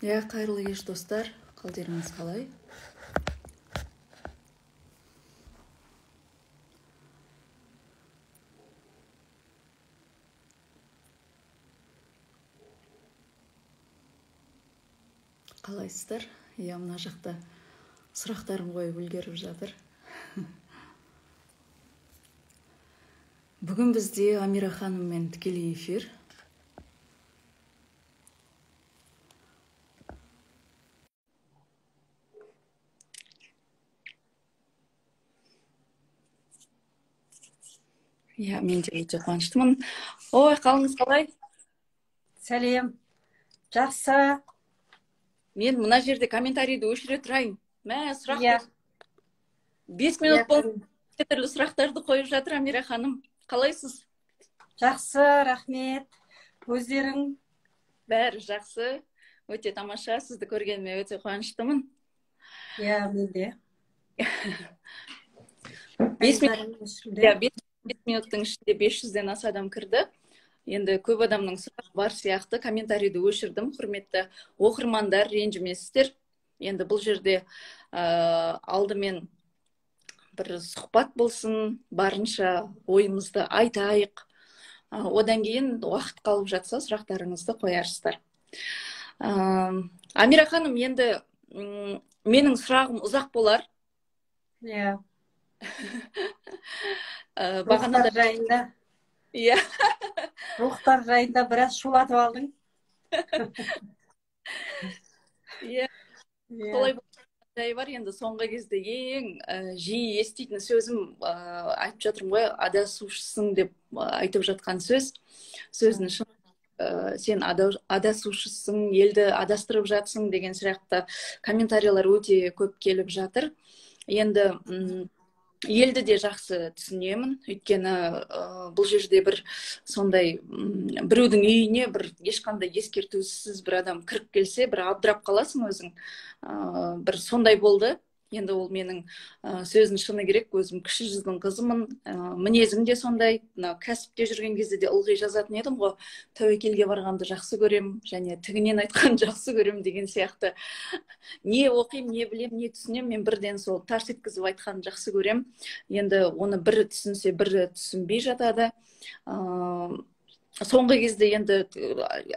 Қайырлы кеш достар, қалдеріңіз қалай? Қалайсыздар? Мына жақта сұрақтарым қойып үлгеріп жатыр. Бүгін бізде Амира ханыммен тікелей эфир. Мен де өте қуаныштымын. Ой, қалыңыз қалай? Сәлем. Жақсы. Мен мына жерде комментарийді өшіре тұрайын. Сұрақ 5 минут болды. Түрлі сұрақтарды қойып жатыр Амира ханым. Қалайсыз? Жақсы, рахмет. Өздерің? Бәрі жақсы. Өте тамаша. Сізді көргеніме өте қуаныштымын. Мен де. 5 минуттың ішінде 500-ден аса адам кірді. Енді көп адамның сұрағы бар сияқты. Комментарийді өшірдім. Құрметті оқырмандар, ренжімесіздер. Енді бұл жерде алдымен бір сұхбат болсын, барынша ойымызды айтайық. Одан кейін уақыт қалып жатса сұрақтарыңызды қоярсыздар. Амира ханым, енді менің сұрағым ұзақ болар. Рухтар жайында. Рухтар жайында біраз шулатып алдың. Солай жайы бар. Енді соңғы кезде ең жиі еститін сөзім, айтып жатырмын ғой, адасушысың деп айтып жатқан сөздің шын, сен адасушысың, елді адастырып жатсың деген сияқты комментариялар өте көп келіп жатыр. Енді елді де жақсы түсінемін, өйткені бұл жерде бір сондай біреудің үйіне бір ешқандай ескертусіз бір адам кіріп келсе, бір абдырап қаласың өзің. Бір сондай болды. Енді ол менің сөзін шыны керек, өзім кіші жүздің қызымын, мінезім де сондай. Кәсіпте жүрген кезде де ылғи жазатын едім ғой, тәуекелге барғанды жақсы көрем, және тігінен айтқан жақсы көрем деген сияқты. Не оқим, не білем, не түсінем, мен бірден сол тарс еткізіп айтқан жақсы көрем. Енді оны бірі түсінсе, бірі түсінбей жатады. Соңғы кезде енді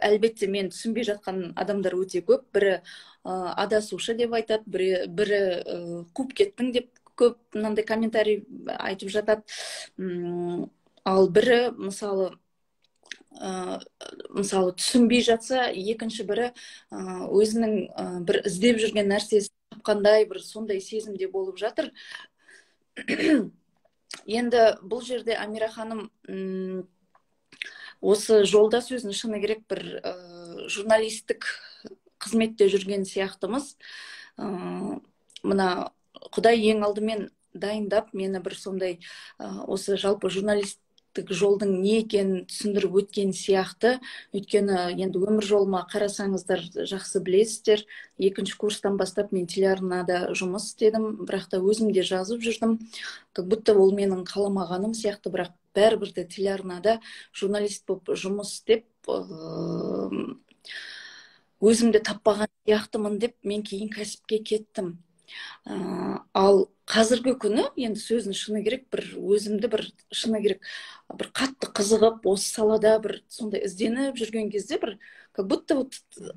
әлбетте мен түсінбей жатқан адамдар өте көп. Бірі адасушы деп айтады, бірі қуып кеттің деп көп мынандай комментарий айтып жатады. Ал бірі мысалы түсінбей жатса, екінші бірі өзінің бір іздеп жүрген нәрсесі тапқандай бір сондай сезімде болып жатыр. Енді бұл жерде Амира ханым осы жолда сөзін шыны керек бір журналистік қызметте жүрген сияқтымыз. Мына Құдай ең алдымен дайындап, мені бір сондай осы жалпы журналистік жолдың не екенін түсіндіріп өткен сияқты. Өйткені енді өмір жолыма қарасаңыздар жақсы білесіздер. 2-ші курстан бастап мен телеарнада жұмыс істедім, бірақ та өзім де жазып жүрдім. Как будто ол менің қаламағаным сияқты, бірақ бәрібір де телеарнада журналист болып жұмыс істеп, өзімді таппаған сияқтымын деп мен кейін кәсіпке кеттім. Ал қазіргі күні енді сөзін шыны керек, бір өзімді бір шыны керек бір қатты қызығып, осы салада бір сондай ізденіп жүрген кезде бір как будто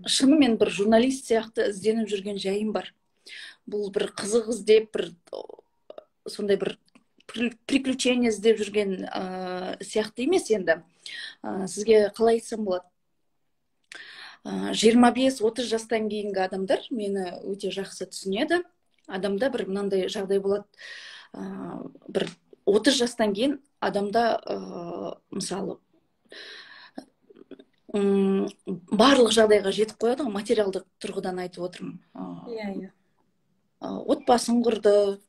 шынымен бір журналист сияқты ізденіп жүрген жайым бар. Бұл бір қызық іздеп, бір сондай бір приключение іздеп жүрген сияқты емес енді. Сізге қалай айтсам болады? 25-30 жастан кейінгі адамдар мені өте жақсы түсінеді. Адамда бір мынандай жағдай болады. Бір 30 жастан кейін адамда мысалы барлық жағдайға жетіп қояды ғой, материалдық тұрғыдан айтып отырмын. Отбасын құрды,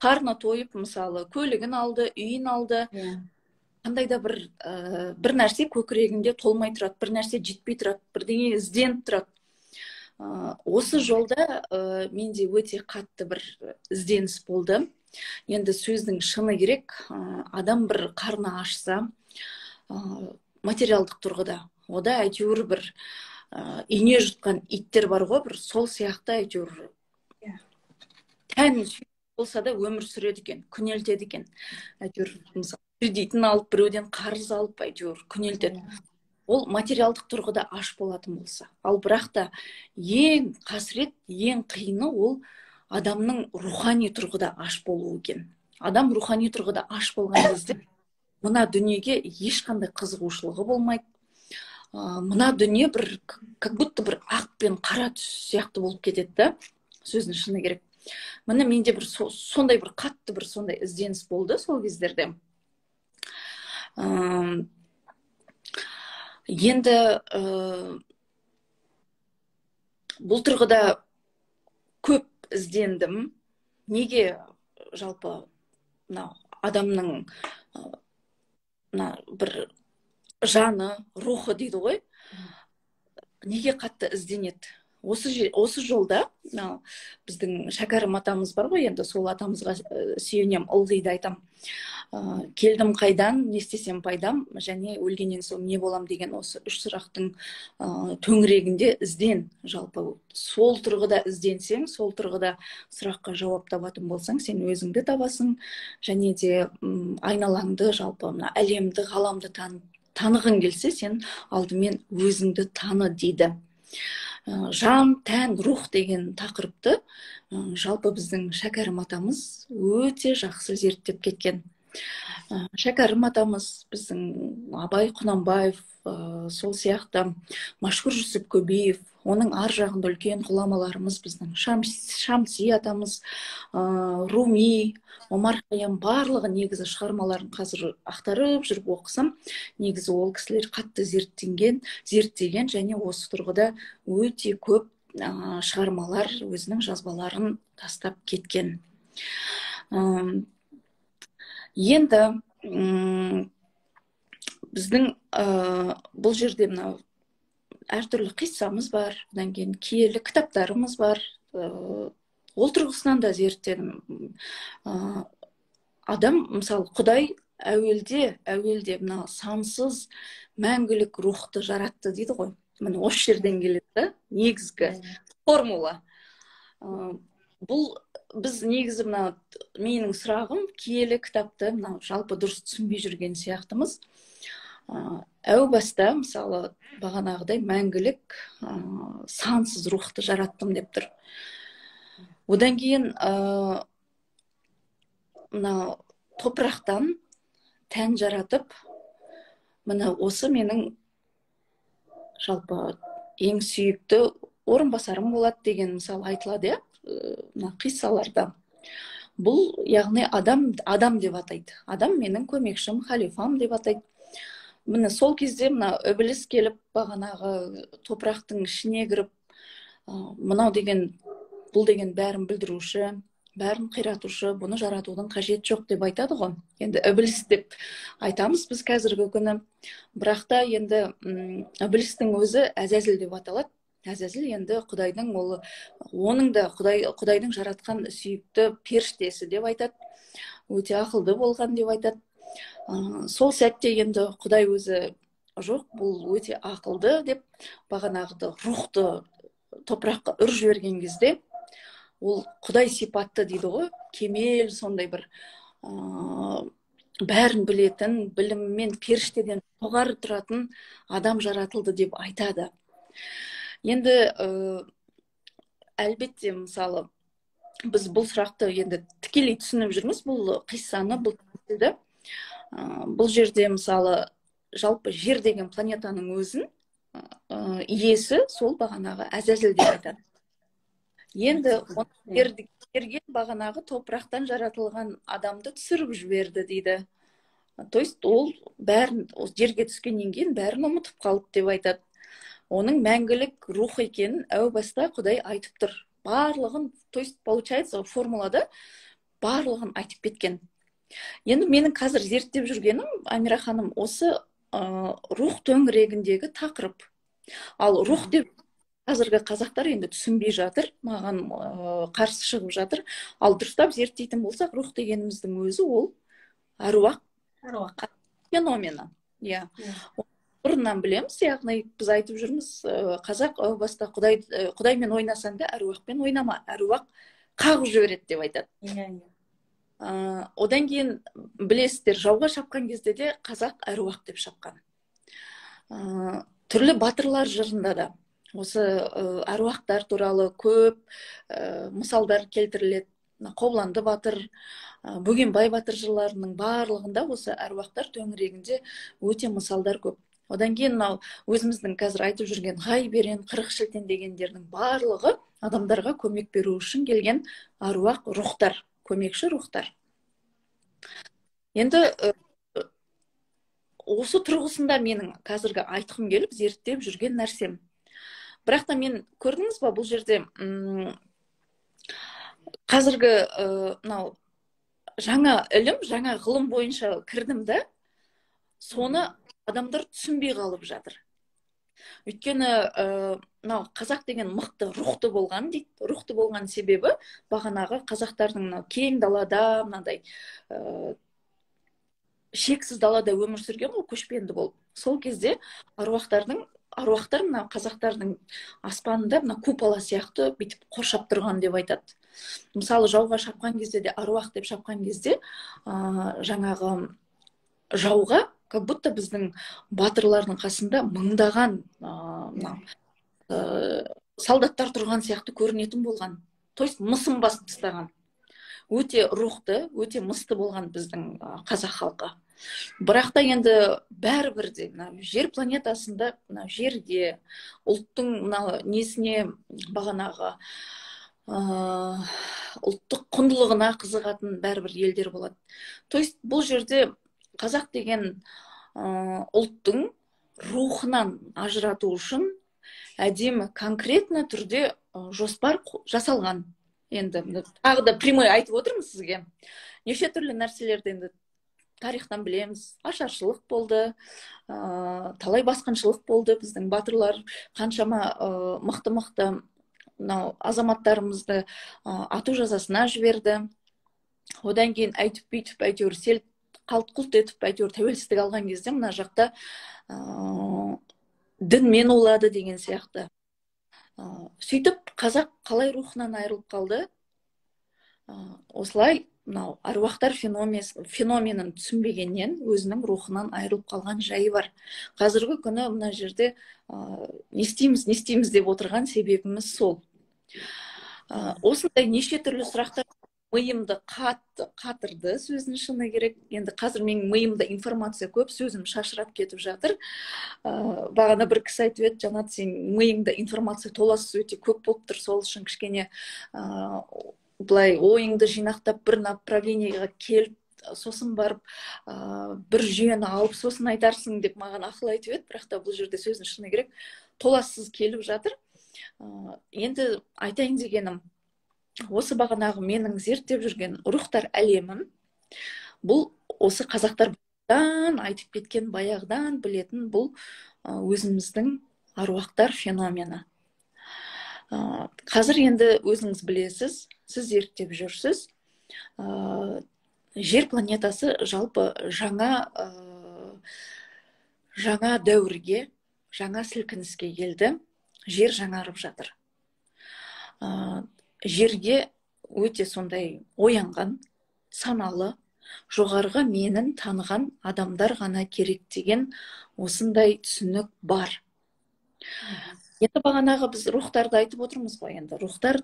қарны тойып, мысалы көлігін алды, үйін алды. Қандай да бір нәрсе көкірегінде толмай тұрады, бір нәрсе жетпей тұрады, бірдеңе ізденіп тұрады. Осы жолда менде өте қатты бір ізденіс болды. Енді сөздің шыны керек, адам бір қарны ашса, материалдық тұрғыда ода әйтеуір бір ине жұтқан иттер бар ғой, бір сол сияқты әйтеуір тән болса да өмір сүреді екен, күнелтеді екен. Әйтеуір мысалы кредитін алып, біреуден қарыз алып әйтеуір күнелтеді. Ол материалдық тұрғыда аш болатын болса. Ал бірақ та ең қасірет, ең қиыны ол адамның рухани тұрғыда аш болуы екен. Адам рухани тұрғыда аш болған кезде мына дүниеге ешқандай қызығушылығы болмайды. Мына дүние бір, как будто бір ақ пен қара түс сияқты болып кетеді да, сөздің шыны керек. Міне менде бір сондай бір қатты бір сондай ізденіс болды сол кездерде. Енді бұл тұрғыда көп іздендім. Неге жалпы адамның бір жаны, рухы дейді ғой, неге қатты ізденеді? Осы жолда біздің Шәкәрім атамыз бар ғой, енді сол атамызға сүйенем, ылғи да айтам. Келдім қайдан, не істесем пайдам, және өлгеннен соң не болам деген осы үш сұрақтың төңірегінде ізден. Жалпы сол тұрғыда ізденсең, сол тұрғыда сұраққа жауап табатын болсаң, сен өзіңді табасың, және де айналаңды, жалпы әлемді, ғаламды танығың келсе, сен алдымен өзіңді таны дейді. Жан, тән, рух деген тақырыпты жалпы біздің Шәкәрім атамыз өте жақсы зерттеп кеткен. Шәкәрім атамыз, біздің Абай Құнанбаев, сол сияқты Машһүр Жүсіп Көбеев, оның ар жағында үлкен ғұламаларымыз, біздің Шамси атамыз, Руми, Омар Хайям, барлығы негізі шығармаларын қазір ақтарып жүріп оқысам, негізі ол кісілер қатты зерттеген және осы тұрғыда өте көп шығармалар, өзінің жазбаларын тастап кеткен. Енді біздің бұл жерде әртүрлі қиссамыз бар, одан кейін киелі кітаптарымыз бар. Ол тұрғысынан да зерттедім. Адам, мысалы, Құдай әуелде сансыз мәңгілік рухты жаратты дейді ғой. Міне осы жерден келеді, негізгі формула. Бұл біз негізі менің сұрағым, киелі кітапты жалпы дұрыс түсінбей жүрген сияқтымыз. Әу баста, мысалы, бағанағыдай мәңгілік сансыз рухты жараттым деп тұр. Одан кейін топырақтан тән жаратып, міне осы менің жалпы ең сүйікті орынбасарым болады деген мысалы айтылады, қиссаларда. Бұл, яғни адам деп атайды. Адам менің көмекшім, халифам деп атайды. Міне сол кезде үбіліс келіп, бағанағы топырақтың ішіне кіріп, бұл деген бәрін бүлдіруші, бәрін қиратушы, бұны жаратудың қажет жоқ деп айтады ғой. Енді үбіліс деп айтамыз біз қазіргі күні. Бірақ та енді үбілістің өзі Әзәзіл деп аталады. Әзәзіл енді Құдайдың, оның да Құдайдың жаратқан сүйікті періштесі деп айтады. Өте ақылды болған деп айтады. Сол сәтте енді Құдай өзі жоқ, бұл өте ақылды деп бағанағыды рухты топыраққа үр жіберген кезде, ол Құдай сипатты дейді ғой, кемел сондай бір бәрін білетін, біліммен періштеден жоғары тұратын адам жаратылды деп айтады. Енді әлбетте, мысалы, біз бұл сұрақты енді тікелей түсініп жүрміз, бұл қиссаны, бұл тәсілді. Бұл жерде, мысалы, жалпы жер деген планетаның өзін иесі сол бағанағы Әзәзіл деп айтады. Енді жерге бағанағы топырақтан жаратылған адамды түсіріп жіберді дейді. То есть ол бәрін, жерге түскеннен кейін бәрін ұмытып қалды деп айтады. Оның мәңгілік рух екенін әу баста Құдай айтып тұр. Барлығын, то есть получается формулада барлығын айтып кеткен. Енді менің қазір зерттеп жүргенім, Амира ханым, осы рух төңірегіндегі тақырып. Ал рух деп қазіргі қазақтар енді түсінбей жатыр, маған қарсы шығып жатыр. Ал дұрыстап зерттейтін болсақ, рух дегеніміздің өзі ол әруақ феномені. бұрыннан білеміз, яғни біз айтып жүрміз, қазақ әу баста құдаймен ойнасаң да әруақпен ойнама, әруақ қағып жібереді деп айтады. Иә, иә. Одан кейін білесіздер, жауға шапқан кезде де қазақ әруақ деп шапқан. Түрлі батырлар жырында да осы әруақтар туралы көп мысалдар келтіріледі. Қобыланды батыр, Бөгенбай батыр жырларының барлығында осы әруақтар төңірегінде өте мысалдар көп. Одан кейін мынау өзіміздің қазір айтып жүрген ғай берен, қырық шілтен дегендердің барлығы адамдарға көмек беру үшін келген әруақ рухтар, көмекші рухтар. Енді осы тұрғысында менің қазіргі айтқым келіп зерттеп жүрген нәрсем. Бірақ та мен, көрдіңіз ба, бұл жерде қазіргі мынау жаңа ілім, жаңа ғылым бойынша кірдім да, соны адамдар түсінбей қалып жатыр. Өйткені мынау қазақ деген мықты рухты болған дейді. Рухты болған себебі бағанағы қазақтардың кең далада, мынандай шексіз далада өмір сүрген ғой, көшпенді болып. Сол кезде аруақтар мына қазақтардың аспанында мына купола сияқты бүйтіп қоршап тұрған деп айтады. Мысалы, жауға шапқан кезде де, аруақ деп шапқан кезде, жаңағы жауға как будто біздің батырлардың қасында мыңдаған солдаттар тұрған сияқты көрінетін болған. То есть мысын басып тастаған. Өте рухты, өте мысты болған біздің қазақ халқы. Бірақ та енді бәрібір де жер планетасында, жерде ұлттың несіне, бағанағы ұлттық құндылығына қызығатын бәрібір елдер болады. То есть бұл жерде қазақ деген ұлттың рухынан ажырату үшін әдемі конкретно түрде жоспар жасалған. Енді тағы да прямой айтып отырмыз сізге. Неше түрлі нәрселерді енді тарихтан білеміз. Ашаршылық болды, талай басқыншылық болды. Біздің батырлар қаншама мықты азаматтарымызды ату жазасына жіберді. Одан кейін әйтіп бүйтіп әйтеуір сел қалт-құлт етіп әйтеуір тәуелсіздік алған кезде мына жақта дінмен улады деген сияқты. Сөйтіп қазақ қалай рухынан айырылып қалды? Осылай мынау аруақтар феноменін түсінбегеннен өзінің рухынан айырылып қалған жайы бар. Қазіргі күні мына жерде не істейміз деп отырған себебіміз сол. Осындай неше түрлі сұрақтар миымды қатырды, сөздің шыны керек. Енді қазір менің миымда информация көп, сөзім шашырап кетіп жатыр. Бағана бір кісі айтып еді, Жанат, сен миыңда информация толассыз өте көп болып тұр, сол үшін кішкене былай ойыңды жинақтап бір направлениеға келіп, сосын барып бір жүйені алып, сосын айтарсың деп маған ақыл айтып еді. Бірақ та бұл жерде сөздің шыны керек толассыз келіп жатыр. Енді айтайын дегенім, осы бағанағы менің зерттеп жүрген рухтар әлемім, бұл осы қазақтардан айтып кеткен, баяғыдан білетін бұл өзіміздің аруақтар феномені. Қазір енді өзіңіз білесіз, сіз зерттеп жүрсіз, жер планетасы жалпы жаңа дәуірге, жаңа сілкініске келді. Жер жаңарып жатыр. Жерге өте сондай оянған, саналы, жоғарғы менін таныған адамдар ғана керек деген осындай түсінік бар. Енді бағанағы біз рухтарды айтып отырмыз ғой, енді рухтар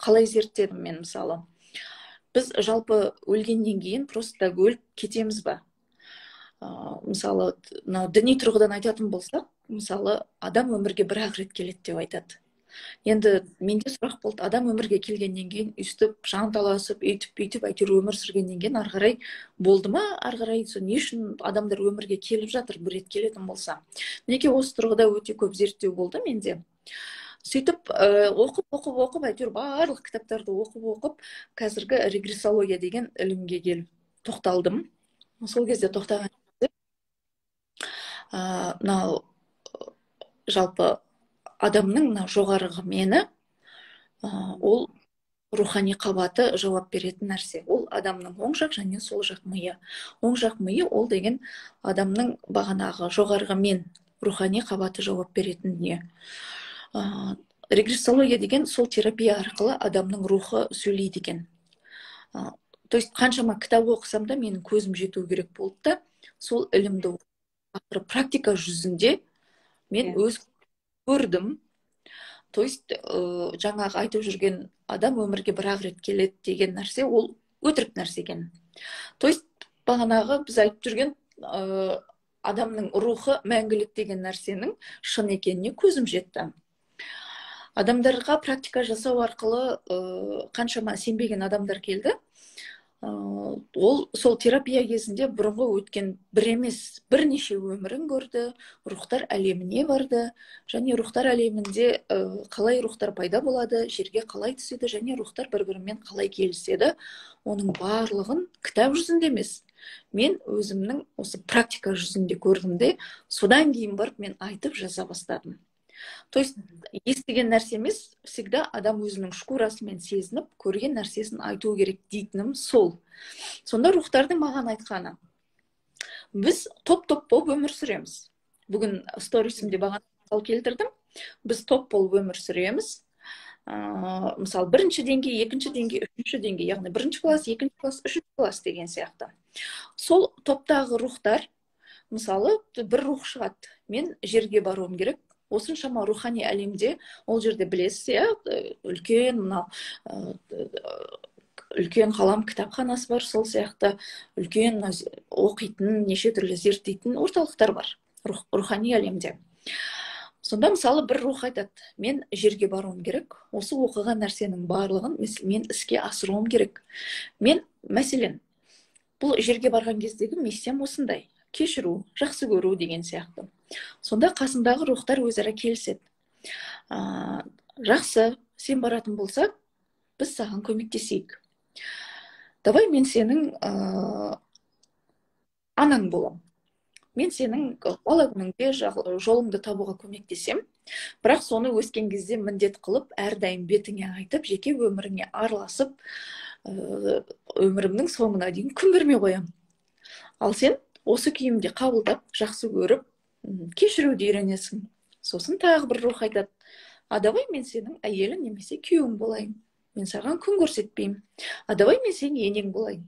қалай зерттедім мен мысалы. Біз жалпы өлгеннен кейін просто өліп кетеміз ба? Мысалы, діни тұрғыдан айтатын болсақ, мысалы, адам өмірге бір-ақ рет келеді деп айтады. Енді менде сұрақ болды, адам өмірге келгеннен кейін үстіп, жанталасып, өйтіп, әйтеуір өмір сүргеннен кейін ары қарай болды ма? Ары қарай не үшін адамдар өмірге келіп жатыр, бір рет келетін болса? Мінекей осы тұрғыда өте көп зерттеу болды менде. Сөйтіп оқып, әйтеуір барлық кітаптарды оқып, қазіргі регрессология деген ілімге келіп тоқталдым. Сол кезде тоқтаған кезде мынау жалпы адамның жоғарғы мені, ол рухани қабаты жауап беретін нәрсе. Ол адамның оң жақ және сол жақ миы. Оң жақ миы ол деген адамның бағанағы жоғарғы мен рухани қабаты жауап беретін дүние. Регрессология деген сол терапия арқылы адамның рухы сөйлейді екен. То есть қаншама кітап оқысам да менің көзім жету керек болды да, сол ілімді практика жүзінде мен өз көрдім. То есть жаңағы айтып жүрген адам өмірге бір-ақ рет келеді деген нәрсе ол өтірік нәрсе екен. То есть бағанағы біз айтып жүрген адамның рухы мәңгілік деген нәрсенің шын екеніне көзім жетті. Адамдарға практика жасау арқылы қаншама сенбеген адамдар келді. Ол сол терапия кезінде бұрынғы өткен бір емес бірнеше өмірін көрді, рухтар әлеміне барды, және рухтар әлемінде қалай рухтар пайда болады, жерге қалай түседі, және рухтар бір-бірімен қалай келіседі, оның барлығын кітап жүзінде емес, мен өзімнің осы практика жүзінде көрдім де, содан кейін барып мен айтып жаза бастадым. То есть естіген нәрсе емес, всегда адам өзінің шкурасымен сезініп, көрген нәрсесін айту керек дейтінім сол. Сонда рухтардың маған айтқаны, біз топ-топ болып өмір сүреміз. Бүгін сторисімде бағана мысал келтірдім. Біз топ болып өмір сүреміз. Мысалы, бірінші деңгей, екінші деңгей, үшінші деңгей, яғни бірінші класс, екінші класс, үшінші класс деген сияқты. Сол топтағы рухтар, мысалы, бір рух шығады. Мен жерге баруым керек. Осыншама рухани әлемде, ол жерде білесіз, үлкен қалам кітапханасы бар, сол сияқты үлкен оқитын, неше түрлі зерттейтін орталықтар бар рухани әлемде. Сонда мысалы бір рух айтады, мен жерге баруым керек, осы оқыған нәрсенің барлығын мен іске асыруым керек. Мен, мәселен, бұл жерге барған кездегі миссиям осындай, кешіру, жақсы көру деген сияқты. Сонда қасындағы рухтар өзара келіседі. Жақсы, сен баратын болса, біз саған көмектесейік. Давай мен сенің анаң болам. Мен сенің бала күніңде жолыңды табуға көмектесем, бірақ соны өскен кезде міндет қылып, әрдайым бетіңе айтып, жеке өміріңе араласып, өмірімнің соңына дейін күн бермей қоям. Ал сен осы күйімде қабылдап, жақсы көріп, кешіруді үйренесің. Сосын тағы бір рух айтады, давай мен сенің әйелің немесе күйеуің болайын. Мен саған күн көрсетпеймін. Давай мен сенің енең болайын.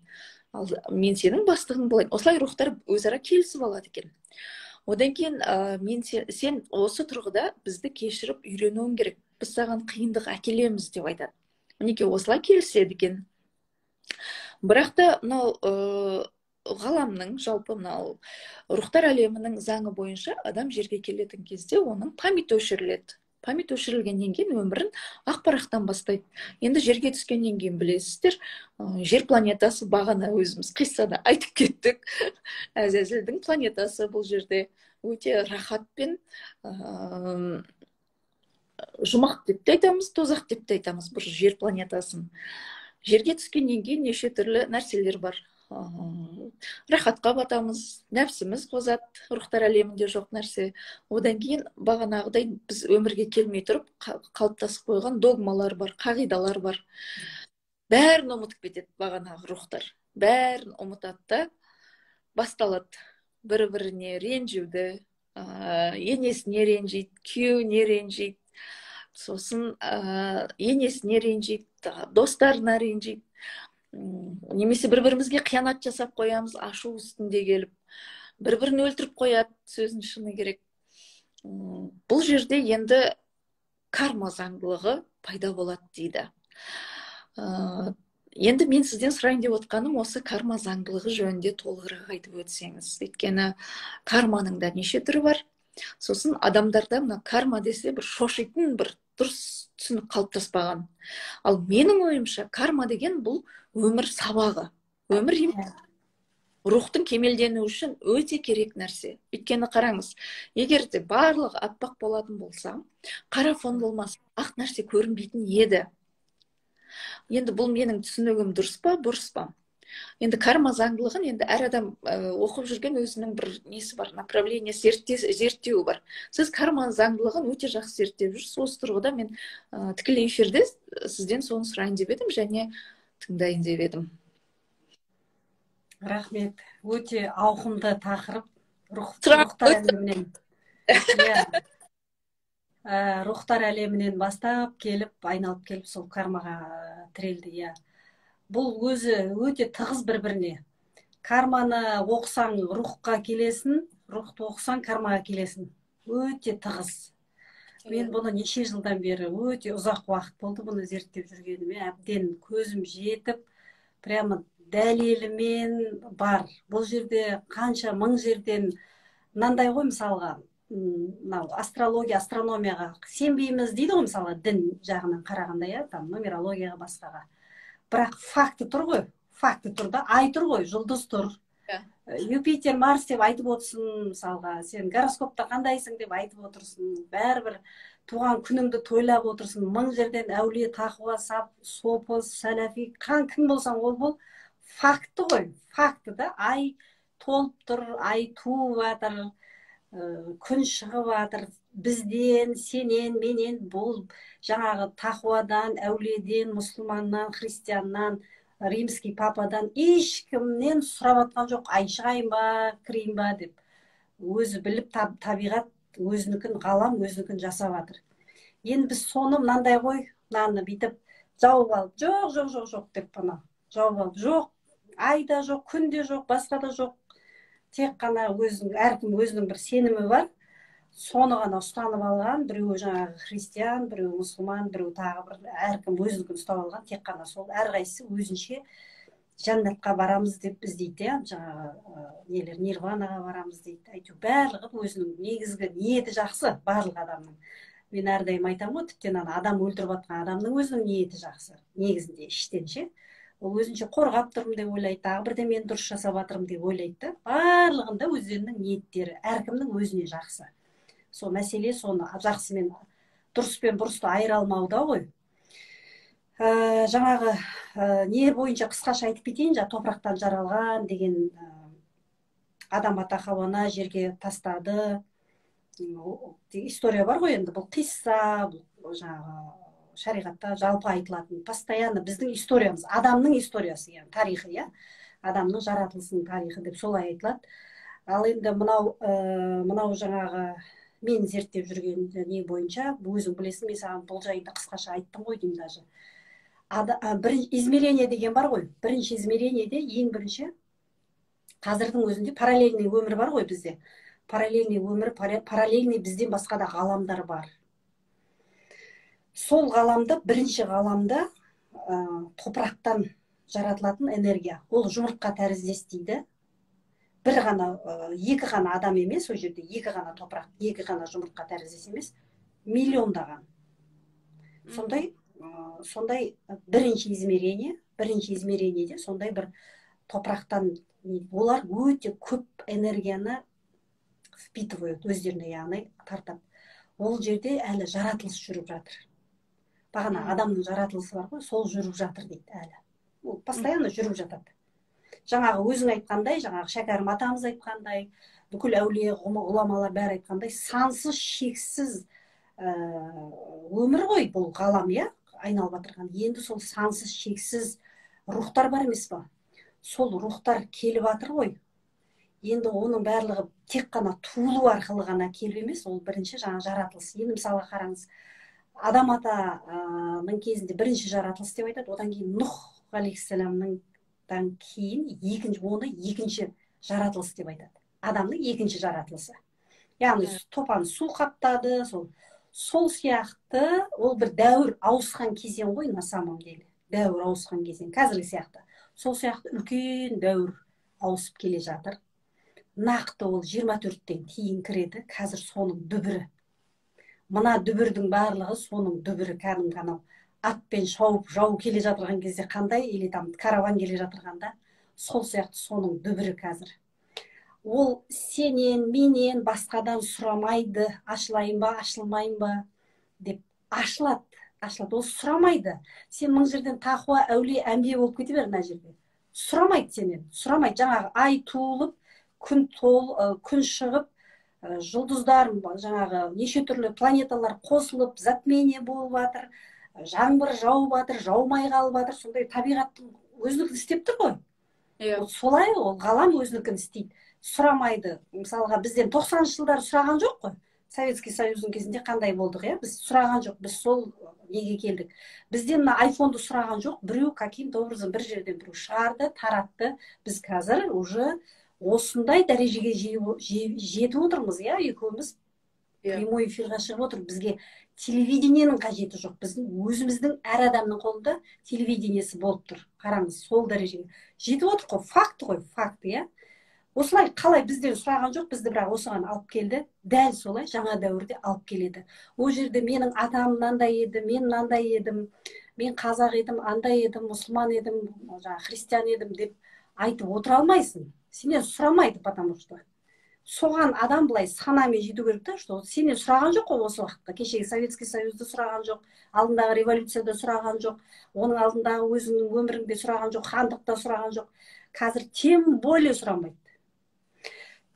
Ал мен сенің бастығың болайын. Осылай рухтар өзара келісіп алады екен. Одан кейін сен осы тұрғыда бізді кешіріп үйренуің керек. Біз саған қиындық әкелеміз деп айтады. Мінекей осылай келіседі екен. Бірақ та ғаламның, жалпы рухтар әлемінің заңы бойынша адам жерге келетін кезде оның памяты өшіріледі. Память өшірілгеннен кейін өмірін ақпарақтан бастайды. Енді жерге түскеннен кейін білесіздер, жер планетасы бағана өзіміз қиссада айтып кеттік. Әзәзілдің планетасы бұл жерде өте рахатпен жұмақ деп те айтамыз, тозақ деп те айтамыз бір жер планетасын. Жерге түскеннен кейін неше түрлі нәрселер бар. Рахатқа батамыз, нәпсіміз қозады, рухтар әлемінде жоқ нәрсе. Одан кейін бағанағыдай біз өмірге келмей тұрып қалыптасып қойған догмалар бар, қағидалар бар. Бәрін ұмытып кетеді бағанағы рухтар. Бәрін ұмытады да басталады. Бір-біріне ренжуді, енесіне ренжиді, күйеуіне ренжиді, сосын енесіне ренжиді, достарына ренжиді. Немесе бір-бірімізге қиянат жасап қоямыз, ашу үстінде келіп, бір-бірін өлтіріп қояды, сөзін шыны керек. Бұл жерде енді карма заңдылығы пайда болады дейді. Енді мен сізден сұрайын деп отқаным осы карма заңдылығы жөнінде толығырақ айтып өтсеңіз. Өйткені карманың да неше түрі бар. Сосын адамдарда мына карма десе бір шошитын, бір дұрыс түсінік қалыптаспаған. Ал менің ойымша карма деген бұл өмір сабағы. Өмір емес. Рухтың кемелдену үшін өте керек нәрсе. Өйткені қараңыз, егер де барлығы аппақ болатын болса, қара фон болмаса, ақ нәрсе көрінбейтін еді. Енді бұл менің түсінігім дұрыс па, бұрыс па? Енді карма заңдылығын енді әр адам оқып жүрген өзінің бір несі бар, направление зерттеуі бар. Сіз карма заңдылығын өте жақсы зерттеп жүрсіз. Осы тұрғыда мен тікелей эфирде сізден соны сұрайын деп едім және тыңдайын деп едім. Рахмет. Өте ауқымды тақырып. Рухтар әлемінен. Рухтар әлемінен бастап келіп, айналып келіп, сол кармаға тірелді. Бұл өзі өте тығыз бір-біріне. Карманы оқысаң рухқа келесің, рухты оқысаң кармаға келесің. Өте тығыз. Мен бұны неше жылдан бері өте ұзақ уақыт болды бұны зерттеп жүргеніме, әбден көзім жетіп, прямо дәлелімен бар. Бұл жерде қанша мың жерден мынандай ғой, мысалға, астрология, астрономияға сенбейміз дейді ғой, мысалы, дін жағынан қарағанда, там нумерологияға, басқаға. Бірақ факты тұр ғой, факты тұр да, ай тұр ғой, жұлдыз тұр. Юпитер, Марс деп айтып отырсын, мысалға, сен гороскопта қандайсың деп айтып отырсын, бәрібір туған күніңді тойлап отырсын, мың жерден әулие, тақуа, сопыз, сәләфи, кім болсаң ол бол, факты ғой, факты да, ай толып тұр, ай туып жатыр, күн шығып жатыр, бізден, сенен, менен, бұл жаңағы тақуадан, әулиеден, мұсылманнан, христианнан, римский пападан ешкімнен сұрап атқан жоқ, ай шығайын ба, кірейін ба деп. Өзі біліп, табиғат өзінікін, ғалам өзінікін жасап жатыр. Енді біз соны мынандай ғой, мынаны бүйтіп жауып алып, жоқ деп бұны жауып алып, жоқ, ай да жоқ, күн де жоқ, басқа да жоқ. Тек қана әркім өзінің бір сенімі бар, соны ғана ұстанып алған, біреуі жаңағы христиан, біреуі мұсылман, біреуі тағы бір, әркім өзінікін ұстап алған, тек қана сол әрқайсысы өзінше жәннатқа барамыз деп іздейді, жаңағы нирванаға барамыз дейді. Әйтеуір барлығы өзінің негізгі ниеті жақсы, барлық адамның. Мен әрдайым айтамын ғой, тіптен адам өлтіріп жатқан адамның өзінің ниеті жақсы, негізінде іштен ше. Ол өзінше қорғап тұрмын деп ойлайды, тағы бірде мен дұрыс жасап жатырмын деп ойлайды. Барлығында өздерінің ниеттері, әркімнің өзіне жақсы. Сол мәселе соны жақсы мен дұрыс пен бұрысты айыра алмауда ғой. Жаңағы не бойынша қысқаша айтып кетейін, топырақтан жаралған деген адам ата Хауаны жерге тастады. История бар ғой енді, бұл қисса, бұл жаңағы шариғатта жалпы айтылатын, постоянно біздің историямыз, адамның историясы, тарихы, адамның жаратылысының тарихы деп солай айтылады. Ал енді мынау жаңағы мен зерттеп жүрген не бойынша, өзің білесің, мен саған бұл жайында қысқаша айттым ғой деймін даже. Измерение деген бар ғой, бірінші измерениеде ең бірінші қазірдің өзінде параллельный өмір бар ғой бізде. Параллельный өмір, параллельный бізден басқа да ғаламдар бар. Сол ғаламда, бірінші ғаламда топырақтан жаратылатын энергия. Ол жұмыртқа тәріздес дейді. Екі ғана адам емес, о жерде екі ғана топырақ, екі ғана жұмыртқа тәріздес емес, миллиондаған. Сондай бірінші измерениеде сондай бір топырақтан, олар өте көп энергияны впитывают өздеріне, яғни тартады. Ол жерде әлі жаратылыс жүріп жатыр. Бағана адамның жаратылысы бар ғой, сол жүріп жатыр дейді әлі. Ол постоянно жүріп жатады. Жаңағы өзің айтқандай, жаңағы шәкәрім атамыз айтқандай, бүкіл әулие ғұламалар бәрі айтқандай, сансыз, шексіз өмір ғой бұл ғалам, айналып жатырған. Енді сол сансыз, шексіз рухтар бар емес па? Сол рухтар келіп жатыр ғой. Енді оның барлығы тек қана туылу арқылы ғана келіп емес, ол бірінші жаңа жаратылыс. Енді мысалға қараңыз, адам атаның кезінде бірінші жаратылыс деп айтады, одан кейін Нұх алейхиссаламнан кейін оны екінші жаратылыс деп айтады. Адамның екінші жаратылысы. Яғни топан су қаптады, сол сияқты ол бір дәуір ауысқан кезең ғой, на самом деле. Дәуір ауысқан кезең, қазіргі сияқты. Сол сияқты үлкен дәуір ауысып келе жатыр. Нақты ол 24-тен кейін кіреді, қазір соның дүбірі. Мына дүбірдің барлығы соның дүбірі, кәдімгі анау атпен шауып жау келе жатырған кезде қандай, или там караван келе жатырғанда, сол сияқты соның дүбірі қазір. Ол сенен, менен басқадан сұрамайды, ашылайын ба, ашылмайын ба деп. Ашылады, ол сұрамайды. Сен мың жерден тақуа, әулие, әмбие болып кете бер мына жерде. сұрамайды сенен, сұрамайды. Жаңағы ай туылып, күн шығып, жұлдыздар жаңағы неше түрлі планеталар қосылып, затмение болып жатыр, жаңбыр жауып жатыр, жаумай қалып жатыр. Сондай табиғаттың өзінікін істеп тұр ғой. Солай ол ғалам өзінікін істейді. Сұрамайды. Мысалға бізден 90-шы жылдары сұраған жоқ қой. Советский Союздың кезінде қандай болдық, біз сұраған жоқ. Біз сол неге келдік. Бізден айфонды сұраған жоқ. Біреу каким-то образом бір жерден біреу шығарды, таратты. Біз қазір уже осындай дәрежеге жетіп отырмыз, екеуміз прямой эфирға шығып отыр. Бізге телевидениенің қажеті жоқ. Біздің өзіміздің әр адамның қолында телевидениесі болып тұр. Қараңыз, сол дәрежеге жетіп отыр ғой. Факт, Осылай қалай бізден сұраған жоқ, бізді бірақ осыған алып келді. Дәл солай жаңа дәуірде алып келеді. Ол жерде менің атам мынандай еді, мен мынандай едім, мен қазақ едім, андай едім, мұсылман едім, христиан едім деп айтып отыра алмайсың. Сенен сұрамайды, потому что соған адам былай санамен жету керек та, что сенен сұраған жоқ қой осы уақытта. Кешегі Советский Союзды сұраған жоқ, алдындағы революцияда сұраған жоқ, оның алдындағы өзінің өмірінде сұраған жоқ, хандықта сұраған жоқ. Қазір тем более сұрамайды.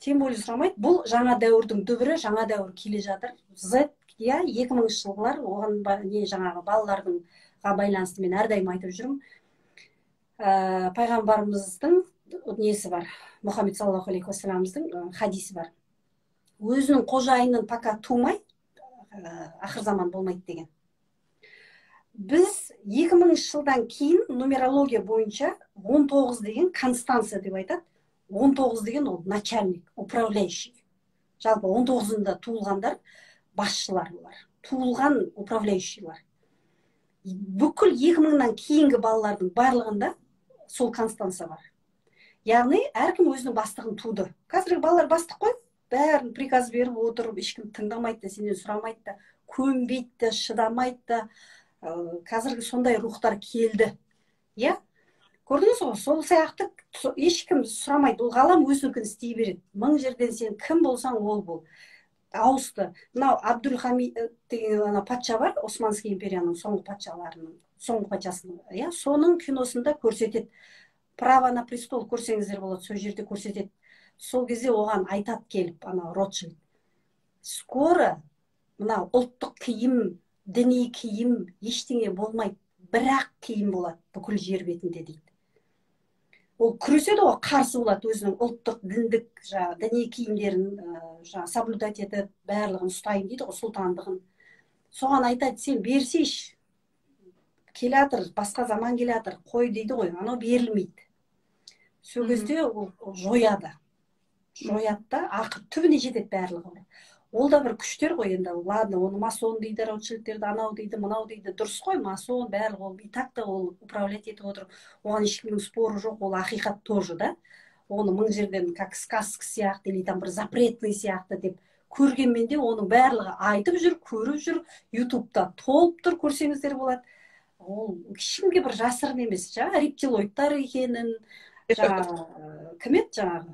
Бұл жаңа дәуірдің дүбірі, жаңа дәуір келе жатыр. Z, 2000-ші жылғылар, оған жаңағы балалардың байланысты мен әрдайым айтып жүрмін. Пайғамбарымыздың несі бар, Мұхаммед саллаллаху алейхи уассаламыздың хадисі бар. Өзінің қожайынын пока тумай, ақыр заман болмайды деген. Біз 2000-ші жылдан кейін нумерология бойынша 19 деген констанция деп айтады. 19 деген ол начальник, управляющий. Жалпы 19-ында туылғандар басшылар олар. Туылған управляющийлар. Бүкіл 2000-нан кейінгі балалардың барлығында сол констанция бар. Яғни әркім өзінің бастығын туды. Қазіргі балалар бастық қой, бәрін приказ беріп отырып, ешкім тыңдамайды да, сенен сұрамайды да, көнбейді да, шыдамайды да. Қазіргі сондай рухтар келді. Көрдіңіз ғой, сол сияқты ешкім сұрамайды. Ол ғалам өзінікін істей береді. Мың жерден сен кім болсаң ол бол. Ауысты. Мынау Абдулхамид деген патша бар, Османский империяның соңғы патшасының. Соның киносында көрсетеді. Право на престол көрсеңіздер болады, сол жерде көрсетеді. Сол кезде оған айтады келіп, Ротшильд. Скоро мынау ұлттық киім, діни киім ештеңе болмайды. Бірақ киім болады бүкіл жер бетінде дейді. Ол күреседі ғой, қарсы болады, өзінің ұлттық, діндік, діни киімдерін соблюдать етіп, барлығын ұстайын дейді ғой, сұлтандығын. Соған айтады, сен берсейші, келатыр, басқа заман келатыр, қой дейді ғой, анау берілмейді. Сол кезде ол жояды. Жояды да, ақыр түбіне жетеді барлығы. Ол да бір күштер ғой енді. Ладно, оны масон дейді, Ротшильдтерді анау дейді, мынау дейді. Дұрыс қой, масон, барлығы ол. И так та ол управлять етіп отыр. Оған ешкімнің споры жоқ, ол ақиқат тоже, да. Оны мың жерден как сказка сияқты, или там бір запретный сияқты деп көргенмен де оның барлығы айтып жүр, көріп жүр, ютубта толып тұр, көрсеңіздер болады. Ол ешкімге бір жасырын емес, рептилоидтар екенін, кім еді жаңағы?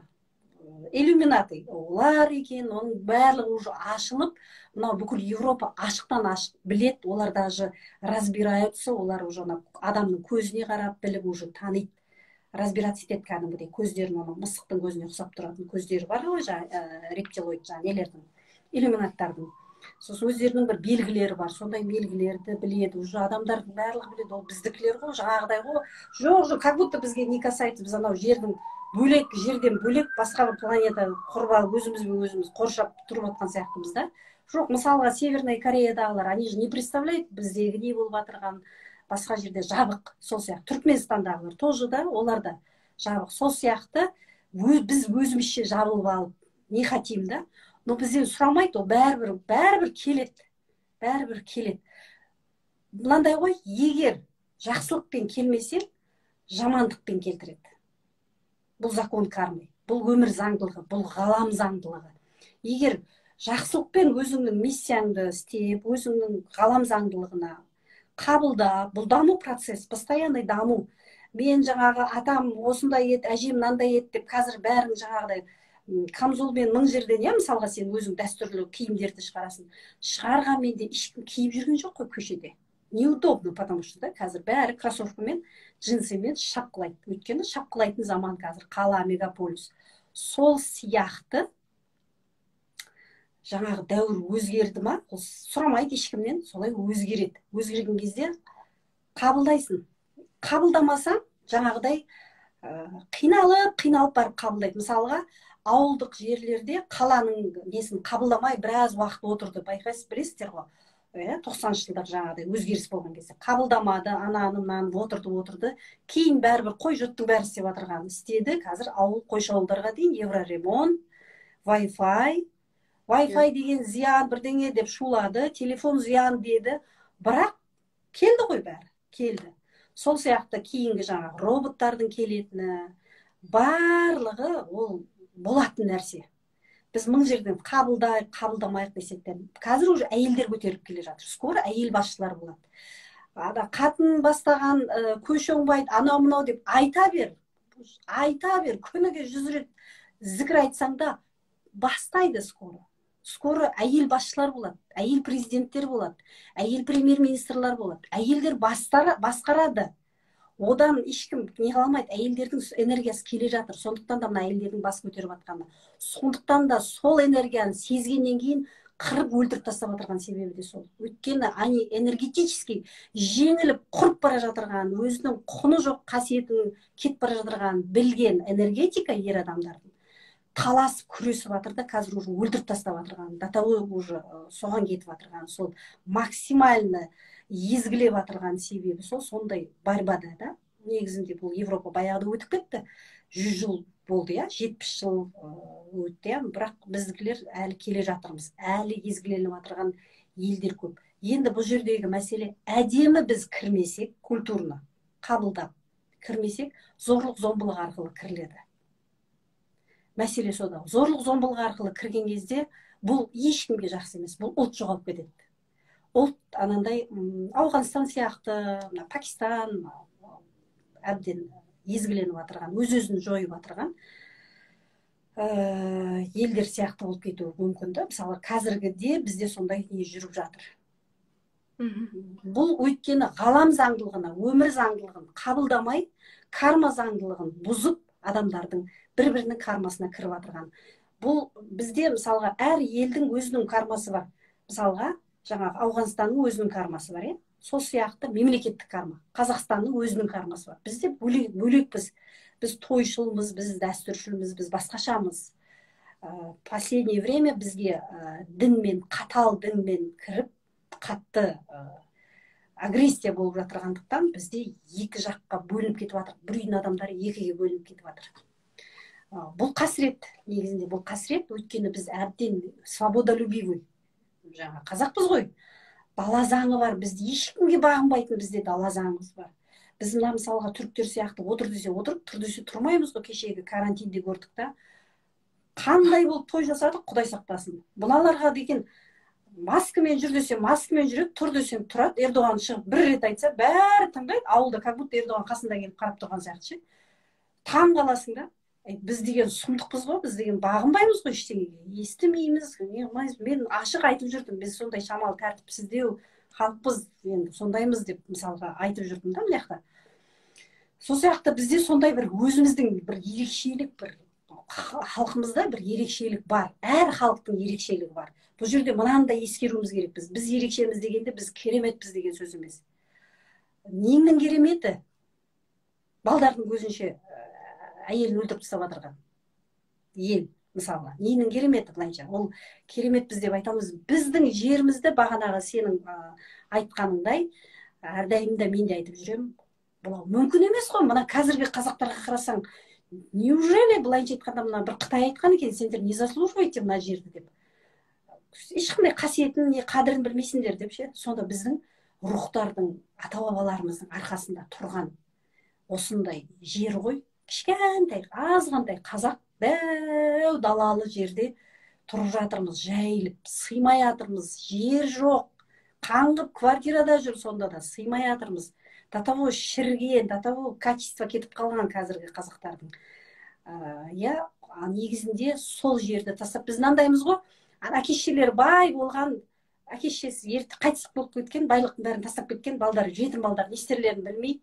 Иллюминаты, олар екен, оның барлығы уже ашылып, мынау бүкіл Европа ашықтан ашық білет, олар даже разбираются, олар уже адамның көзіне қарап біліп уже таниды, разбираться етеді кәдімгідей, көздерін, оның мысықтың көзіне ұқсап тұратын көздері бар ғой, рептилоид, нелердің, иллюминаттардың. Сосын өздерінің бір белгілері бар, сондай белгілерді біледі, уже адамдардың барлығы біледі, ол біздікілер ғой, жаңағыдай ғой, жоқ, как будто бізге не касается, біз анау жердің бөлек, жерден бөлек басқа бір планета құрба өзімізбен өзіміз қоршап тұрып отқан сияқтымыз да. Жоқ, мысалға Северная Кореядағылар, они же не представляет біздегі не болып жатырған, басқа жерде жабық, сол сияқты. Түркменстандағылар тоже да, олар да жабық, сол сияқты. Біз өзімізше жабылып алып, не хотим да. Но бізден сұрамайды, ол бәрібір келеді. Мынандай ғой, егер жақсылықпен келмесем, жамандықпен келтіреді. Бұл закон кармы, бұл өмір заңдылығы, бұл ғалам заңдылығы. Егер жақсылықпен өзіңнің миссияңды істеп, өзіңнің ғалам заңдылығына қабылдап, бұл даму процесс, постоянный даму. Мен жаңағы атам осындай ет, әжем мынандай ет деп қазір бәрін жаңағыдай камзолмен мың жерден, мысалға сен өзің дәстүрлі киімдерді шығарасың. Шығарғанмен де ешкім киіп жүрген жоқ қой көшеде. неудобно, потому что да, қазір бәрі кроссовкамен, джинсымен шапқылайды. Өйткені шапқылайтын заман қазір, қала, мегаполис. Сол сияқты жаңағы дәуір өзгерді ма, ол сұрамайды ешкімнен, солай өзгереді. Өзгерген кезде қабылдайсың. Қабылдамасаң, жаңағыдай қиналып барып қабылдайды. Мысалға, ауылдық жерлерде қаланың несін қабылдамай біраз уақыт отырды. Байқайсыз, білесіздер ғой. 90-шы жылдар жаңағыдай өзгеріс болған кезде қабылдамады, мынаны отырды. Кейін бәрібір қой жұрттың бәрі істеп жатырғанын істеді. Қазір ауыл қойшы-ауылдарға дейін евроремонт, Wi-Fi деген зиян бірдеңе деп шулады, телефон зиян деді. Бірақ келді ғой бәрі, келді. Сол сияқты кейінгі жаңағы роботтардың келетіні, барлығы ол болатын нәрсе. Біз мың жерден қабылдамайық десек те, қазір уже әйелдер көтеріліп келе жатыр. Скоро әйел басшылар болады. Қатын бастаған көш оңбайды, анау-мынау деп айта бер, күніге 100 рет зікір айтсаң да бастайды скоро. Скоро әйел басшылар болады, әйел президенттер болады, әйел премьер-министрлар болады. Әйелдер басқарады. Одан ешкім не қаламайды, әйелдердің энергиясы келе жатыр. Сондықтан да мына әйелдердің бас көтеріп жатқаны. Сондықтан да сол энергияны сезгеннен кейін қырып өлтіріп тастап жатырған себебі де сол. Өйткені они энергетически жеңіліп құрып бара жатырған, өзінің құны жоқ қасиетін кетіп бара жатырған білген энергетика ер адамдардың таласып күресіп жатыр да, қазір уже өлтіріп тастап жатырған, до того уже соған кетіп жатырған, сол максимально езгілеп жатырған себебі сол сондай борьбада да. Негізінде бұл Европа баяғыда өтіп кетті, 100 жыл болды, 70 жыл өтті, бірақ біздікілер әлі келе жатырмыз, әлі езгіленіп жатырған елдер көп. Енді бұл жердегі мәселе, әдемі біз кірмесек, культурно қабылдап кірмесек, зорлық-зомбылық арқылы кіріледі. Мәселе сода. Зорлық-зомбылық арқылы кірген кезде бұл ешкімге жақсы емес, бұл ұлт жоғалып кетеді. Ұлт анандай Ауғанстан сияқты, Пакистан әбден езгіленіп жатырған, өз-өзін жойып жатырған елдер сияқты болып кетуі мүмкін. Мысалы, қазіргіде бізде сондай не жүріп жатыр. Бұл өйткені ғалам заңдылығына, өмір заңдылығын қабылдамай, карма заңдылығын бұзып, адамдардың бір-бірінің кармасына кіріп жатырған. Бұл бізде мысалға әр елдің өзінің кармасы бар. Мысалға, жаңағы Ауғанстанның өзінің кармасы бар, сол сияқты мемлекеттік карма. Қазақстанның өзінің кармасы бар. Бізде бөлекпіз. Біз тойшылмыз, біз дәстүршілміз, біз басқашамыз. Последнее время бізге дінмен, қатал дінмен кіріп, қатты агрессия болып жатырғандықтан бізде екі жаққа бөлініп кетіп жатыр. Бір үйдің адамдары екіге бөлініп кетіп жатыр. Бұл қасірет, негізінде бұл қасірет, өйткені біз әбден свободолюбивый. Жаңа қазақпыз ғой. Дала заңы бар, бізде ешкімге бағынбайтын, бізде дала заңымыз бар. Біз мына мысалға түріктер сияқты отыр десе отырып, тұр десе тұрмаймыз ғой, кешегі карантинде көрдік та. Қандай болып той жасадық, Құдай сақтасын. Бұналарға деген маскамен жүр десе маскамен жүреді, тұр десең тұрады. Ердоған шығып бір рет айтса, бәрі тыңдайды. Ауылда как будто Ердоған қасында келіп қарап тұрған сияқты. Таң қаласың да. Біз деген сұмдықпыз ғой, біз деген бағынбаймыз ғой ештеңеге. Естімейміз, мен ашық айтып жүрдім. Біз сондай шамалы тәртіпсіздеу халықпыз, енді сондаймыз деп мысалға айтып жүрдім да мына жақта. Сол сияқты бізде сондай бір өзіміздің бір ерекшелік, бір халқымызда бір ерекшелік бар. Әр халықтың ерекшелігі бар. Бұл жерде мынаны да ескеруіміз керек. Біз ерекшеміз дегенде біз кереметпіз деген сөз емес. Неңнің кереметі? Балдардың көзінше әйелін өлтіріп тастап жатырған ел, мысалға. Ненің кереметі былайша? Ол кереметпіз деп айтамыз. Біздің жерімізді бағанағы сенің айтқаныңдай, әрдайым да мен де айтып жүремін. Бұл мүмкін емес қой. Мына қазіргі қазақтарға қарасаң, неужели былайша айтқанда мына бір Қытай айтқан екен, сендер не заслуживаете мына жерді деп. Ешқандай қасиетін, не қадірін білмейсіңдер деп ше. Сонда біздің рухтардың, ата-бабаларымыздың арқасында тұрған осындай жер ғой. Кішкентай, азғантай қазақ дәу далалы жерде тұрып жатырмыз, жайылып, сыймай жатырмыз, жер жоқ, қаңғып квартирада жүр, сонда да сыймай жатырмыз. До того шірген, до того качество кетіп қалған қазіргі қазақтардың. Негізінде сол жерді тастап, біз мынандаймыз ғой, әке-шешелері бай болған, әке шешесі ерте қайтыс болып кеткен, байлықтың бәрін тастап кеткен, балдары жетім балдар не істерлерін білмей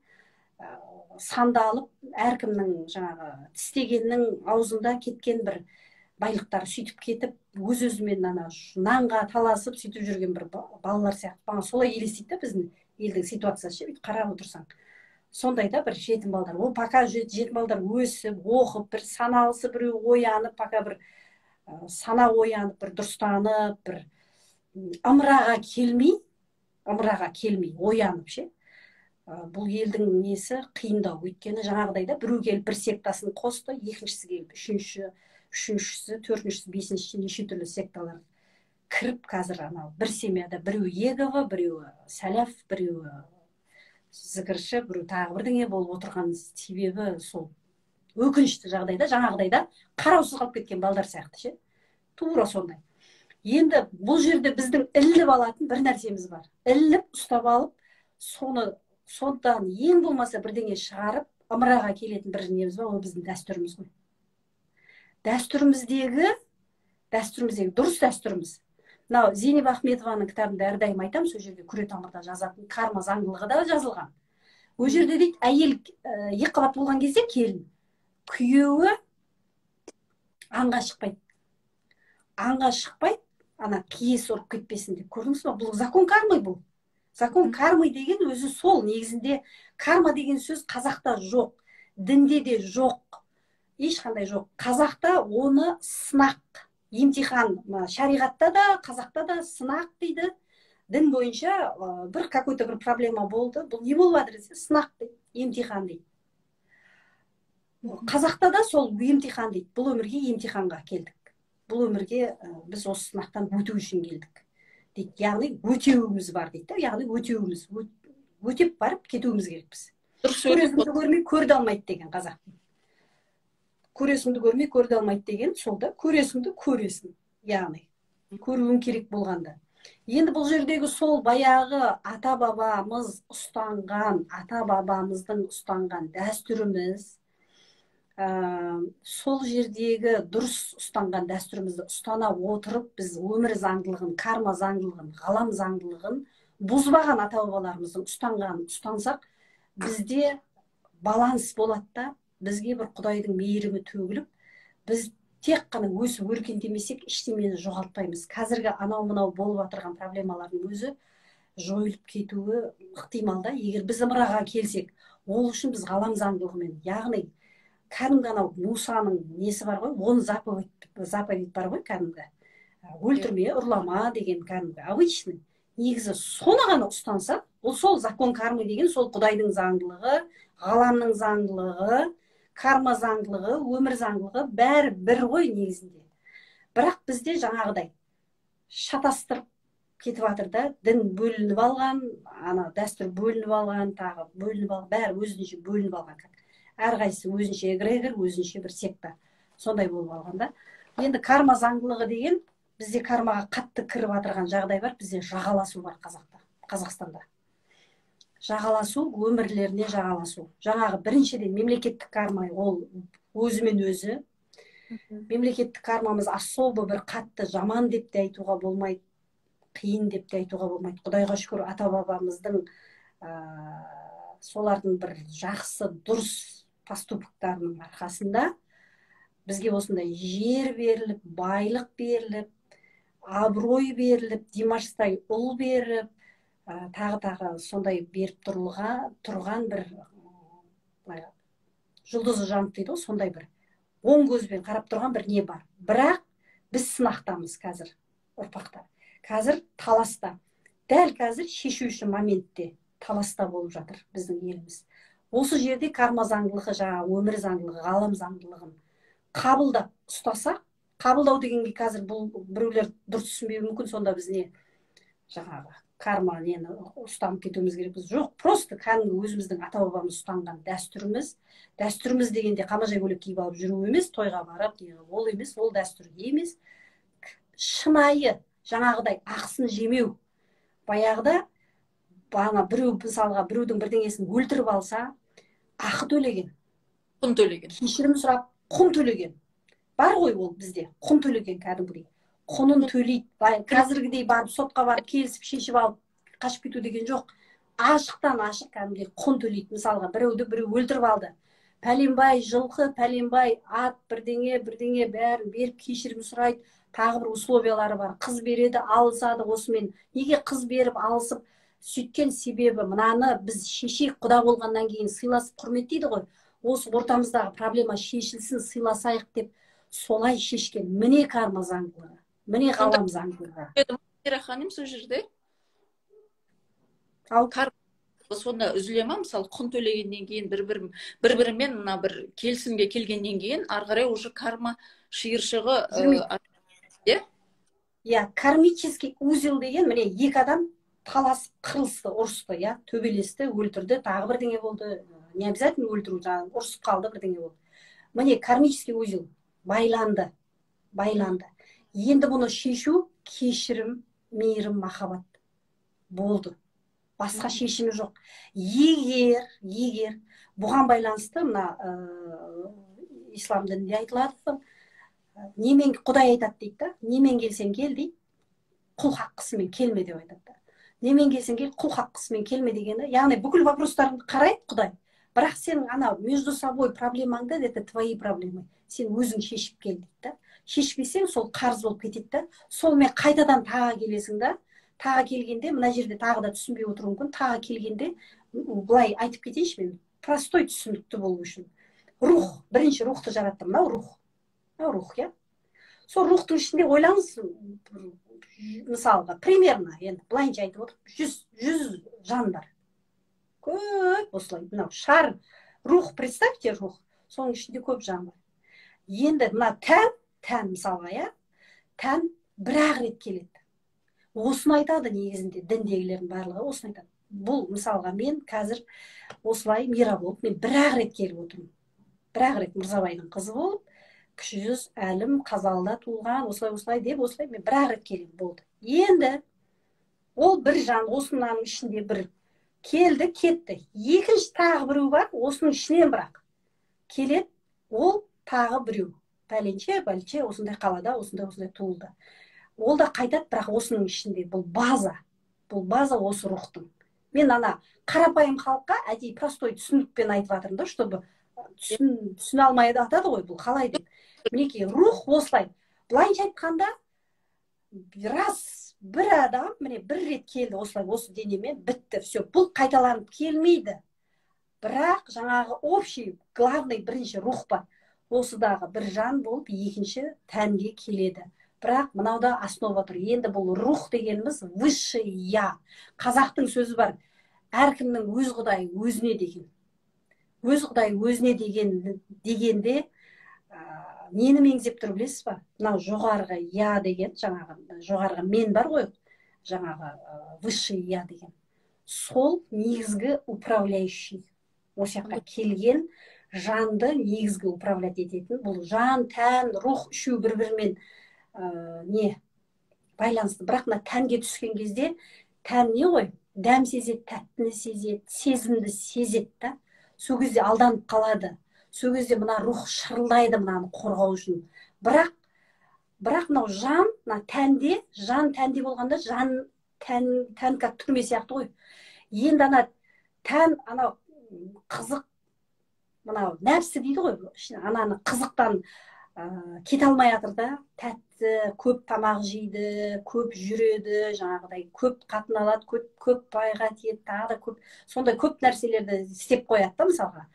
сандалып, әркімнің жаңағы тістегеннің аузында кеткен бір байлықтары сөйтіп кетіп, өз-өзімен нанға таласып сөйтіп жүрген бір балалар сияқты. Маған солай елестейді да біздің елдің ситуациясы. Бүйтіп қарап отырсаң, сондай да бір жетім балдар. Ол пока жетім балдар өсіп, оқып, бір саналысы біреу оянып, пока бір сана оянып, бір дұрыстанып, бір ымыраға келмей оянып ше. Бұл елдің несі қиындау. Өйткені жаңағыдай да біреу келіп бір сектасын қосты, екіншісі келіп үшіншісі, төртіншісі, бесіншісі неше түрлі секталар кіріп, қазір анау бір семьяда біреу Егова, біреу Сәләф, біреу зікірші, біреу тағы бірдеңе болып отырған себебі сол өкінішті жағдайда, жаңағыдайда қараусыз қалып кеткен балдар сияқты ше. Тура сондай. Енді бұл жерде біздің іліп алатын бір нәрсеміз бар. Іліп ұстап алып, содан ең болмаса бірдеңе шығарып, ымыраға келетін бір неміз бар, ол біздің дәстүріміз ғой. Дәстүріміздегі дұрыс дәстүріміз. Мынау Зейнеп Ахметованың кітабында әрдайым айтамын, сол жерде күре тамырда жазатын карма заңдылығы да жазылған. Ол жерде дейді, әйел екі қабат болған кезде келін, күйеуі аңға шықпайды, ана киесі ұрып кетпесін деп. Көрдіңіз ба? Бұл закон кармы бұл. Закон кармы деген өзі сол. Негізінде карма деген сөз қазақта жоқ, дінде де жоқ, ешқандай жоқ. Қазақта оны сынақ, емтихан, шариғатта да, қазақта да сынақ дейді. Дін бойынша бір какой-то бір проблема болды. Бұл не болып жатыр десе, сынақ дейді, емтихан дейді. Қазақта да сол емтихан дейді. Бұл өмірге емтиханға келдік. Бұл өмірге біз осы сынақтан өту үшін келдік дейді. Яғни өтеуіміз бар дейді. Яғни өтеп барып кетуіміз керекпіз. Көресіңді көрмей көрді алмайды деген қазақ. Көресіңді көрмей көрді алмайды деген сол да, көресіңді көресің. Яғни көруің керек болғанда. Енді бұл жердегі сол баяғы ата-бабамыздың ұстанған дәстүріміз, сол жердегі дұрыс ұстанған дәстүрімізді ұстана отырып, біз өмір заңдылығын, карма заңдылығын, ғалам заңдылығын бұзбаған ата-бабаларымыздың ұстанғанын ұстансақ, бізде баланс болады да, бізге бір Құдайдың мейірімі төгіліп, біз тек қана өсіп өркендемесек, ештемені жоғалтпаймыз. Қазіргі анау-мынау болып отырған проблемалардың өзі жойылып кетуі ықтимал да, егер біз ымыраға келсек. Ол үшін біз ғалам заңдылығымен, яғни кәдімгі анау Мусаның несі бар ғой, 10 заповедь бар ғой кәдімгі. Өлтірме, ұрлама деген кәдімгі обычный. Негізі соны ғана ұстанса, ол сол закон кармы деген сол Құдайдың заңдылығы, ғаламның заңдылығы, карма заңдылығы, өмір заңдылығы бәрі бір ғой негізінде. Бірақ бізде жаңағыдай шатастырып кетіп жатыр да, дін бөлініп алған, ана дәстүр бөлініп алған, тағы бөлініп алған, бәрі өзінше бөлініп алған. Әрқайсысы өзінше эгрегор, өзінше бір секта. Сондай болып алған да. Енді карма заңдылығы деген, бізде кармаға қатты кіріп жатырған жағдай бар, бізде жағаласу бар Қазақстанда. Жағаласу, өмірлеріне жағаласу. Жаңағы біріншіден мемлекеттік карма, ол өзімен өзі. Мемлекеттік кармамыз особо бір қатты жаман деп те айтуға болмайды, қиын деп те айтуға болмайды. Құдайға шүкір, ата-бабамыздың солардың бір жақсы, дұрыс поступктарының арқасында бізге осындай жер беріліп, байлық беріліп, абырой беріліп, Димаштай ұл беріп, тағы сондай беріп тұрған бір жұлдызы жанып дейді ғой, сондай бір оң көзбен қарап тұрған бір не бар. Бірақ біз сынақтамыз қазір ұрпақтар. Қазір таласта. Дәл қазір шешуші моментте таласта болып жатыр біздің еліміз. Осы жерде карма заңдылығы, жаңағы өмір заңдылығы, ғалам заңдылығын қабылдап ұстасақ, қабылдау дегенге қазір бұл біреулер дұрыс түсінбеуі мүмкін, сонда біз не жаңағы карма нені ұстанып кетуіміз керекпіз. Жоқ, просто кәдімгі өзіміздің ата-бабамыз ұстанған дәстүріміз дегенде қамажай көйлек киіп алып жүру емес, тойға барып, ол емес, ол дәстүр емес. Шынайы, жаңағыдай ақысын жемеу. Баяғыда біреу мысалға біреудің бірдеңесін өлтіріп алса, ақы төлеген, құн төлеген, кешірім сұрап құн төлеген. Бар ғой ол бізде, құн төлеген кәдімгідей. құнын төлейді. Қазіргідей барып сотқа барып келісіп шешіп алып қашып кету деген жоқ. Ашықтан ашық кәдімгідей құн төлейді. Мысалға біреуді біреу өлтіріп алды. Пәленбай жылқы, пәленбай ат, бірдеңе бәрін беріп кешірім сұрайды. Тағы бір условиялары бар. Қыз береді, алысады осымен. Неге қыз беріп алысып сөйткен себебі мынаны біз шешек құда болғаннан кейін сыйласып құрметтейді ғой. Осы ортамыздағы проблема шешілсін, сыйласайық деп солай шешкен. Міне карма заңдылығы. Міне ғалам заңдылығы. Мира ханым сол жерде Ал сонда үзіле ма? Мысалы, құн төлегеннен кейін бір-бірімен мына бір келісімге келгеннен кейін ары қарай уже карма шиыршығы иә, кармический узел деген міне екі адам таласып қырылысты, ұрысты, иә, төбелесті, өлтірді, тағы бірдеңе болды. Не обязательно өлтіру, жаңағы ұрысып қалды, бірдеңе болды. Міне кармический узел байланды. Енді бұны шешу кешірім, мейірім, махаббат болды. Басқа шешімі жоқ. Егер бұған байланысты мына ислам дінінде айтылады, немен Құдай айтады дейді да, немен келсең кел дейді, құл хаққысымен келме деп айтады да. Немен келсең кел, құл хаққысымен келме дегені, яғни бүкіл вопростарын қарайды Құдай. Бірақ сенің ана между собой проблемаңды, это твои проблемы. Сен өзің шешіп кел дейді да. Шешпесең, сол қарыз болып кетеді да. Солмен қайтадан тағы келесің да. Тағы келгенде, мына жерде тағы да түсінбей отыру мүмкін. Тағы келгенде, былай айтып кетейінші мен, простой түсінікті болу үшін. Рух, бірінші рухты жаратты, мынау рух, иә. Сол рухтың ішінде ойлаңыз, мысалға, примерно, енді былайынша айтып отыр, 100 жан бар. Көп, осылай, мынау шар, рух, представьте, рух, соның ішінде көп жан бар. Енді мына тән мысалға, иә, тән бір-ақ рет келеді. Осыны айтады негізінде, діндегілердің барлығы осыны айтады. Бұл мысалға мен қазір осылай Мира болып, мен бір-ақ рет келіп отырмын. Бір-ақ рет Мырзабайдың қызы болып, кіші жүз әлім Қазалыда туылған, осылай деп, осылай мен бір-ақ рет келем болды. Енді ол бір жан, осының ішінде бір келді, кетті. Екінші тағы біреу бар, осының ішінен бірақ келеді, ол тағы біреу. Пәленше, осындай қалада, осындай туылды. Ол да қайтады, бірақ осының ішінде бұл база осы рухтың. Мен ана қарапайым халыққа әдейі простой түсінікпен айтып жатырмын да, чтобы түсіне алмай атады ғой, бұл қалай деп. Мінекей, рух осылай. Былайынша айтқанда, бір адам, міне бір рет келді осылай, осы денемен бітті, все, бұл қайталанып келмейді. Бірақ жаңағы общий, главный бірінші рух бар. Осыдағы бір жан болып, екінші тәнге келеді. Бірақ мынауда основа тұр. Енді бұл рух дегеніміз высший я. Қазақтың сөзі бар. Әркімнің өз құдайы өзіне деген. Өз құдайы өзіне дегенде нені меңзеп тұр білесіз ба? Мынау жоғарғы я деген, жаңағы жоғарғы мен бар ғой, жаңағы высший я деген. Сол негізгі управляющий. Осы жаққа келген жанды негізгі управлять ететін. Бұл жан, тән, рух үшеу бір-бірімен байланысты. Бірақ мына тәнге түскен кезде тән не ғой? Дәм сезеді, тәттіні сезеді, сезімді сезеді да. Сол кезде алданып қалады. Сол кезде мына рух шырылдайды мынаны қорғау үшін. Бірақ мынау жан, мына тәнде, жан тәнде болғанда тән как түрме сияқты ғой. Енді ана тән, анау қызық, мынау нәпсі дейді ғой, ананы қызықтан кете алмай жатыр да, тәтті, көп тамақ жейді, көп жүреді, жаңағыдай көп қатын алады, көп байға тиеді, тағы да көп, сондай көп нәрселерді істеп қояды да, мысалға.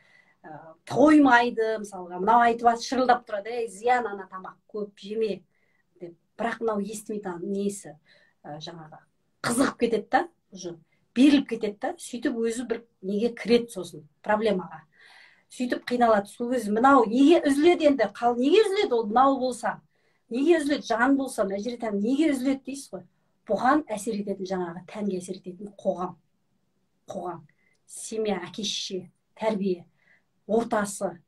Тоймайды, мысалға, мынау айтып шырылдап тұрады, зиян ана тамақ, көп жеме деп. Бірақ мынау естімейді несі, жаңағы қызығып кетеді да, беріліп кетеді да, сөйтіп өзі бір неге кіреді сосын проблемаға. Сөйтіп қиналады. Сол кезде мынау неге үзіледі енді? Неге үзіледі ол мынау болса? Неге үзіледі? Жан болса, мына жерде неге үзіледі дейсіз ғой? Бұған әсер ететін жаңағы тәнге әсер ететін қоғам, семья, әке-шеше, тәрбие, ортасы,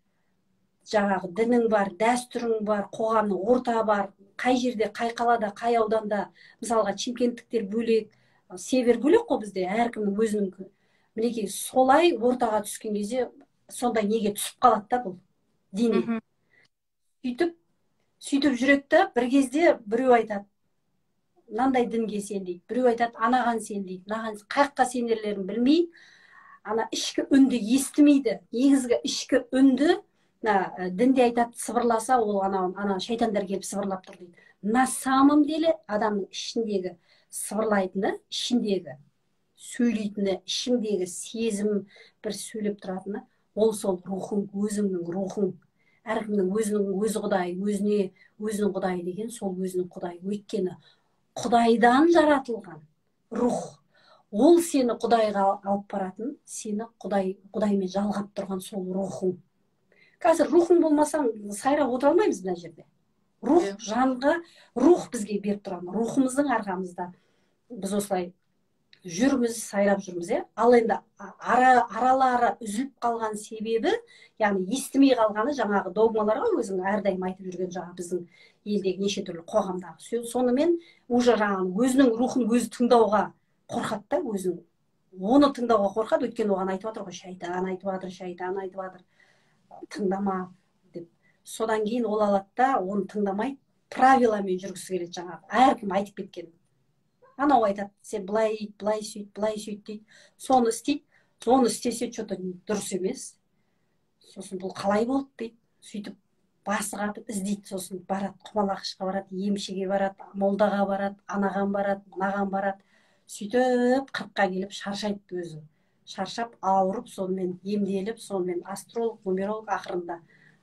жаңағы дінің бар, дәстүрің бар, қоғамның орта бар, қай жерде, қай қалада, қай ауданда, мысалға шымкенттіктер бөлек, север бөлек қой бізде, әркімнің өзінің. Мінекей солай ортаға түскен кезде сондай неге түсіп қалады да бұл дене. Сөйтіп жүреді, бір кезде біреу айтады, мынандай дінге сен дейді, біреу айтады анаған сен дейді, мынаған қай сенерлерін білмей, ана ішкі үнді естімейді. Негізгі ішкі үнді дінде айтады, сыбырласа ол ана шайтандар келіп сыбырлап тұр дейді. На самом деле адамның ішіндегі сыбырлайтыны, ішіндегі сөйлейтіні, ішіндегі сезім бір сөйлеп тұратыны, ол сол рухың, өзіңнің рухың. Әркімнің өзінің өзі құдай, өзінің құдай деген сол өзінің құдай. Өйткені құдайдан жаратылған рух, ол сені құдайға алып баратын, сені құдаймен жалғап тұрған сол рухың. Қазір рухың болмасаң сайрап отыра алмаймыз мына жерде. Рух жанға, рух бізге беріп тұрған, рухымыздың арқамызда біз осылай жүрміз, сайрап жүрміз, ал енді аралары үзіліп қалған себебі, яғни естімей қалғаны жаңағы догмаларға өзің әрдайым айтып жүрген жаңағы біздің елдегі неше түрлі қоғамдағы. Сонымен уже жаңағы өзінің рухын өзі тыңдауға қорқады да, өзің оны тыңдауға қорқады, өйткені оған айтып жатыр ғой, шайтан айтып жатыр, тыңдама деп. Содан кейін ол алады да, оны тыңдамай правиламен жүргісі келеді, жаңағы әркім айтып кеткен. Анау айтады, сен былай сөйт дейді, соны істейді, соны істесе что-то дұрыс емес. Сосын бұл қалай болды дейді, сөйтіп басы қатып іздейді, сосын барады, құмалақ ішқа барады, емшіге барады, молдаға барады, анаған барады, мынаған барады. Сөйтіп 40-қа келіп шаршайды өзі. Шаршап, ауырып, сонымен емделіп, сонымен астролог, нумеролог ақырында.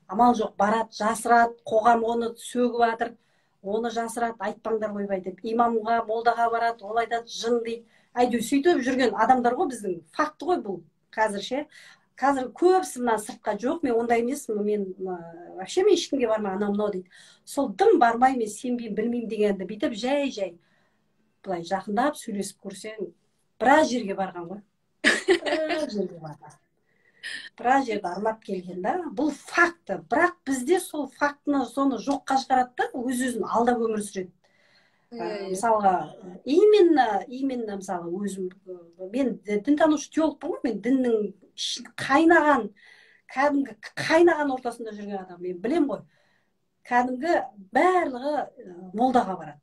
Амал жоқ, барады, жасырады, қоғам оны сөгіп жатыр. Оны жасырады, айтпаңдар ойбай деп. Имамға, молдаға барады, ол айтады, жын дейді. Әйтеуір сөйтіп жүрген адамдар ғой біздің. Факты ғой бұл. Қазір көбісі мына сыртқа жоқ, мен ондай емеспін, мен вообще мен ешкімге бармай, анау дейді. Сол дым бармай, мен сенбеймін, білмеймін дегенді бүйтіп жай былай жақындап сөйлесіп көрсең, біраз жерге барған ғой. Біраз жерді аралап келген да. Бұл факты. Бірақ бізде сол фактыны соны жоққа шығарады да, өз-өзін алдап өмір сүреді. Мысалға, именно мысалы өзім, мен дінтанушы теологпын ғой, мен діннің кәдімгі қайнаған ортасында жүрген адам, мен білем ғой. Кәдімгі барлығы молдаға барады.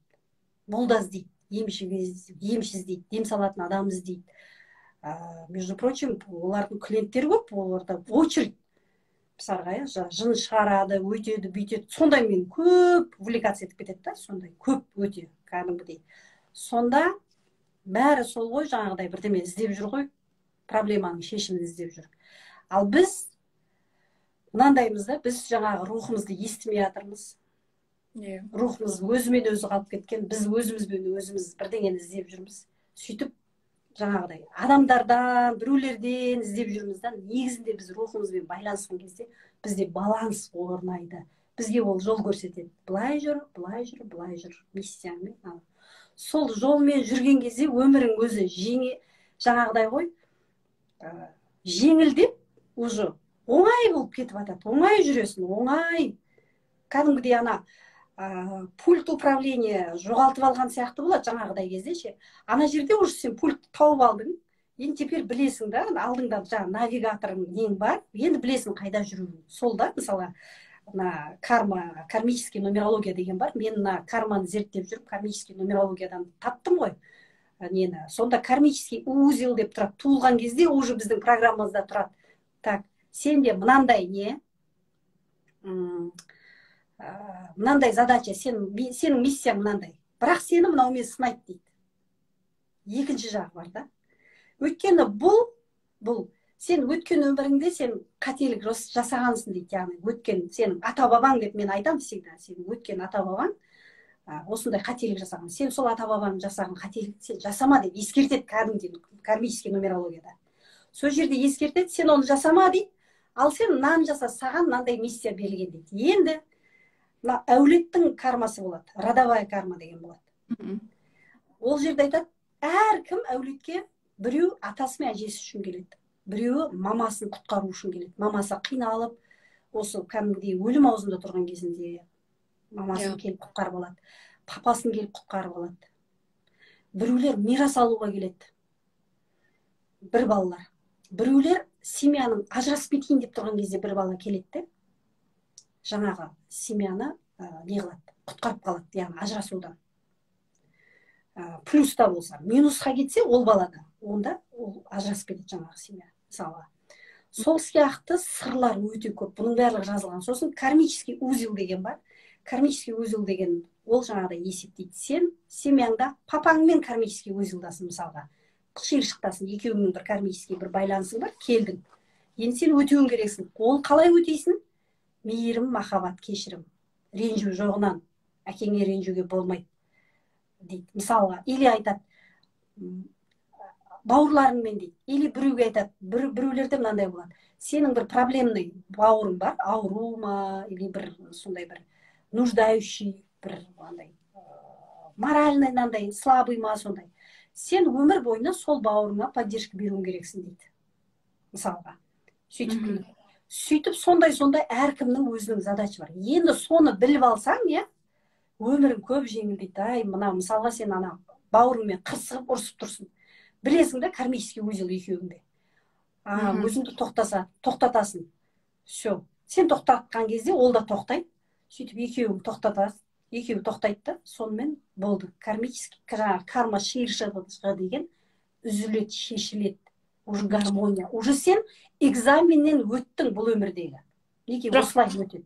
Молда іздейді, емші іздейді, дем салатын адам іздейді. Между прочим, олардың клиенттері көп, оларда очередь. Мысалға, жын шығарады, өйтеді, бүйтеді. Сондай мен көп увлекаться етіп кетеді да, сондай көп өте кәдімгідей. Сонда бәрі сол ғой, жаңағыдай бірдеме іздеп жүр ғой, проблеманың шешімін іздеп жүр. Ал біз мынандаймыз да, біз жаңағы рухымызды естімей жатырмыз. Рухымыз өзімен өзі қалып кеткен, біз өзімізбен өзіміз бірдеңені іздеп жүрміз. Сөйтіп жаңағыдай адамдардан, біреулерден іздеп жүрміз да, негізінде біз рухымызбен байланысқан кезде бізде баланс орнайды. Бізге ол жол көрсетеді. Былай жүр, миссиямен. Сол жолмен жүрген кезде өмірің өзі жаңағыдай ғой, жеңілдеп, уже оңай болып кетіп жатады. Оңай жүресің, оңай. Кәдімгідей пульт управления жоғалтып алған сияқты болады жаңағыдай кезде ше. Ана жерде уже сен пульт тауып алдың. Енді теперь білесің да, алдыңда жаңа навигаторың нең бар, енді білесің қайда жүруің. Сол да, мысалы, кармический нумерология деген бар. Мен карманы зерттеп жүріп, кармический нумерологиядан таптым ғой. Сонда кармический узел деп тұрады. Туылған кезде уже біздің программамызда тұрады. Так, сенде мынандай мынандай задача, сенің миссияң мынандай. Бірақ сені мынаумен сынайды дейді. Екінші жағы бар да. Өйткені бұл сен өткен өміріңде сен қателік жасағансың дейді. Яғни өткен сенің ата-бабаң деп мен айтамын всегда. Сенің өткен ата-бабаң осындай қателік жасаған. Сен сол ата-бабаң жасаған қателікті сен жасама деп ескертеді кәдімгідей кармический нумерологияда. Сол жерде ескертеді, сен оны жасама дейді. Ал сен мынаны жаса, саған мынандай миссия берілген дейді. Енді әулеттің кармасы болады, родовая карма деген болады. Ол жерде айтады, әркім әулетке біреу атасы мен әжесі үшін келеді, біреуі мамасын құтқару үшін келеді. Мамасы қиналып, осы кәдімгідей өлім аузында тұрған кезінде мамасын келіп құтқарып алады, папасын келіп құтқарып алады. Біреулер мирас алуға келеді, бір балалар. Біреулер семьяның ажырасып кетейін деп тұрған кезде бір бала келеді, жаңағы семьяны не қылады, құтқарып қалады, яғни ажырасудан. плюста болса, минусқа кетсе ол балада, онда ол ажырасып кетеді жаңағы семья мысалы. Сол сияқты сырлар өте көп. Бұның барлығы жазылған. Сосын кармический узел деген бар. Кармический узел деген ол жаңағыдай есептейді. Сен семьяңда папаңмен кармический узелдасың мысалға. Шиыршықтасың, екеуіңнің бір кармический бір байланысың бар, келдің. Енді сен өтеуің керексің. Ол қалай өтейсің? Мейірім, махаббат, кешірім. Ренжу жоғынан. Әкеңе ренжуге болмайды дейді. Мысалға, или айтады, бауырларыңмен дейді. Или біреуге айтады, біреулерде мынандай болады. Сенің бір проблемный бауырың бар, ауру ма, или бір сондай бір нуждающий, бір андай моральный мынандай слабый ма сондай. Сен өмір бойына сол бауырыңа поддержка беруің керексің дейді. Мысалға. Сөйтіп сондай әркімнің өзінің задача бар. Енді соны біліп алсаң, өмірің көп жеңілдейді. Ай, мына мысалға сен ана бауырыңмен қырсығып ұрсып тұрсың. Білесің де кармический узел екеуіңде. Өзіңді тоқтатасың. Все. Сен тоқтатқан кезде ол да тоқтайды. Сөйтіп екеуің тоқтатасың. Екеуі тоқтайды да, сонымен болды. Кармический карма шиыршығы деген үзіледі, шешіледі. Уже гармония. Уже сен экзаменнен өттің бұл өмірдегі. Неге осылай өтеді?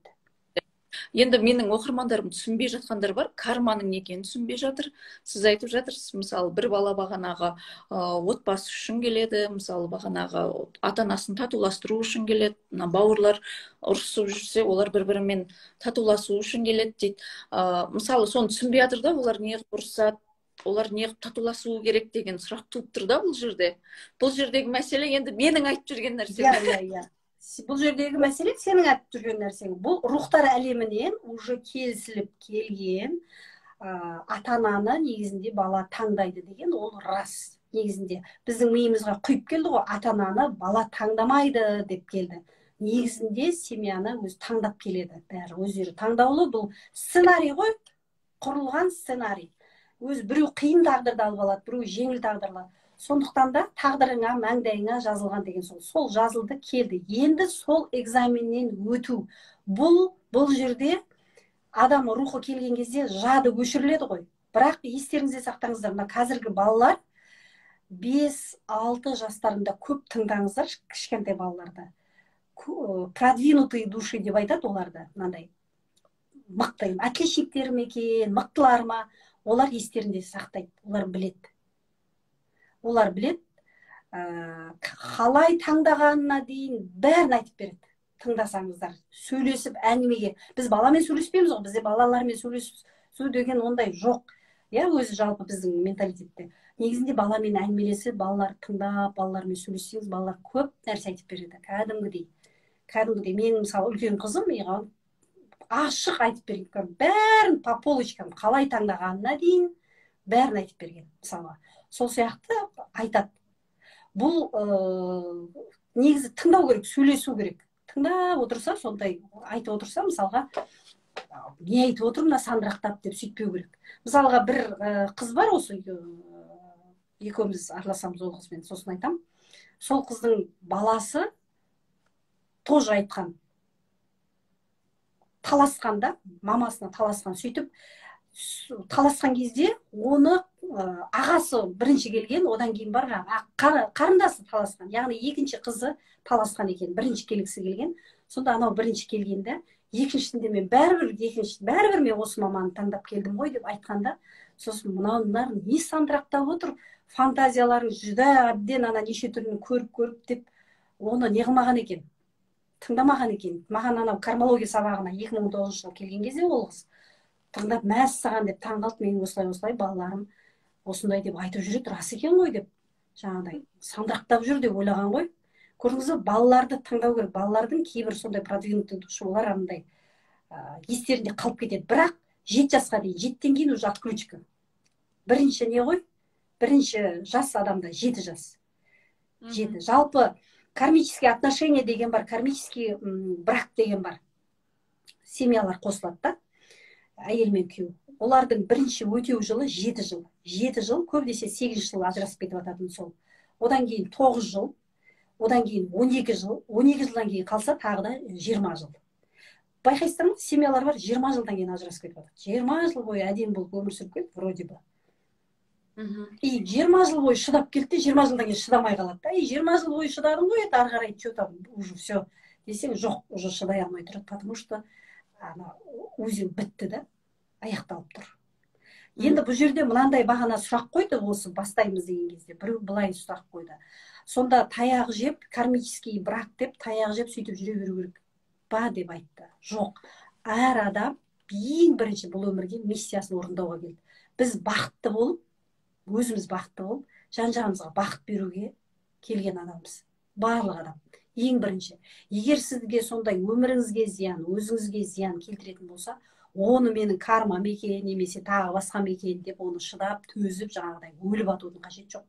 Енді менің оқырмандарым түсінбей жатқандар бар, карманың не екенін түсінбей жатыр. Сіз айтып жатырсыз, мысалы, бір бала бағанағы отбасы үшін келеді, мысалы, бағанағы ата-анасын татуластыру үшін келеді, бауырлар ұрысып жүрсе, олар бір-бірімен татуласу үшін келеді дейді. Мысалы, соны түсінбей жатыр да, олар неғып ұрысады, олар неғып татуласуы керек деген сұрақ туып тұр да бұл жерде. Бұл жердегі мәселе енді менің айтып жүрген нәрсем. Бұл жердегі мәселе сенің айтып жүрген нәрсең. Бұл рухтар әлемінен уже келісіліп келген ата-ананы негізінде бала таңдайды деген ол рас. Негізінде біздің миымызға құйып келді ғой, ата-ананы бала таңдамайды деп келді. Негізінде семьяны өзі таңдап келеді. Бәрі өздері таңдаулы, бұл сценарий ғой, құрылған сценарий. Өзі біреу қиын тағдырды алып алады, біреу жеңіл тағдырлы. Сондықтан да тағдырыңа, маңдайыңа жазылған деген сол жазылды келді. Енді сол экзаменнен өту. Бұл жерде адам рухы келген кезде жады өшіріледі ғой. Бірақ естеріңізде сақтаңыздар, мына қазіргі балалар 5-6 жастарында көп тыңдаңыздар, кішкентай балаларда. Продвинутые души деп айтады оларды, мынандай мықты, отличниктер ме екен, мықтылар ма, олар естерінде сақтайды, олар біледі. Олар білет, қалай таңдағанына дейін бәрін айтып береді. Тыңдасаңыздар, сөйлесіп әңгімеге. Біз баламен сөйлеспейміз ғой, бізде балалармен сөйлесу деген ондай жоқ. Өзі жалпы біздің менталитетте. Негізінде баламен әңгімелесіп, балалар тыңдап, балалармен сөйлессеңіз, балалар көп нәрсе айтып береді. Кәдімгідей. Менің мысалы үлкен қызым ашық айтып берген. Бәрін по полочкам қалай таңдағанына дейін бәрін айтып берген. Мысалы сол сияқты айтады. Бұл негізі тыңдау керек, сөйлесу керек. Тыңдап отырса, сондай айтып отырса, мысалға, не айтып отыр, мына сандырақтап деп сөйтпеу керек. Мысалға, бір қыз бар осы, екеуміз араласамыз ол қызбен, сосын айтам. Сол қыздың баласы тоже айтқан. Таласқанда, мамасына таласқан, сөйтіп, таласқан кезде оны ағасы бірінші келген, одан кейін бар қарындасы таласқан. Яғни екінші қызы таласқан екен, бірінші келгісі келген. Сонда анау бірінші келгенде, екіншісінде мен бәрібір мен осы маманы таңдап келдім ғой деп айтқанда, сосын мынаулар не сандырақтап отыр, фантазияларын жүдә әбден ана неше түрін көріп деп оны не қылмаған екен, тыңдамаған екен. Маған анау кармология сабағына 2019 жылы келген кезде ол қыз тыңдап мәссаған деп таңғалып, мен осылай балаларым осындай деп айтып жүреді, рас екен ғой деп жаңағыдай сандырақтап жүр деп ойлаған ғой. Көрдіңіз бе, балаларды тыңдау керек. Балалардың кейбір сондай продвинутый души, олар андай естерінде қалып кетеді. Бірақ 7 жасқа дейін, 7-тен кейін уже отключка. Бірінші не ғой? Бірінші жас адамда 7 жас. 7. Жалпы кармический отношения деген бар, кармический брак деген бар. Семьялар қосылады да, әйел мен күйеу. Олардың бірінші өтеу жылы 7 жыл. 7 жыл, көбінесе 8 жыл ажырасып кетіп жататын сол. Одан кейін 9 жыл, одан кейін 12 жыл, 12 жылдан кейін қалса тағы да 20 жыл. Байқайсыздар ма, семьялар бар, 20 жылдан кейін ажырасып кетіп жатыр. 20 жыл бойы әдемі болып өмір сүріп кетті, вроде бы. И 20 жыл бойы шыдап келді, 20 жылдан кейін шыдамай қалады да. 20 жыл бойы шыдадым ғой, ары қарай че там уже все десең, жоқ, уже шыдай алмай тұрады, потому что ана өзің бітті да, аяқталып тұр. Енді бұл жерде мынандай бағана сұрақ қойды, осы бастаймыз деген кезде біреу былай сұрақ қойды. Сонда таяқ жеп, кармический брак деп, таяқ жеп сөйтіп жүре беру керек ба деп айтты. Жоқ, әр адам ең бірінші бұл өмірге миссиясын орындауға келді. Біз бақытты болып, өзіміз бақытты болып, жан-жағымызға бақыт беруге келген адамбыз. Барлық адам. Ең бірінші. Егер сізге сондай өміріңізге зиян, өзіңізге зиян келтіретін болса, оны менің кармам екен, немесе тағы басқам екен деп оны шыдап, төзіп, жаңағыдай өліп атудың қажет жоқ.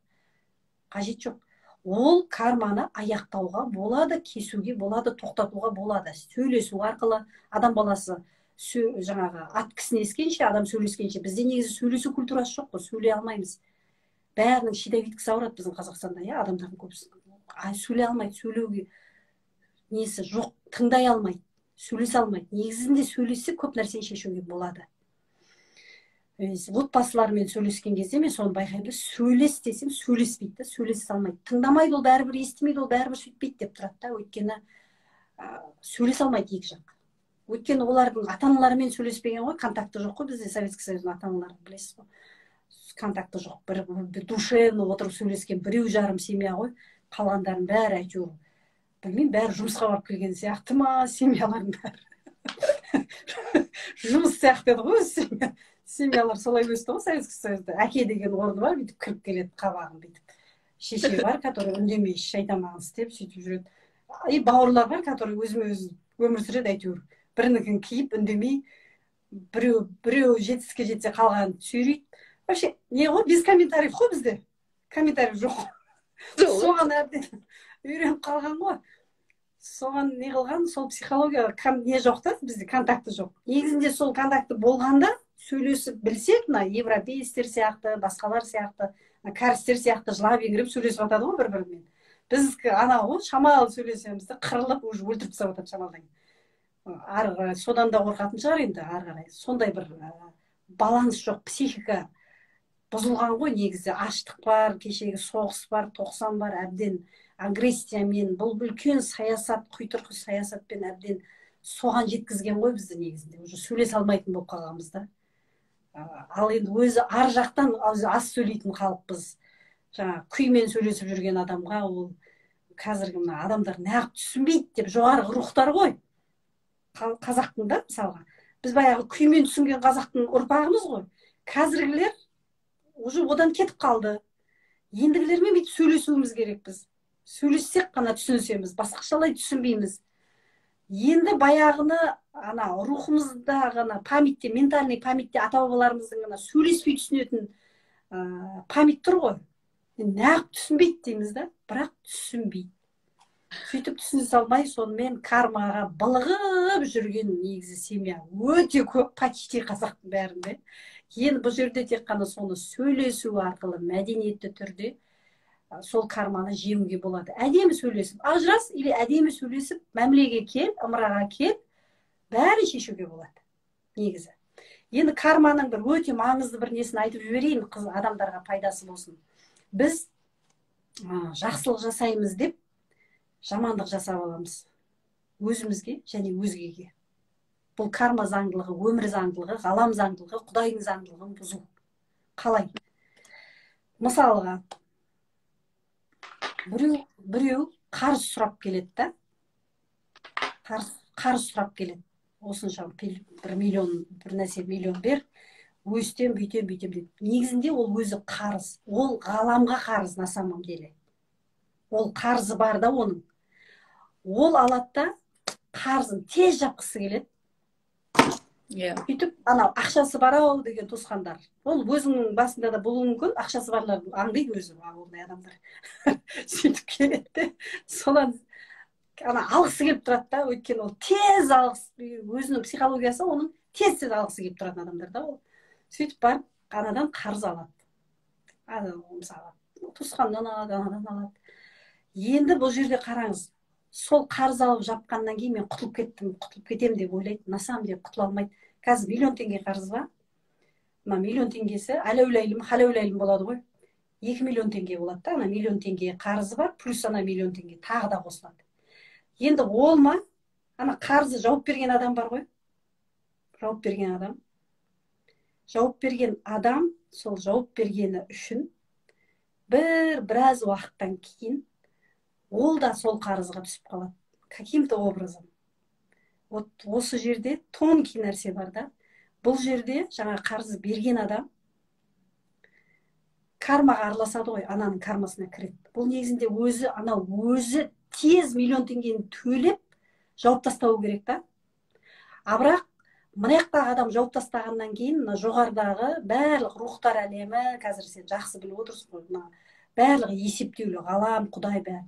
Қажет жоқ. Ол карманы аяқтауға болады, кесуге болады, тоқтатуға болады. Сөйлесу арқылы адам баласы жаңағы ат кісінескенше, адам сөйлескенше, бізде негізі сөйлесу культурасы жоқ қой, сөйлей алмаймыз. Бәрінің щитовидкасы ауырады біздің Қазақстанда, адамдардың көбісі. Сөйлей алмайды, сөйлеуге несі жоқ, тыңдай алмайды, сөйлесе алмайды. Негізінде сөйлесе көп нәрсені шешуге болады. Отбасылармен сөйлескен кезде мен соны байқаймын, сөйлес десем сөйлеспейді, сөйлесе алмайды. Тыңдамайды, ол бәрібір естімейді, ол бәрібір сөйтпейді деп тұрады да, өйткені сөйлесе алмайды екі жақ. Өйткені олардың ата-аналарымен сөйлеспеген ғой, контакты жоқ қой, бізде Советский Союздың ата-аналары, білесіз ғой. Контакты жоқ, бір душевно отырып сөйлескен біреу жарым семья ғой, қалғандардың бәрі әйтеуір, білмеймін, бәрі жұмысқа барып келген сияқты ма, семьялардың бәрі. Жұмыс сияқты еді ғой, семьялар солай өсті ғой Советский Союзда. Әке деген орны бар, бүйтіп кіріп келеді, қабағын бүйтіп. Шеше бар, который үндемей шайтамағын істеп, сөйтіп жүреді. И бауырлар бар, который өзіме-өзі өмір сүреді әйтеуір. Бірінікін киіп, үндемей, біреу жетістікке жетсе қалғанын сүйрейді. Вообще, не ғой, без комментариев қой бізде. Комментариев жоқ. Соған әбден үйреніп қалған ғой. Соған не қылған, сол психология не жоқ та, бізде контакты жоқ. Негізінде сол контакты болғанда сөйлесіп білсек, мына европейстер сияқты, басқалар сияқты, кәрістер сияқты жылап еңіреп сөйлесіп жатады ғой бір-бірімен. Біз анау шамал сөйлесеміз де қырылып уже өлтіріп тастап жатады шамалдан. Ары қарай содан да қорқатын шығар енді, ары қарай. Сондай бір баланс жоқ, психика бұзылған ғой негізі. Аштық бар, кешегі соғыс бар, 90 бар, әбден агрессиямен, бұл үлкен саясат, құйтырқы саясатпен әбден соған жеткізген ғой бізді негізінде. Уже сөйлесе алмайтын болып қалғанбыз да. Ал енді өзі ар жақтан аз сөйлейтін халықпыз. Жаңа күймен сөйлесіп жүрген адамға ол қазіргі мына адамдар неғып түсінбейді деп жоғарғы рухтар ғой. Қазақтың да мысалға. Біз баяғы күймен түсінген қазақтың ұрпағымыз ғой. Қазіргілер уже одан кетіп қалды. Ендігілермен бүйтіп сөйлесуіміз керек біз. Сөйлессек қана түсінсеміз, басқашалай түсінбейміз. Енді баяғыны ана рухымызда ғана памятте, ментальный памятте ата-бабаларымыздың ғана сөйлеспей түсінетін память тұр ғой. Неғып түсінбейді дейміз да, бірақ түсінбейді. Сөйтіп түсіне салмай, сонымен кармаға былығып жүрген негізі семья өте көп, почти қазақтың бәрінде. Енді бұл жерде тек қана соны сөйлесу арқылы мәдениетті түрде сол карманы жеңуге болады. Әдемі сөйлесіп, ажырас или әдемі сөйлесіп, мәмілеге кел, ымыраға кел, бәрі шешуге болады негізі. Енді карманың бір өте маңызды бір несін айтып жіберейін, адамдарға пайдасы болсын. Біз жақсылық жасаймыз деп жамандық жасап аламыз. Өзімізге және өзгеге. Бұл карма заңдылығы, өмір заңдылығы, ғалам заңдылығы, Құдайдың заңдылығын бұзу. Қалай? Мысалға, біреу қарыз сұрап келеді да. Қарыз сұрап келеді. Осынша бір миллион, бір нәрсе миллион бер, өстен бүйтем дейді. Негізінде ол өзі қарыз. Ол ғаламға қарыз на самом деле. Ол қарзы бар да оның. Ол алады да қарзын тез жапқысы келеді. Бүйтіп, анау ақшасы бар ау деген туысқандар. Ол өзінің басында да болуы мүмкін, ақшасы барлар аңдайды өзі, ондай адамдар. Сөйтіп келеді. Содан алғысы келіп тұрады да, өйткені ол тез алғысы, өзінің психологиясы оның тез алғысы келіп тұратын адамдар да ол. Сөйтіп барып, анадан қарыз алады. Мысалы, туысқаннан алады, анадан алады. Енді бұл жерде қараңыз, сол қарыз алып жапқаннан кейін мен құтылып кетем деп ойлайды. На самом деле құтыла алмайды. Қазір миллион теңге қарыз ба? мына миллион теңгесі халеулайлым болады ғой. 2 миллион теңге болады да, ана миллион теңге қарызы бар, плюс ана миллион теңге тағы да қосылады. Енді ол ма, ана қарызы жауап берген адам бар ғой. Жауап берген адам, сол жауап бергені үшін біраз уақыттан кейін ол да сол қарызға түсіп қалады. Каким-то образом. Вот осы жерде тонкий нәрсе бар да. Бұл жерде жаңа қарыз берген адам кармаға араласады ғой, ананың кармасына кіреді. Бұл негізінде өзі тез миллион теңгені төлеп жауып тастау керек та. А бірақ мына жақтағы адам жауып тастағаннан кейін мына жоғарыдағы барлық рухтар әлемі, қазір сен жақсы біліп отырсың ғой, мына барлығы есептеулі, ғалам, құдай бәрі.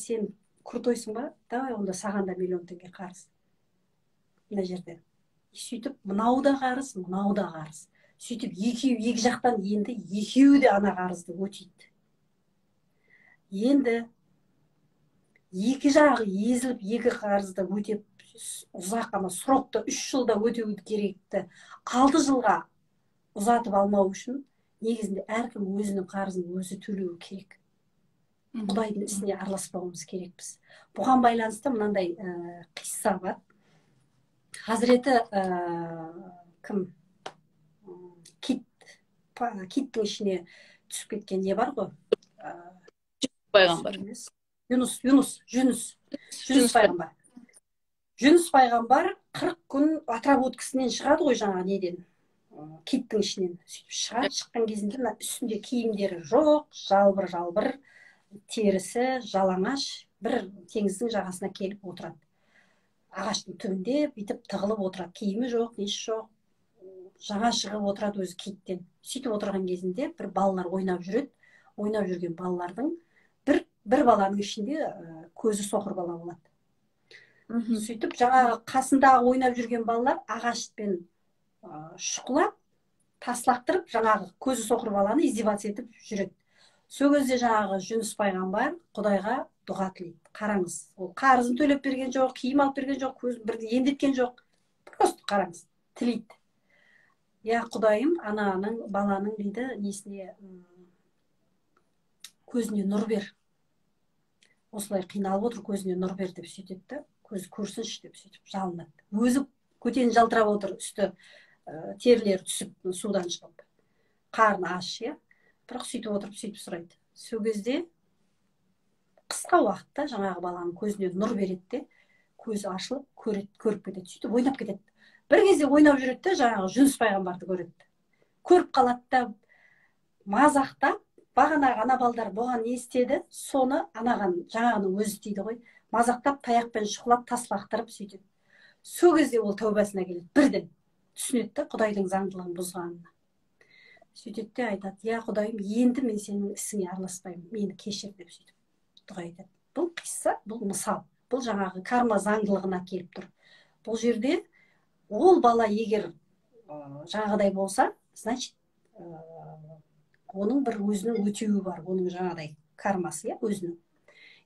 Сен крутойсың ба? Давай онда саған да миллион теңге қарыз. Мына жерде. Сөйтіп, мынау да қарыз, мынау да қарыз. Сөйтіп, екі жақтан енді екеуі де ана қарызды өтейді. Енді екі жағы езіліп, екі қарызды өтеп, ұзақ ана срокты 3 жылда өтеуі керекті 6 жылға ұзатып алмау үшін негізінде әркім өзінің қарызын өзі төлеуі керек. Құдайдың ісіне араласпауымыз керекпіз. Бұған байланысты мынандай қисса бар. Хазіреті кім? Киттің ішіне түсіп кеткен не бар ғой? Пайғамбар. Жүніс пайғамбар. Жүніс пайғамбар 40 күн отработкасынан шығады ғой жаңағы неден, киттің ішінен. Сөйтіп шыққан кезінде үстінде киімдері жоқ, жалбыр, терісі, жалаңаш, бір теңіздің жағасына келіп отырады. Ағаштың түбінде бүйтіп тығылып отырады. Киімі жоқ, несі жоқ. Жаңа шығып отырады өзі киттен. Сөйтіп отырған кезінде бір балалар ойнап жүреді. Ойнап жүрген балалардың бір баланың ішінде көзі соқыр бала болады. Сөйтіп жаңағы қасындағы ойнап жүрген балалар ағашпен шұқылап, таслақтырып, жаңағы көзі соқыр баланы издеваться етіп жүреді. Сол кезде жаңағы Жүніс пайғамбар Құдайға дұға тілейді. Қараңыз, ол қарызын төлеп берген жоқ, киім алып берген жоқ, көзін бірді емдеткен жоқ. Просто қараңыз, тілейді. Я Құдайым, баланың дейді, несіне көзіне нұр бер. Осылай қиналып отыр, көзіне нұр бер деп сөйтеді. Көзі көрсінші деп сөйтіп жалынады. Өзі көтені жалтырап отыр, үсті терілері түсіп, судан шығып. Қарны аш, иә. Бірақ сөйтіп отырып, сөйтіп сұрайды. Сол кезде қысқа уақытта жаңағы баланың көзіне нұр береді де, көзі ашылып, көріп кетеді. Сөйтіп ойнап кетеді. Бір кезде ойнап жүреді де, жаңағы Жүніс пайғамбарды көреді. Көріп қалады да, мазақтап, бағанағы ана балдар бұған не істеді, соны жаңағының өзі дейді ғой. Мазақтап, таяқпен шұқылап, таслақтырып сөйтеді. Сол кезде ол тәубасына келеді. Бірден түсінеді, Құдайдың заңдылығын бұзғанына. Сөйтеді де айтады, я Құдайым, енді мен сенің ісіңе араласпаймын, мені кешір деп сөйтіп дұға айтады. Бұл қисса, бұл мысал. Бұл жаңағы карма заңдылығына келіп тұр. Бұл жерде ол бала егер жаңағыдай болса, значит, оның бір өзінің өтеуі бар, оның жаңағыдай кармасы, өзінің.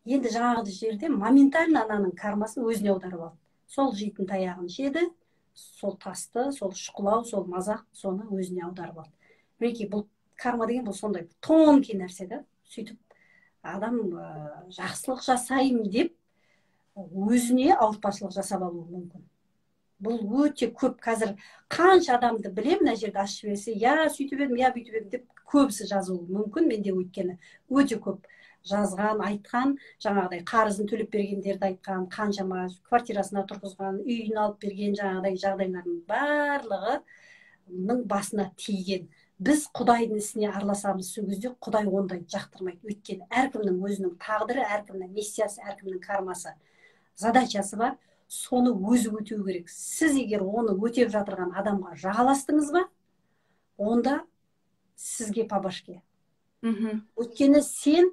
Енді жаңағы жерде моментально ананың кармасын өзіне аударып алды. Сол жейтін таяғын жеді, сол тасты, сол шұқылау, сол мазақ, соны өзіне аударып алды. Мінекей, бұл карма деген бұл сондай тонкий нәрсе да. Сөйтіп адам жақсылық жасаймын деп өзіне ауыртпашылық жасап алуы мүмкін. Бұл өте көп. Қазір қанша адамды білем, мына жерде ашып берсе, я сөйтіп едім, я бүйтіп едім деп көбісі жазуы мүмкін. Менде өйткені өте көп жазған, айтқан, жаңағыдай қарызын төлеп бергендерді айтқан, қаншама квартирасына тұрғызған, үйін алып берген жаңағыдай жағдайлардың барлығының басына тиген. Біз Құдайдың ісіне араласамыз, сол кезде Құдай ондай жақтырмайды. Өйткені әркімнің өзінің тағдыры, әркімнің миссиясы, әркімнің кармасы, задачасы бар. Соны өзі өтеу керек. Сіз егер оны өтеп жатырған адамға жағаластыңыз ба, онда сізге пабашке. Өйткені сен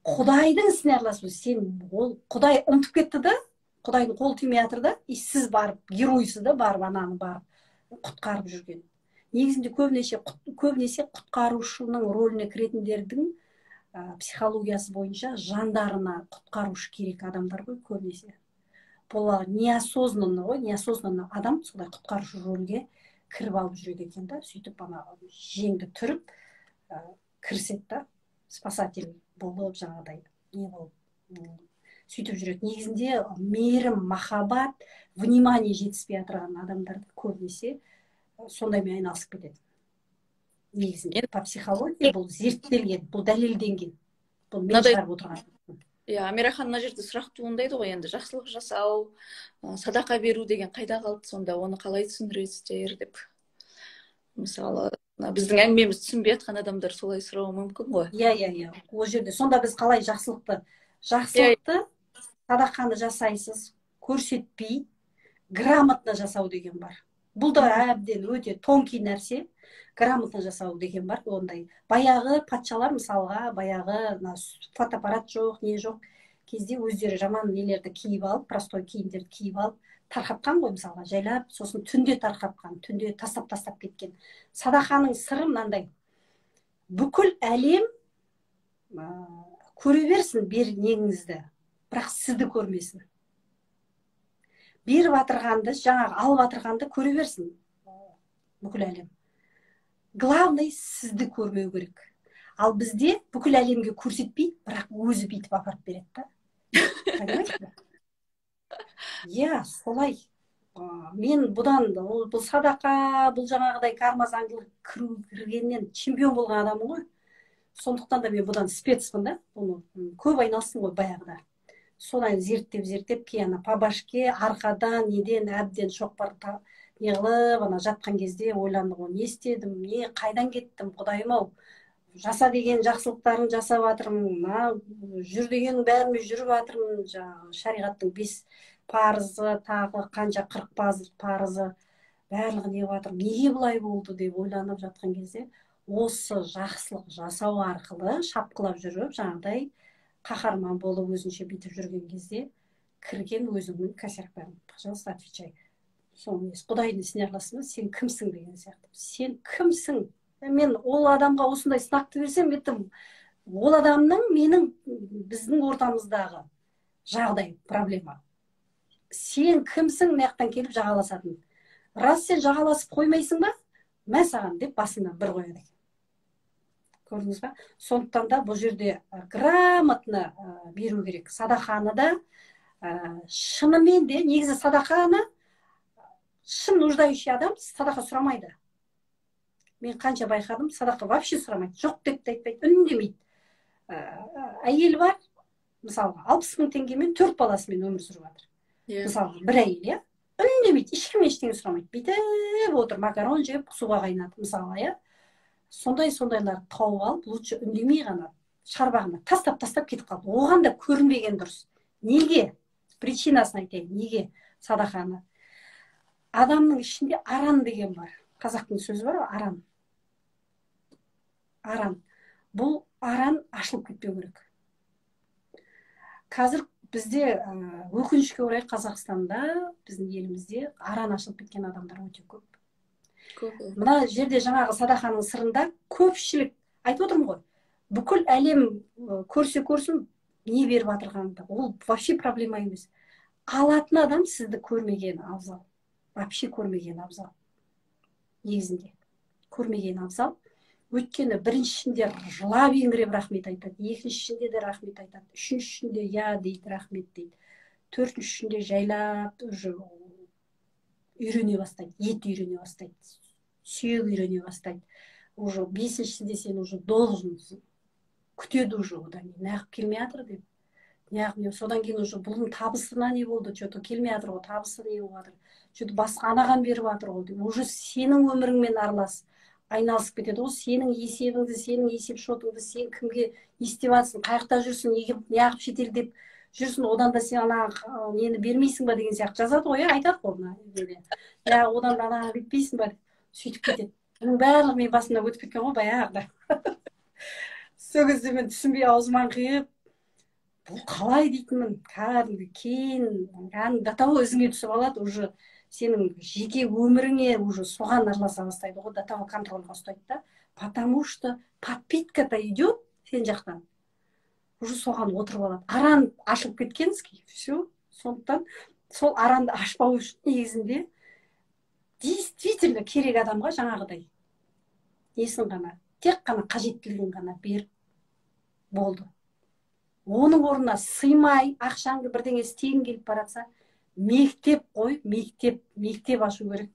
Құдайдың ісіне араласыз. Құдай ұмытып кетті да, Құдайдың қолы тимей жатыр да, сіз барып, геройсыз да барып, ананы барып құтқарып жүрген. Негізінде көбінесе құтқарушының рөліне кіретіндердің психологиясы бойынша жандарына құтқарушы керек адамдар ғой көбінесе. Бұл неосознанно ғой, неосознанно адам солай құтқарушы рөлге кіріп алып жүреді екен да, сөйтіп ана жеңді түріп кіріседі да, спасатель болып жаңағыдай не болып сөйтіп жүреді. Негізінде мейірім, махаббат, внимание жетіспей отырған адамдарды көбінесе сондаймен айналысып кетеді. Негізінде по психология бұл зерттелген, бұл дәлелденген, бұл мен шығарып отырған. Иә, Амирахан, мына жерде сұрақ туындайды ғой, енді жақсылық жасау, садақа беру деген қайда қалды сонда, оны қалай түсіндіресіздер деп. Мысалы, біздің әңгімемізді түсінбей жатқан адамдар солай сұрауы мүмкін ғой. Иә. Ол жерде сонда біз қалай жақсылықты, садақаны жасайсыз, көрсетпей, грамотно жасау деген бар. Бұл да әбден өте тонкий нәрсе. Грамотно жасау деген бар. Ондай баяғы патшалар мысалға, баяғы фотоаппарат жоқ, не жоқ кезде өздері жаман нелерді киіп алып, простой киімдерді киіп алып, тарқатқан ғой мысалға, жайлап, сосын түнде тарқатқан, түнде тастап кеткен. Садақаның сыры мынандай: бүкіл әлем көре берсін неңізді, бірақ сізді көрмесін. Беріп атырғанды, жаңағы алып атырғанды көре берсін бүкіл әлем. Главный сізді көрмеу керек. Ал бізде бүкіл әлемге көрсетпейді, бірақ өзі бүйтіп апарып береді да. Иә, солай. Мен бұдан, бұл садақа, бұл жаңағыдай карма заңдылық кіргеннен чемпион болған адаммын ғой. Сондықтан да мен бұдан спецпін да. Көп айналыстым ғой баяғыда. Содан зерттеп кейін по башке арқадан неден әбден шоқпар неғылып жатқан кезде ойландым ғой, не істедім, не қайдан кеттім, құдайым-ау, жаса деген жақсылықтарын жасап жатырмын, жүр деген бәріміз жүріп жатырмын, шариғаттың 5 парызы, тағы қанша 40 парызы, барлығы не жатыр, неге бұлай болды деп ойланып жатқан кезде, осы жақсылық жасау арқылы шапқылап жүріп, жаңағыдай қаһарман болып өзінше бүйтіп жүрген кезде кірген өзіңнің косяктерің. Пожалуйста, отвечай. Соны құдайдың ісіне араласың, сен кімсің деген сияқты. Сен кімсің? Мен ол адамға осындай сынақты берсем, ол адамның біздің ортамыздағы жағдай, проблема. Сен кімсің маяқтан келіп жағаласатын? Раз сен жағаласып қоймайсың ба, мә саған деп басыңнан бір қояды. Көрдіңіз ба? Сондықтан да бұл жерде грамотно беру керек. Садақаны да шынымен де, негізі садақаны шын нуждающий адам садақа сұрамайды. Мен қанша байқадым, садақа вообще сұрамайды. Жоқ деп те айтпайды, үндемейді. Әйел бар, мысалға 60 000 теңгемен 4 баласымен өмір сүріп жатыр. Мысалға бір әйел, үндемейді, ешкім ештеңе сұрамайды. Бүйтіп отыр, макарон жеп, суға қайнатып, мысалға, сондайларды тауып алып, лучше үндемей ғана шарбағына тастап кетіп қалды. Оған да көрінбеген дұрыс. Неге? Причинасын айтайын. Неге садақаны? Адамның ішінде аран деген бар. Қазақтың сөзі бар, аран. Аран. Бұл аран ашылып кетпеу керек. Қазір бізде өкінішке орай Қазақстанда, біздің елімізде аран ашылып кеткен адамдар өте көп. Мына жерде жаңағы садақаның сырында көпшілік, айтып отырмын ғой, бүкіл әлем көрсін, не беріп атырғанында. Ол вообще проблема емес. Алатын адам сізді көрмеген абзал. Вообще көрмеген абзал. Негізінде. Көрмеген абзал. Өйткені біріншісінде жылап еңіреп рахмет айтады. Екіншісінде де рахмет айтады. Үшіншісінде я дейді, рахмет дейді. Төртіншісінде жайлап уже үйрене бастайды. Ет үйрене бастайды. Сүйек үйрене бастайды. Уже бесіншісінде сен уже должынсың. Күтеді уже одан. Неғып келмей жатыр деп. Неғып, содан кейін уже бұның табысына не болды? Что-то келмей жатыр ғой, табысы не болып жатыр? Что-то басқа анаған беріп жатыр ғой деп. Уже сенің өміріңмен айналысып кетеді ғой. Сенің есебіңді, сенің есеп шотыңды, сен кімге не істеп жатсың, қайықта жүрсің, неғып шетелдеп жүрсің, одан да сен нені бермейсің ба деген сияқты жазады ғой, айтады ғой. Одан да бітпейсің ба, сөйтіп кетеді. Бұның барлығы мен басымда өтіп кеткен ғой баяғыда. Сол кезде мен түсінбей аузыма қиып, бұл қалай дейтінмін, кәдімгі кейін до того өзіңе түсіп алады, уже сенің жеке өміріңе уже соған араласа бастайды ғой, до того контрольға ұстайды да, потому что подпитка-то идет сен жақтан, уже соған отырып алады. Аран ашылып кеткенсіз, все. Сондықтан сол аранды ашпау үшін негізінде действительно керек адамға жаңағыдай несін ғана, тек қана қажеттілігін ғана беріп болды. Оның орнына сыймай, ақшаңды бірдеңе істегің келіп баратса, мектеп қой, мектеп ашу керек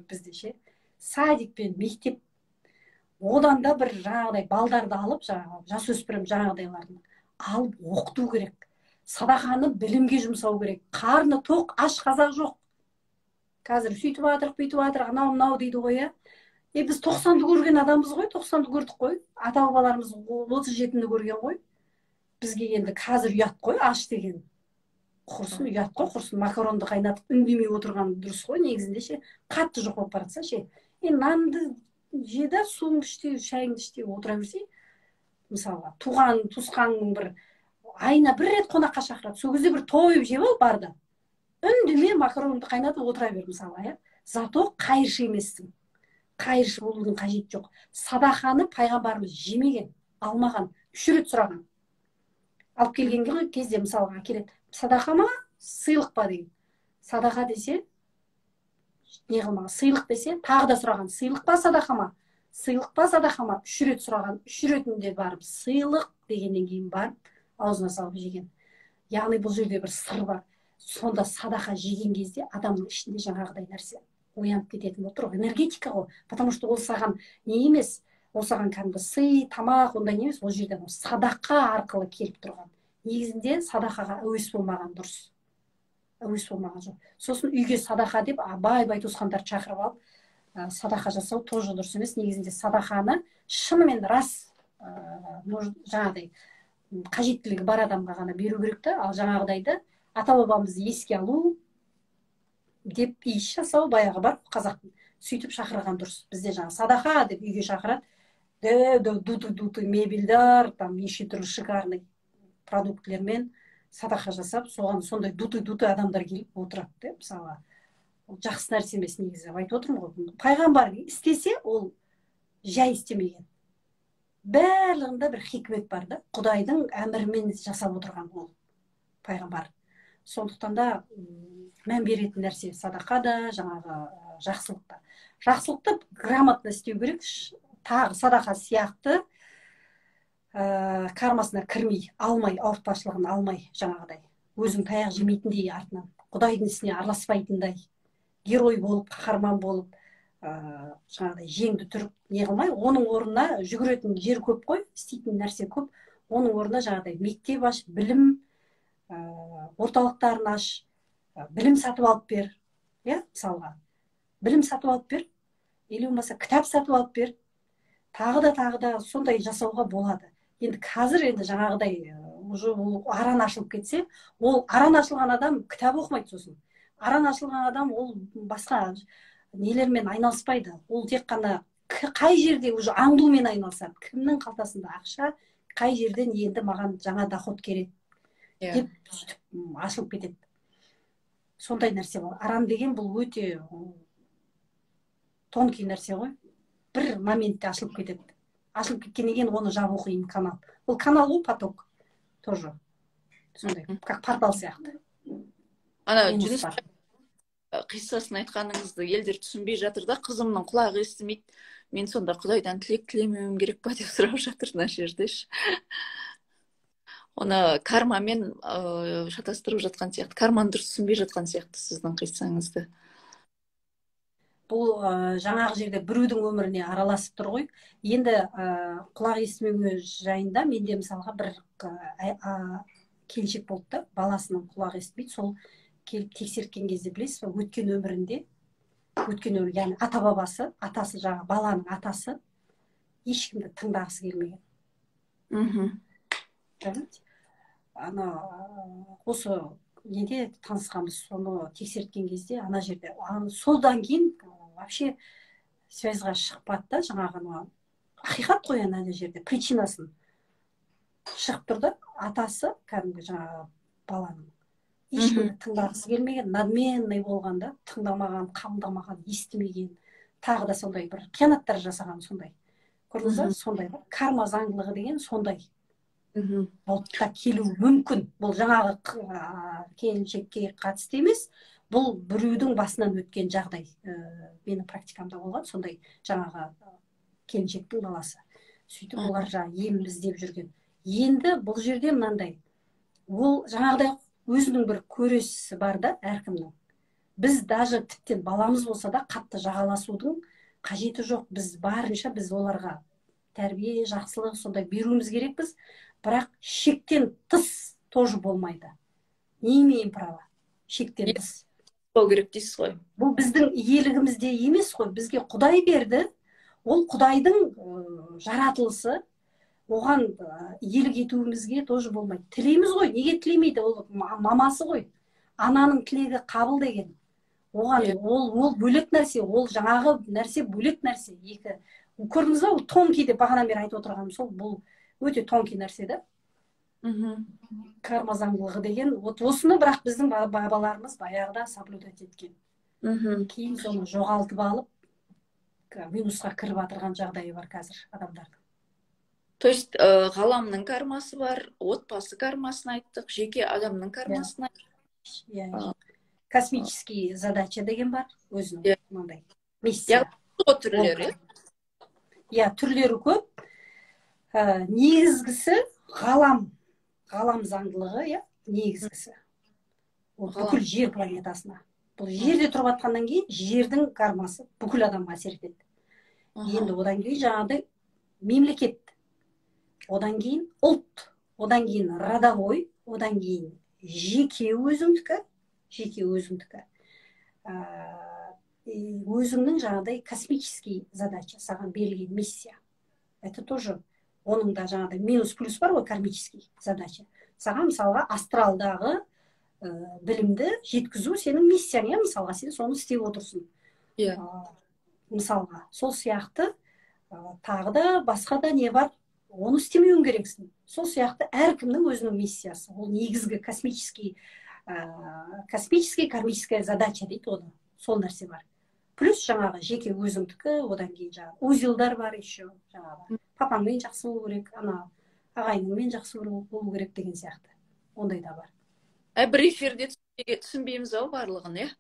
бізде ше. Садик пен мектеп, одан да бір жаңағыдай балдарды алып, жасөспірім жаңағыдайларын алып оқыту керек. Садақаны білімге жұмсау керек. Қарны тоқ, аш қазақ жоқ. Қазір сөйтіп жатырық, бүйтіп жатырық, анау дейді ғой, иә. Біз 90-ды көрген адамбыз ғой, 90-ды көрдік қой. Ата-бабаларымыз 37-ні көрген ғой. Бізге енді қазір ұят қой, аш деген. Құрсын, ұят қой, құрсын, макаронды қайнатып үндемей отырған дұрыс қой, негізінде ше. Қатты жоқ болып баратса ше. Нанды жеді, суыңды іште, шайыңды іште отыра берсе, мысалға, туған туысқанның бір айына бір рет қонаққа шақырады. Сол кезде бір тойып жеп ал барды. Үндеме макаронды қайнатып отыра бер, мысалға, иә. Зато қайыршы емессің. Қайыршы болудың қажеті жоқ. Садақаны пайғамбарымыз жемеген, алмаған, 3 рет сұраған. Алып келген кезде мысалға келеді. Садақа ма, сыйлық па деген. Садақа десе, не қылмаған, сыйлық десе, тағы да сұраған. Сыйлық па, садақа ма? Сыйлық па, садақа ма? 3 рет сұраған. 3 ретінде барып, сыйлық дегеннен кейін барып, аузына салып жеген. Яғни бұл жерде бір сыр бар. Сонда садақа жеген кезде адамның ішінде жаңағыдай нәрсе оянып кететін отыр ғой, энергетика ғой. Потому что ол саған не емес, ол саған кәдімгі сый, тамақ, ондай не емес, ол жерде садақа арқылы келіп тұрған. Негізінде садақаға әуес болмаған дұрыс. Әуес болмаған жоқ. Сосын үйге садақа деп бай туысқандарды шақырып алып, садақа жасау тоже дұрыс емес. Негізінде садақаны шынымен рас жаңағыдай қажеттілігі бар адамға ғана беру керек та, ал жаңағыдайды ата-бабамызды еске алу деп иіс жасау баяғы бар қазақтың. Сөйтіп шақырған дұрыс. Бізде жаңа садақа деп үйге шақырады. Дуты мебельдар, там неше түрлі шикарный продуктлермен садақа жасап, соған сондай дуты адамдар келіп отырады деп, мысалы. Ол жақсы нәрсе емес негізі. Айтып отырмын ғой. Пайғамбар істесе, ол жай істемеген. Барлығында бір хикмет бар да. Құдайдың әмірімен жасап отырған ол пайғамбар. Сондықтан да мән беретін нәрсе садақа да, жаңағы жақсылықта. Жақсылықты грамотно істеу керек. Тағы садақа сияқты кармасына кірмей, алмай, ауыртпашылығын алмай, жаңағыдай. Өзің таяқ жемейтіндей артынан, Құдайдың ісіне араласпайтындай, герой болып, қаһарман болып, жаңағыдай жеңді түріп не қылмай, оның орнына жүгіретін жер көп қой, істейтін нәрсе көп. Оның орнына жаңағыдай мектеп аш, білім орталықтарын аш, білім сатып алып бер, иә, мысалға. Білім сатып алып бер, или болмаса кітап сатып алып бер. Тағы да сондай жасауға болады. Енді қазір енді жаңағыдай аран ашылып кетсе, ол аран ашылған адам кітап оқымайды сосын. Аран ашылған адам ол басқа нелермен айналыспайды. Ол тек қана қай жерде уже аңдумен айналысады. Кімнің қалтасында ақша, қай жерден енді маған жаңа доход керек деп ашылып кетеді. Сондай нәрсе бар. Аран деген бұл өте тонкий нәрсе ғой. Бір моментте ашылып кетеді. Ашылып кеткеннен кейін оны жабу қиын канал. Ол канал ғой, поток тоже. Сондай, как портал сияқты. Ана жүніс қиссасын айтқаныңызды елдер түсінбей жатыр да, қызымның құлағы естімейді. Мен сонда Құдайдан тілек тілемеуім керек па деп сұрап жатыр мына жерде. Оны кармамен шатастырып жатқан сияқты, карманы дұрыс түсінбей жатқан сияқты сіздің қиссаңызды. Бұл жаңағы жерде біреудің өміріне араласып тұр ғой. Енді құлақ естімеу жайында менде мысалға бір келіншек болды да, баласының құлағы естімейді. Сол келіп тексерткен кезде білесіз бе, өткен өмірінде, яғни ата-бабасы, атасы, жаңа баланың атасы ешкімді тыңдағысы келмеген. Ана осы неде танысқанбыз, соны тексерткен кезде ана жерде солдан кейін вообще связьға шықпады да, жаңағы ақиқат қой ана жерде причинасын шығып тұрды. Атасы кәдімгі жаңағы баланың ешкімді тыңдағысы келмеген, надменный болғанда, тыңдамаған, қабылдамаған, естімеген, тағы да сондай бір қиянаттар жасаған, сондай. Көрдіңіз бе? Сондай. Карма заңдылығы деген сондай. болып та келуі мүмкін. Бұл жаңағы келіншекке қатысты емес, бұл біреудің басынан өткен жағдай. Менің практикамда болған сондай жаңағы келіншектің баласы. Сөйтіп олар жаңағы ем іздеп жүрген. Енді бұл жерде мынандай, ол жаңағыдай өзінің бір көресі бар да әркімнің. Біз даже тіптен баламыз болса да қатты жағаласудың қажеті жоқ. Біз барынша біз оларға тәрбие, жақсылық сондай беруіміз керекпіз. Бірақ шектен тыс тоже болмайды. Не имеем права шектен тыс. Ол керек дейсіз ғой. Бұл біздің иелігімізде емес қой. Бізге Құдай берді. Ол Құдайдың жаратылысы. Оған иелік етуімізге тоже болмайды. Тілейміз ғой. Неге тілемейді? Ол мамасы ғой. Ананың тілегі қабыл деген. Оған ол бөлек нәрсе. Ол жаңағы нәрсе бөлек нәрсе. Екі. Көрдіңіз ба? Ол тонкий деп бағанадан бері айтып отырғаным сол. Бұл өте тонкий нәрсе да. Карма заңдылығы деген. Осыны бірақ біздің бабаларымыз баяғыда соблюдать еткен. Кейін соны жоғалтып алып, минусқа кіріп атырған жағдайы бар қазір адамдардың. То есть ғаламның кармасы бар, отбасы кармасын айттық, жеке адамның кармасын айттық. Космические задача деген бар, өзінің мынандай миссия. Түрлері? Түрлері көп. Негізгісі ғалам заңдылығы, негізгісі. Бүкіл жер планетасына. Бұл жерде тұрып атқаннан кейін жердің кармасы бүкіл адамға әсер етеді. Енді одан кейін жаңағыдай мемлекет, одан кейін ұлт, одан кейін родовой, одан кейін жеке өзіңдікі, өзіңнің жаңағыдай космический задача, саған берілген миссия. Это тоже оның да жаңағыдай минус-плюс бар ғой, кармический задача. Саған мысалға астралдағы білімді жеткізу сенің миссияң, мысалға сен соны істеп отырсың. Мысалға, сол сияқты тағы да басқа да не бар, оны істемеуің керексің. Сол сияқты әркімнің өзінің миссиясы. Ол негізгі кармическая задача дейді оны. Сол нәрсе бар. Плюс жаңағы жеке өзіңдікі, одан кейін жаңағы узелдар бар еще, жаңағы папаңмен жақсы болу керек, ағайыныңмен жақсы болу керек деген сияқты. Ондай да бар. Бір эфирде түсінбейміз ау барлығын,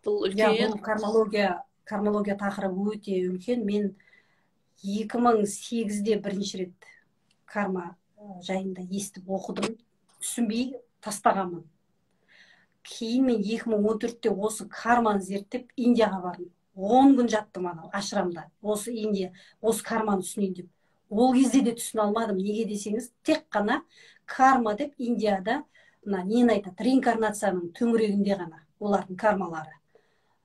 Бұл үлкен. Бұл кармология тақырыбы өте үлкен. Мен 2008-де бірінші рет карма жайында естіп оқыдым, түсінбей тастағанмын. Кейін мен 2014-те осы карманы зерттеп Индияға бардым. 10 күн жаттым ашрамда. Осы Индия, осы карманы түсінейін деп. Ол кезде де түсіне алмадым. Неге десеңіз, тек қана карма деп Индияда нені айтады, реинкарнацияның төңірегінде ғана олардың кармалары.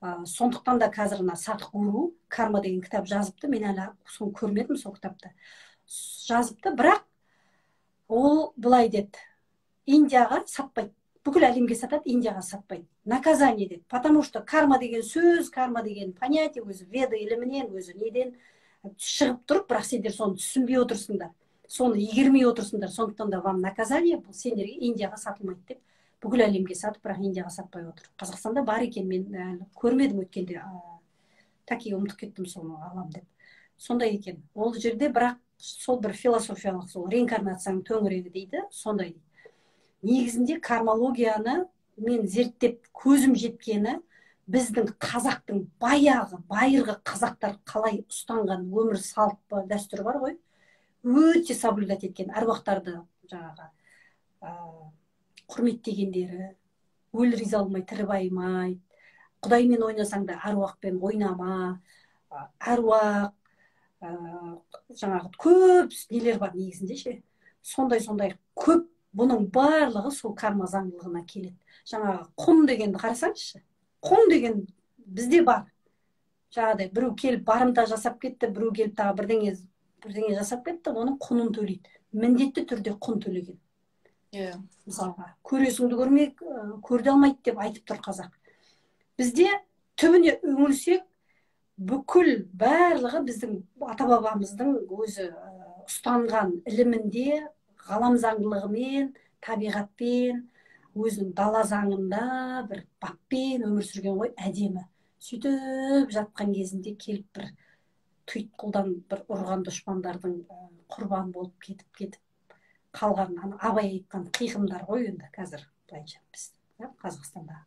Сондықтан да қазір Садхгуру карма деген кітап жазыпты. Мен әлі соны көрмедім, сол кітапты. Жазыпты, бірақ ол былай деді. Индияға сатпайды. Бүкіл әлемге сатады, Индияға сатпайды. Наказание деді. Потому что карма деген сөз, карма деген понятие өзі веда ілімінен, өзі неден шығып тұрып, бірақ сендер соны түсінбей отырсыңдар. Соны игермей отырсыңдар. Сондықтан да вам наказание, бұл сендерге Индияға сатылмайды деп. Бүкіл әлемге сатып, бірақ Индияға сатпай отыр. Қазақстанда бар екен, мен көрмедім өткенде. Таки ұмытып кеттім соны алам деп. Сондай екен. Ол жерде бірақ сол бір философиялық, сол реинкарнацияның төңірегі дейді, сондай дейді. Негізінде кармологияны мен зерттеп көзім жеткені біздің қазақтың байырғы қазақтар қалай ұстанған өмір салт дәстүр бар ғой, өте соблюдать еткен. Әруақтарды жаңағы құрметтегендері, өлі риза болмай тірі байымай, Құдаймен ойнасаң да әруақпен ойнама, әруақ жаңағы көп нелер бар негізінде ше. Сондай көп. Бұның барлығы сол карма заңдылығына келеді. Жаңағы құн дегенді қарасаңызшы. Құн деген бізде бар. Жаңағыдай біреу келіп барымта жасап кетті, біреу келіп тағы бірдеңе жасап кетті, оның құнын төлейді. Міндетті түрде құн төлеген. Мысалға, көресіңді көрмей, көрді алмайды деп айтып тұр қазақ. Бізде түбіне үңілсек, бүкіл барлығы біздің ата-бабамыздың өзі ұстанған ілімінде, ғалам заңдылығымен, табиғатпен, өзінің дала заңында бір баппен өмір сүрген ғой, әдемі. Сөйтіп жатқан кезінде келіп бір тұйытқылдан бір ұрған дұшпандардың құрбан болып кетіп, қалған абай айтқан қиқымдар ғой енді қазір былайша біз Қазақстанда.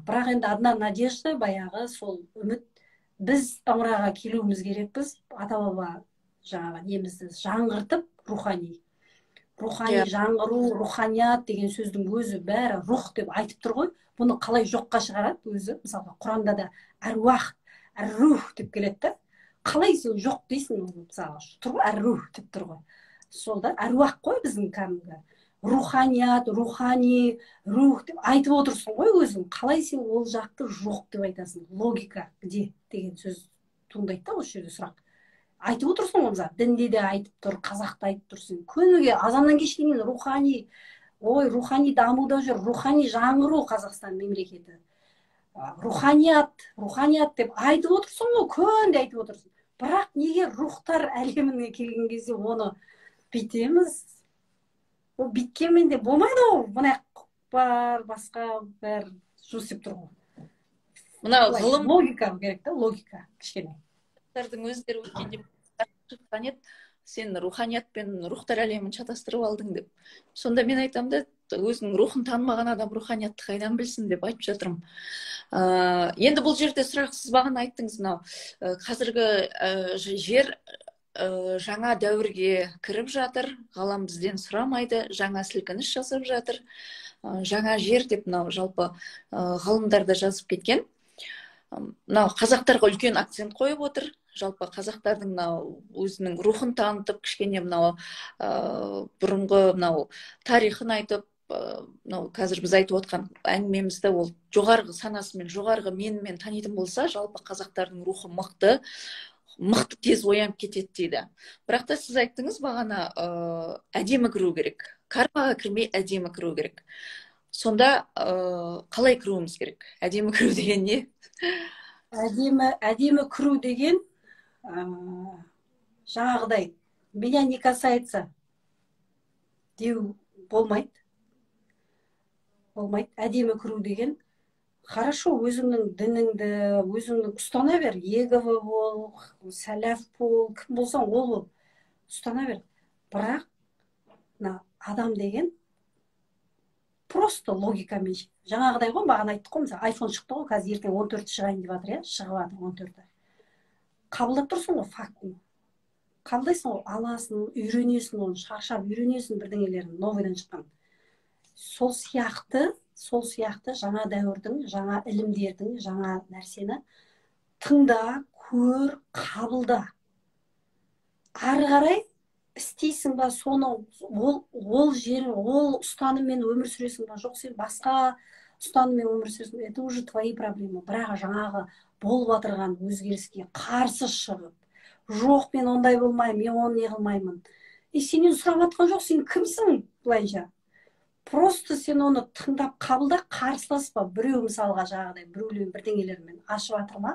Бірақ енді одна надежда, баяғы сол үміт, біз ымыраға келуіміз керекпіз, ата баба жаңағы немізді жаңғыртып, рухани жаңғыру, руханият деген сөздің өзі бәрі рух деп айтып тұр ғой. Бұны қалай жоққа шығарады өзі? Мысалға Құранда да әруах, әрух деп келеді да. Қалай сен жоқ дейсің? Мысалы тұр ғой, әрух деп тұр ғой. Сол да әруақ қой біздің кәдімгі. Руханият, рухани, рух деп айтып отырсың ғой өзің. Қалай сен ол жақты жоқ деп айтасың? Логика где деген сөз туындайды да осы жерде сұрақ. Айтып отырсың ғой, дінде де айтып тұр, қазақта айтып тұрсың. Күніге азаннан кешке дейін рухани, рухани дамуда жүр, рухани жаңғыру Қазақстан мемлекеті. Руханият деп айтып отырсың ғой, күнде айтып отырсың. Бірақ неге рухтар әлеміне келген кезде оны бүйтеміз? Ол бүйткенмен де болмайды ғой. Мына бар, басқа бәрі жұмыс істеп тұр ғой. Мына ғылым логика керек та, логика кішкене. Өздері өткенде шыққан еді, сен руханият пен рухтар әлемін шатастырып алдың деп. Сонда мен айтамын да, өзінің рухын танымаған адам руханиятты қайдан білсін деп айтып жатырмын. Енді бұл жерде сұрақ, сіз бағана айттыңыз, мынау қазіргі жер жаңа дәуірге кіріп жатыр, ғалам бізден сұрамайды, жаңа сілкініс жасап жатыр, жаңа жер деп мынау жалпы ғалымдарда жазып кеткен. Мынау қазақтарға үлкен акцент қойып отыр. Жалпы қазақтардың мынау өзінің рухын танытып, кішкене мынау бұрынғы мынау тарихын айтып, мынау қазір біз айтып отқан әңгімемізді ол жоғарғы санасымен, жоғарғы менімен танитын болса, жалпы қазақтардың рухы мықты тез оянып кетеді дейді. Бірақ та сіз айттыңыз бағана, әдемі кіру керек. Кармаға кірмей әдемі кіру керек. Сонда қалай кіруіміз керек? Әдемі кіру деген не? Әдемі кіру деген жаңағыдай меня не касается деу болмайды. Әдемі кіру деген хорошо, өзіңнің дініңді, өзіңнің ұстана бер, Иегова бол, сәләф бол, кім болсаң ол бол, ұстана бер. Бірақ адам деген просто логикамен, жаңағыдай ғой, маған айттық қой, мысалы iPhone шықты ғой, қазір ертең 14 шығайын деп жатыр, шығып жатыр 14-і. Қабылдап тұрсың ғой фактыны. Қабылдайсың ғой, аласың, үйренесің, оны шаршап үйренесің бірдеңелерін, новыйдан шыққан. Сол сияқты жаңа дәуірдің, жаңа ілімдердің, жаңа нәрсені тыңда, көр, қабылда. Ары қарай істейсің ба, соны ол жер, ол ұстаныммен өмір сүресің ба, жоқ сен басқа ұстаныммен өмір сүресің, это уже твои проблемы. Бірақ жаңағы болып отырған өзгеріске қарсы шығып, жоқ мен ондай болмаймын, мен оны не қылмаймын. Сенен сұрап жатқан жоқ, сен кімсің былайша? Просто сен оны тыңдап қабылда, қарсыласпа. Біреу мысалға жаңағыдай біреулер бірдеңелермен ашып жатыр ма,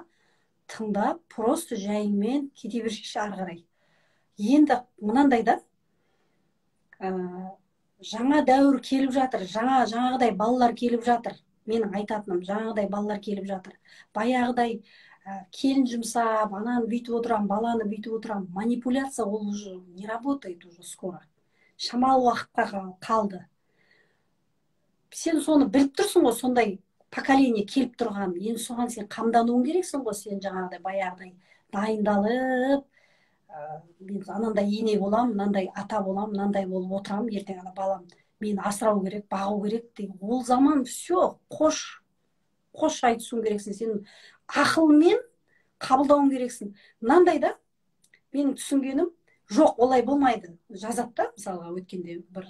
тыңдап, просто жайыңмен кете берші ары қарай. Енді мынандай да, жаңа дәуір келіп жатыр, жаңағыдай балалар келіп жатыр. Менің айтатыным, жаңағыдай балалар келіп жатыр. Баяғыдай келін жұмсап, ананы бүйтіп отырам, баланы бүйтіп отырам. Манипуляция ол уже не работает уже скоро. Шамалы уақытқа қалды. Сен соны біліп тұрсың ғой, сондай поколение келіп тұрған. Енді соған сен қамдануың керексің ғой, сен жаңағыдай баяғыдай дайындалып, мен анандай ене болам, мынандай ата болам, мынандай болып отырам, ертең ана балам мені асырау керек, бағу керек деген. Ол заман все, қош айтысуың керексің. Сен ақылмен қабылдауың керексің. Мынандай да, менің түсінгенім, жоқ, олай болмайды. Жазатта, мысалға, өткенде бір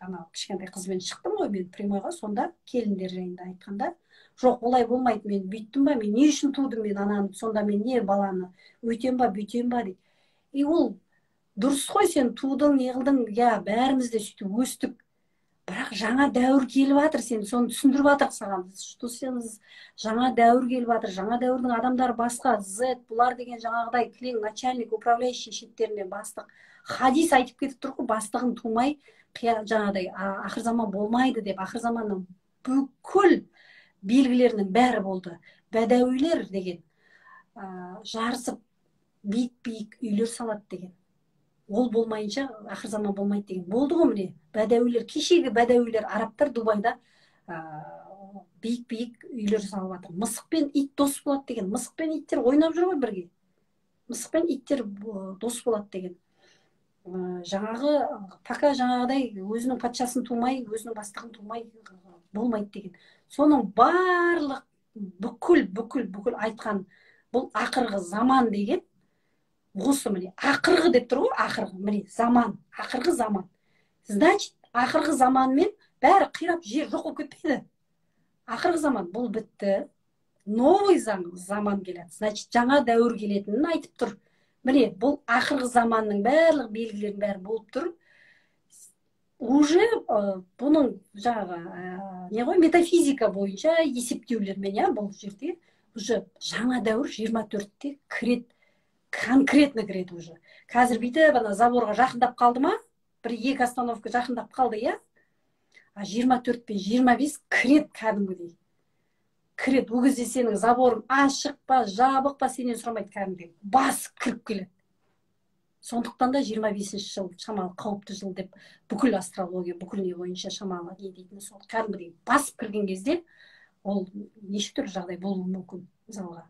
ана кішкентай қызбен шықтым ғой мен прямойға, сонда келіндер жайында айтқанда, жоқ, олай болмайды, мен бүйттім ба, мен не үшін тудым, мен ананы, сонда мен не баланы өйтем ба, бүйтем ба дейді. Ол дұрыс қой, сен тудың, не қылдың, бәріміз де сөйтіп өстік. Бірақ жаңа дәуір келіп жатыр, сен соны түсіндіріп жатыр саған. Что сен жаңа дәуір келіп жатыр, жаңа дәуірдің адамдары басқа, Z, бұлар деген жаңағыдай кілең начальник, управляющий шеттеріне бастық. Хадис айтып кетіп тұр ғой, бастығын тумай, жаңағыдай ақыр заман болмайды деп. Ақыр заманның бүкіл белгілерінің бәрі болды. Бәдәуилер деген жарысып биік үйлер салады деген. ол болмайынша ақыр заман болмайды деген болды ғой. Міне бәдәуилер, кешегі бәдәуилер арабтар Дубайда биік биік үйлер салып жатыр. Мысық пен ит дос болады деген. Мысық пен иттер ойнап жүр ғой бірге. Мысық пен иттер дос болады деген. Жаңағы пока жаңағыдай өзінің патшасын тумай, өзінің бастығын тумай болмайды деген. Соның барлық бүкіл айтқан бұл ақырғы заман деген осы міне ақырғы деп тұр ғой, ақырғы міне заман, ақырғы заман. Значит, ақырғы заманмен бәрі қирап жер жоқ болып кетпейді. Ақырғы заман бұл бітті, новый заман келеді. Значит, жаңа дәуір келетінін айтып тұр. Міне бұл ақырғы заманның барлық белгілерінің бәрі болып тұр. Уже бұның жаңағы не ғой, метафизика бойынша есептеулермен, бұл жерде уже жаңа дәуір 24-те кіреді, конкретно кіреді уже. Қазір бүйтіп заборға жақындап қалды ма? Бір-екі остановка жақындап қалды, 24 пен 25 кіреді кәдімгідей. Кіреді. Ол кезде сенің заборың ашық па, жабық па, сенен сұрамайды кәдімгідей. Басып кіріп келеді. Сондықтан да 25-ші жыл шамалы қауіпті жыл деп бүкіл астрология, бүкіл не бойынша шамалы не дейтіні сол. Кәдімгідей басып кірген кезде ол неше түрлі жағдай болуы мүмкін. Мысалға,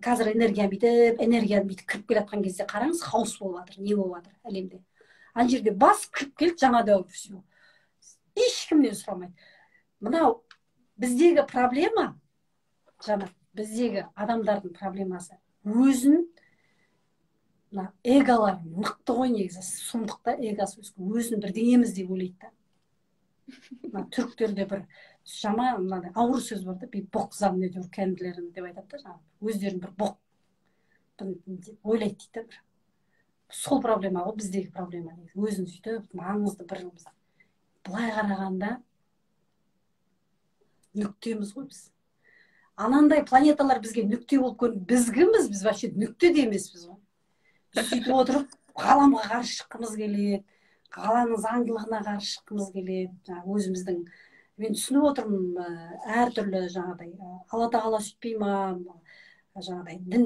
қазір энергияны бүйтіп кіріп келе жатқан кезде қараңыз, хаос болып жатыр, не болып жатыр әлемде. Ана жерде басып кіріп келді жаңа дәуір, все. Ешкімнен сұрамайды. Мынау біздегі проблема, біздегі адамдардың проблемасы, өзін эголар мықты ғой негізі, сұмдықта эгосы өзін бірдеңеміз деп ойлайды да. Түріктерде бір жаман ауыр сөз бар да, боқ замнедер кәнділерін деп айтады да, өздерін бір боқ ойлайды дейді бір. Сол проблема ғой, біздегі проблема. Өзін сөйтіп маңызды бір былай қарағанда нүктеміз ғой біз. Анандай планеталар бізге нүкте болып көрінеді. Біз кімбіз? Біз вообще нүкте де емеспіз ғой. Сөйтіп отырып, ғаламға қарсы шыққымыз келеді, ғаламның заңдылығына қарсы шыққымыз келеді. Өзіміздің, мен түсініп отырмын, әртүрлі жаңағыдай, Алла тағала сөйтпей ма, жаңағыдай дін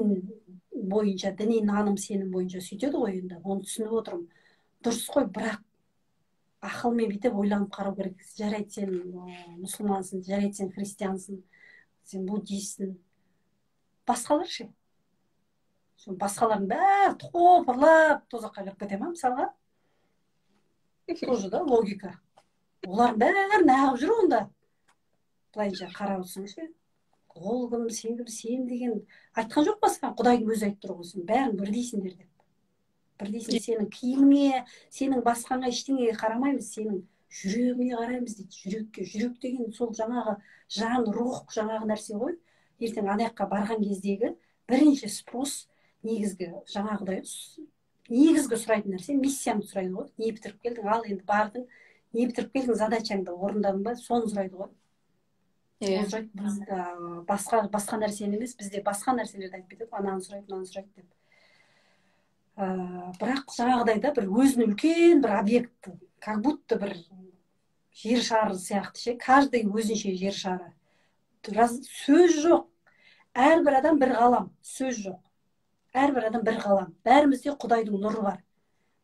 бойынша, діни наным сенім бойынша сөйтеді ғой енді. Оны түсініп отырмын. Дұрыс қой, бірақ ақылмен бүйтіп ойланып қарау керек. Жарайды, сен мұсылмансың, жарайды, сен христиансың, сен буддистсің. Басқалар ше? Басқалардың бәрі топырлап тозаққа кіріп кете ма, мысалға? Тоже да логика. Олардың бәрін ағып жүр онда. Былайынша қарап отырсаң ше. Ол кім, сен кім, сен деген айтқан жоқ па саған? Құдайдың өзі айтып тұр ғой, сен бәрін бірдейсіңдер деп. Бірдейсің, сенің киіміңе, сенің басқаңа ештеңеге қарамаймыз, сенің жүрегіңе қараймыз дейді. Жүрекке, жүрек деген сол жаңағы жан, рух, жаңағы нәрсе ғой. Ертең ана барған кездегі бірінші спрос, негізгі жаңағыдай негізгі сұрайтын нәрсе, миссияны сұрайды ғой. Не бітіріп келдің, ал енді бардың, не бітіріп келдің, задачаңды орындадың ба, соны сұрайды ғой. Басқа нәрсені емес, бізде басқа нәрселерді айтып кетеді, ананы сұрайды, мынаны сұрайды деп. Бірақ жаңағыдайда бір өзінің үлкен бір объект, как будто бір жер шары сияқты ше, каждый өзінше жер шары. Сөз жоқ. Әрбір адам бір ғалам, сөз жоқ. Әрбір адам бір ғалам. Бәрімізде Құдайдың нұры бар.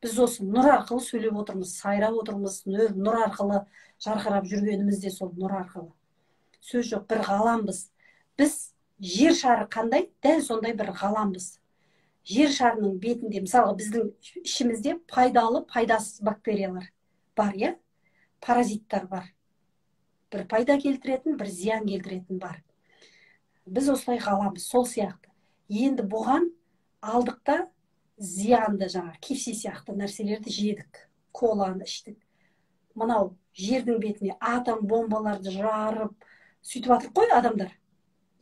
Біз осы нұр арқылы сөйлеп отырмыз, сайрап отырмыз, нұр арқылы жарқырап жүргенімізде сол нұр арқылы. Сөз жоқ, бір ғаламбыз. Біз жер шары қандай? Дәл сондай бір ғаламбыз. Жер шарының бетінде, мысалы, біздің ішімізде пайдалы, пайдасыз бактериялар бар, паразиттар бар. Бір пайда келтіретін, бір зиян келтіретін бар. Біз осылай ғаламбыз, сол сияқты. Енді бұған алдықта зиянды жаңа кепсе сияқты нәрселерді жедік, коланы іштік. Мынау жердің бетіне атом бомбаларды жарып, сөйтіп жатыр қой адамдар.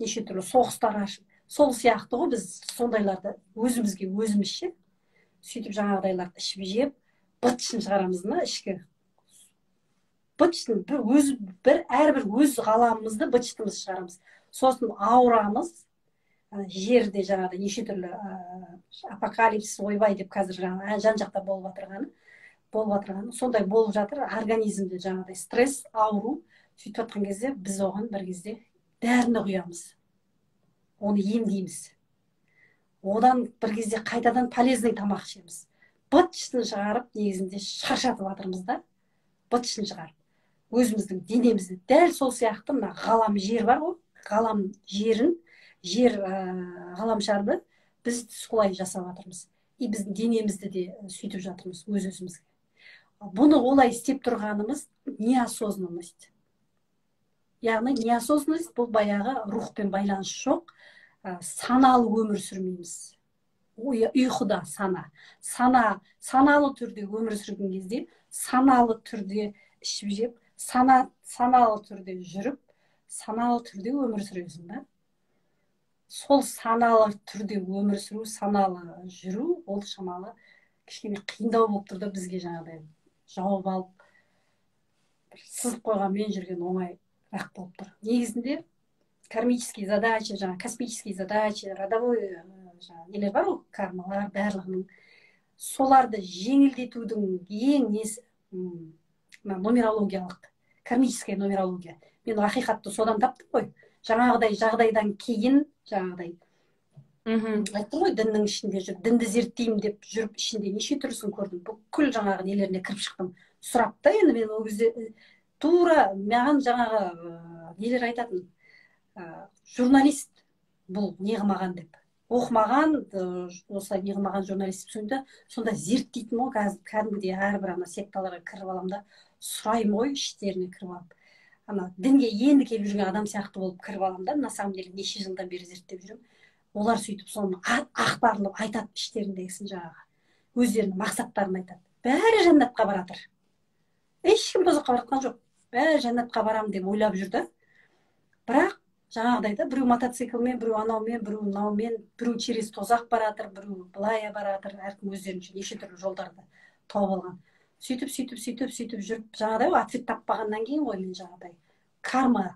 Неше түрлі соғыстар ашып. Сол сияқты ғой, біз сондайларды өзімізге өзімізше сөйтіп жаңағыдайларды ішіп жеп, быт-шын шығарамыз да, ішкі. Быт-шын, әрбір өз ғаламымызды быт-шынымыз шығарамыз. Сосын аурамыз, жерде жаңағыда неше түрлі апокалипсис, ойбай деп қазір жан-жақта болып жатырғаны, сондай болып жатыр, организмде жаңағыдай стресс, ауру, сөйтіп жатқан кезде біз оған бір кезде дәріні құямыз. Оны емдейміз. Одан бір кезде қайтадан полезный тамақ ішеміз. быт ішін шығарып негізінде шаршатып жатырмыз да, быт ішін шығарып өзіміздің денемізді. Дәл сол сияқты мына ғалам жер бар ғой, ғалам жерін, жер ғаламшарды біз солай жасап жатырмыз. И біздің денемізді де сөйтіп жатырмыз өзімізге. Бұны олай істеп тұрғанымыз неосознанность. Яғни неосознанность бұл баяғы рухпен байланыс жоқ, саналы өмір сүрмейміз. Ұйқыда саналы түрде өмір сүрген кезде, саналы түрде ішіп жеп, саналы түрде жүріп, саналы түрде өмір сүресің да. Сол саналы түрде өмір сүру, саналы жүру, ол шамалы кішкене қиындау болып тұр да бізге жаңағыдай жауап алып, сызып қойғанмен жүрген оңайырақ болып тұр. Негізінде кармические задачи, жаңа космические задачи, родовой нелер бар ғой, кармалар барлығының. Соларды жеңілдетудің ең несі нумерологиялық, кармическая нумерология. Мен ақиқатты содан таптым ғой. Жаңағыдай жағдайдан кейін, жаңағыдай айттым ғой, діннің ішінде жүріп, дінді зерттеймін деп жүріп, ішінде неше түрісін көрдім. Бүкіл жаңағы нелеріне кіріп шықтым. Сұрап та енді мен ол кезде тура маған жаңағы нелер айтатын, журналист бұл неғымаған деп. Оқымаған, осылай неғымаған журналист сонда зерттейтін ғой, кәдімгідей әрбір ана секталарға кіріп алам да, сұраймын ғой, іштеріне кіріп алып. Ана дінге енді келіп жүрген адам сияқты болып кіріп алам да, на самом деле неше жылдан бері зерттеп жүрмін. Олар сөйтіп соны ақтарылып айтады іштеріндегісін, жаңағы өздерінің мақсаттарын айтады. Бәрі жәннатқа баратыр. Ешкім тозаққа баратқан жоқ. Бәрі жәннатқа барам деп ойлап жүрді. Бірақ жаңағыдай да, біреу мотоциклмен, біреу анаумен, біреу мынаумен, біреу через тозақ баратыр, біреу былай баратыр, әркім өздерінше неше түрлі жолдарды тауып алған. Сөйтіп жүріп, жаңағыдай ответ таппағаннан кейін ғой мен жаңағыдай карма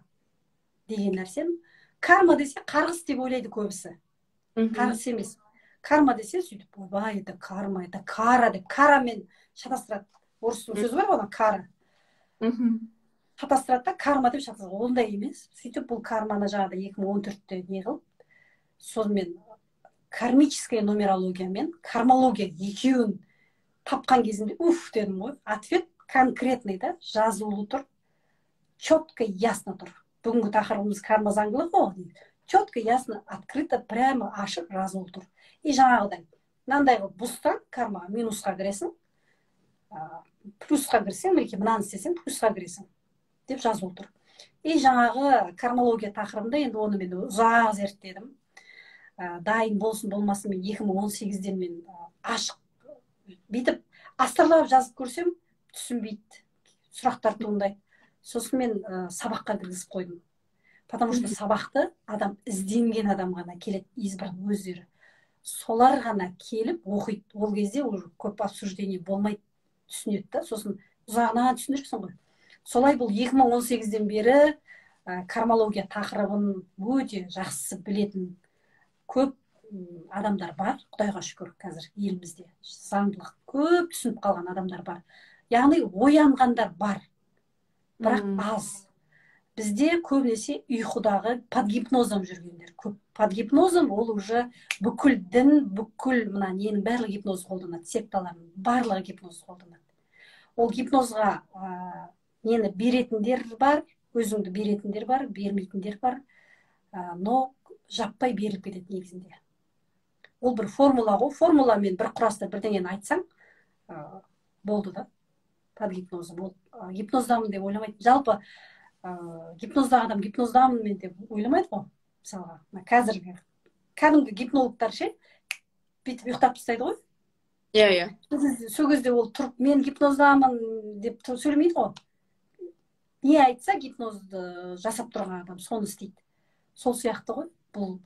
деген нәрсем. Карма десе қарғыс деп ойлайды көбісі. Қарғыс емес. Карма десе сөйтіп, ойбай, это карма, это кара деп, карамен шатастырады. Орыстың сөзі бар ғой, кара. Шатастырады да, карма деп шатастырады. Ондай емес. Сөйтіп бұл карманы жаңағыда 2014-те не қылып, сонымен кармическая нумерология мен кармология екеуін тапқан кезінде, дедім ғой, ответ конкретный да, жазылулы тұр, четко, ясно тұр. Бүгінгі тақырыбымыз карма заңдылығы ғой. Четко, ясно, открыто, прямо ашық жазылып тұр. И жаңағыдай, мынандай қылып бұстан карма минусқа кіресің, плюсқа кірсең, мынаны істесең, плюсқа кіресің деп жазылып тұр. И жаңағы кармология тақырыбында енді оны мен ұзақ зерттедім. Дайын болсын болмасын мен 2018-ден мен ашық бүйтіп астарлап жазып көрсем түсінбейді, сұрақтар туындайды. Сосын мен сабаққа кіргізіп қойдым. Потому что сабақты адам ізденген адам ғана келеді, избран өздері. Солар ғана келіп оқиды. Ол кезде уже көп обсуждение болмайды, түсінеді да. Сосын ұзағынан түсіндірсің ғой. Солай бұл 2018-ден бері кармология тақырыбын өте жақсы білетін көп адамдар бар. Құдайға шүкір, қазір елімізде заңдылық көп түсініп қалған адамдар бар. Яғни оянғандар бар. Бірақ аз. Бізде көбінесе ұйқыдағы под гипнозом жүргендер көп. Под гипнозом ол уже бүкіл дін, бүкіл мына ненің барлығы гипноз қолданады, секталардың барлығы гипноз қолданады. Ол гипнозға нені беретіндер бар, өзіңді беретіндер бар, бермейтіндер бар, но жаппай беріліп кетеді негізінде. Ол бір формула ғой, формуламен бір құраста бірдеңені айтсаң, болды да, под гипнозом. Ол гипноздамын деп ойламайды. Жалпы гипноздағы адам гипноздамын мен деп ойламайды ғой. Мысалға, қазіргі кәдімгі гипнологтар ше, бүйтіп ұйықтап тастайды ғой. Иә. Сол кезде ол тұрып, мен гипноздамын деп сөйлемейді ғой. Не айтса гипнозды жасап тұрған адам соны істейді. Сол сияқты ғой. Бұл